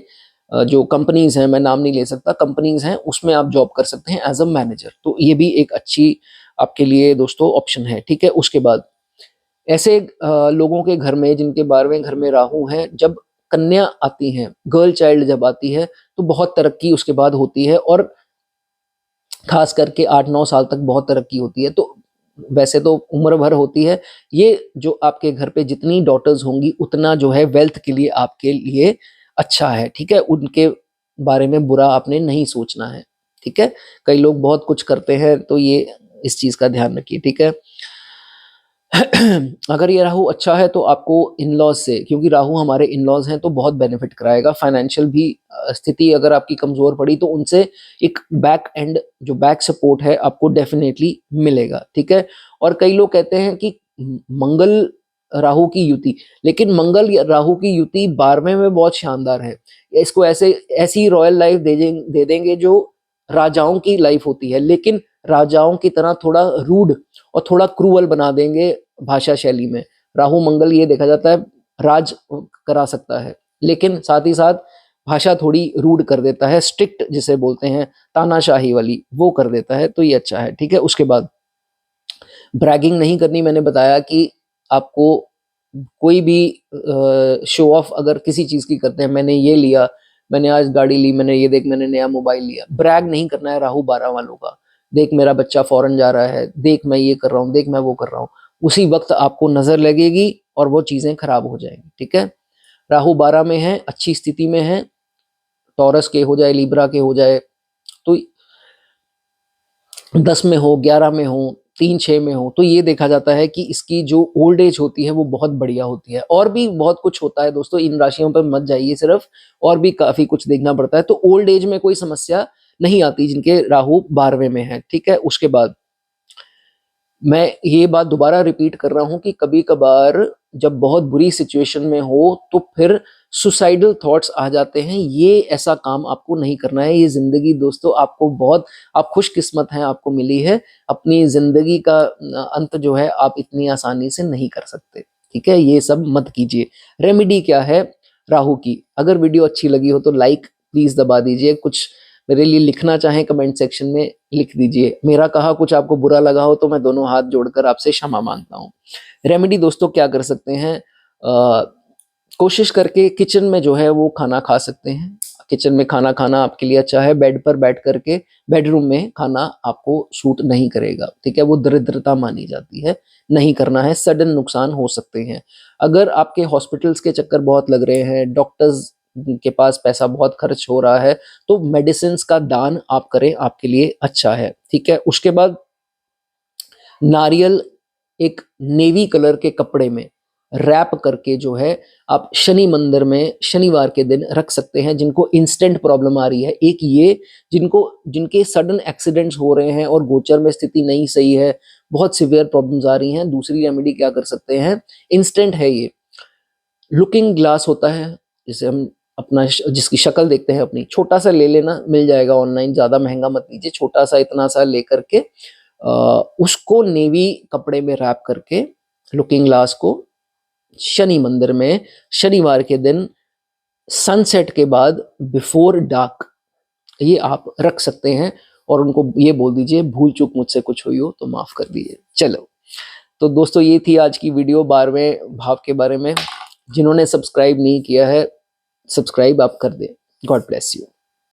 जो कंपनीज हैं, मैं नाम नहीं ले सकता, कंपनीज हैं, उसमें आप जॉब कर सकते हैं एज अ मैनेजर। तो ये भी एक अच्छी आपके लिए दोस्तों ऑप्शन है, ठीक है। उसके बाद ऐसे लोगों के घर में जिनके 12वें घर में राहु है, जब कन्या आती है, गर्ल चाइल्ड जब आती है, तो बहुत तरक्की उसके बाद होती है, और खास करके 8-9 साल तक बहुत तरक्की होती है। तो वैसे तो उम्र भर होती है, ये जो आपके घर पे जितनी डॉटर्स होंगी उतना जो है वेल्थ के लिए आपके लिए अच्छा है, ठीक है। उनके बारे में बुरा आपने नहीं सोचना है, ठीक है। कई लोग बहुत कुछ करते हैं, तो ये इस चीज का ध्यान रखिए, ठीक है। अगर ये राहु अच्छा है तो आपको इन लॉज से, क्योंकि राहु हमारे इन लॉज हैं, तो बहुत बेनिफिट कराएगा। फाइनेंशियल भी स्थिति अगर आपकी कमजोर पड़ी तो उनसे एक बैक एंड जो बैक सपोर्ट है आपको डेफिनेटली मिलेगा, ठीक है। और कई लोग कहते हैं कि मंगल राहु की युति, लेकिन मंगल या राहु की युति 12वें में बहुत शानदार है। इसको ऐसे ऐसी रॉयल लाइफ दे देंगे जो राजाओं की लाइफ होती है, लेकिन राजाओं की तरह थोड़ा रूड और थोड़ा क्रूअल बना देंगे भाषा शैली में। राहु मंगल ये देखा जाता है राज करा सकता है, लेकिन साथ ही साथ भाषा थोड़ी रूड कर देता है, स्ट्रिक्ट जिसे बोलते हैं, तानाशाही वाली, वो कर देता है। तो ये अच्छा है, ठीक है। उसके बाद ब्रैगिंग नहीं करनी, मैंने बताया कि आपको कोई भी शो ऑफ अगर किसी चीज की करते हैं, मैंने ये लिया, मैंने आज गाड़ी ली, मैंने ये देख मैंने नया मोबाइल लिया, ब्रैग नहीं करना है राहु 12 वालों का। देख मेरा बच्चा फॉरेन जा रहा है, देख मैं ये कर रहा हूँ, देख मैं वो कर रहा हूँ, उसी वक्त आपको नजर लगेगी और वो चीजें खराब हो जाएंगी, ठीक है। राहु 12 में है, अच्छी स्थिति में है, टॉरस के हो जाए, लिब्रा के हो जाए, तो 10 में हो, 11 में हो, 3-6 में हो, तो ये देखा जाता है कि इसकी जो ओल्ड एज होती है वो बहुत बढ़िया होती है। और भी बहुत कुछ होता है दोस्तों, इन राशियों पर मत जाइए सिर्फ, और भी काफी कुछ देखना पड़ता है। तो ओल्ड एज में कोई समस्या नहीं आती जिनके राहु 12वें में है, ठीक है। उसके बाद मैं ये बात दोबारा रिपीट कर रहा हूं कि कभी कभार जब बहुत बुरी सिचुएशन में हो तो फिर सुसाइडल थॉट्स आ जाते हैं। ये ऐसा काम आपको नहीं करना है। ये जिंदगी दोस्तों आपको बहुत, आप खुशकिस्मत हैं, आपको मिली है। अपनी जिंदगी का अंत जो है आप इतनी आसानी से नहीं कर सकते, ठीक है। ये सब मत कीजिए। रेमेडी क्या है राहु की? अगर वीडियो अच्छी लगी हो तो लाइक प्लीज दबा दीजिए। कुछ मेरे लिए लिखना चाहें कमेंट सेक्शन में लिख दीजिए। मेरा कहा कुछ आपको बुरा लगा हो तो मैं दोनों हाथ जोड़कर आपसे क्षमा मांगता हूँ। रेमेडी दोस्तों क्या कर सकते हैं, कोशिश करके किचन में जो है वो खाना खा सकते हैं। किचन में खाना खाना आपके लिए अच्छा है। बेड पर बैठ करके बेडरूम में खाना आपको सूट नहीं करेगा, ठीक है। वो दरिद्रता मानी जाती है, नहीं करना है, सडन नुकसान हो सकते हैं। अगर आपके हॉस्पिटल्स के चक्कर बहुत लग रहे हैं, डॉक्टर्स के पास पैसा बहुत खर्च हो रहा है, तो मेडिसिन का दान आप करें, आपके लिए अच्छा है, ठीक है। उसके बाद नारियल एक नेवी कलर के कपड़े में रैप करके जो है आप शनि मंदिर में शनिवार के दिन रख सकते हैं। जिनको इंस्टेंट प्रॉब्लम आ रही है, एक ये जिनके सडन एक्सीडेंट्स हो रहे हैं और गोचर में स्थिति नहीं सही है, बहुत सिवियर प्रॉब्लम्स आ रही हैं, दूसरी रेमेडी क्या कर सकते हैं, इंस्टेंट है ये। लुकिंग ग्लास होता है जिसे हम अपना जिसकी शक्ल देखते हैं अपनी, छोटा सा ले लेना, मिल जाएगा ऑनलाइन, ज्यादा महंगा मत लीजिए, छोटा सा इतना सा लेकर के उसको नेवी कपड़े में रैप करके लुकिंग ग्लास को शनि मंदिर में शनिवार के दिन सनसेट के बाद बिफोर डार्क ये आप रख सकते हैं। और उनको ये बोल दीजिए भूल चूक मुझसे कुछ हुई हो तो माफ कर दीजिए। चलो तो दोस्तों ये थी आज की वीडियो 12वें भाव के बारे में। जिन्होंने सब्सक्राइब नहीं किया है, सब्सक्राइब आप कर दें। God bless you.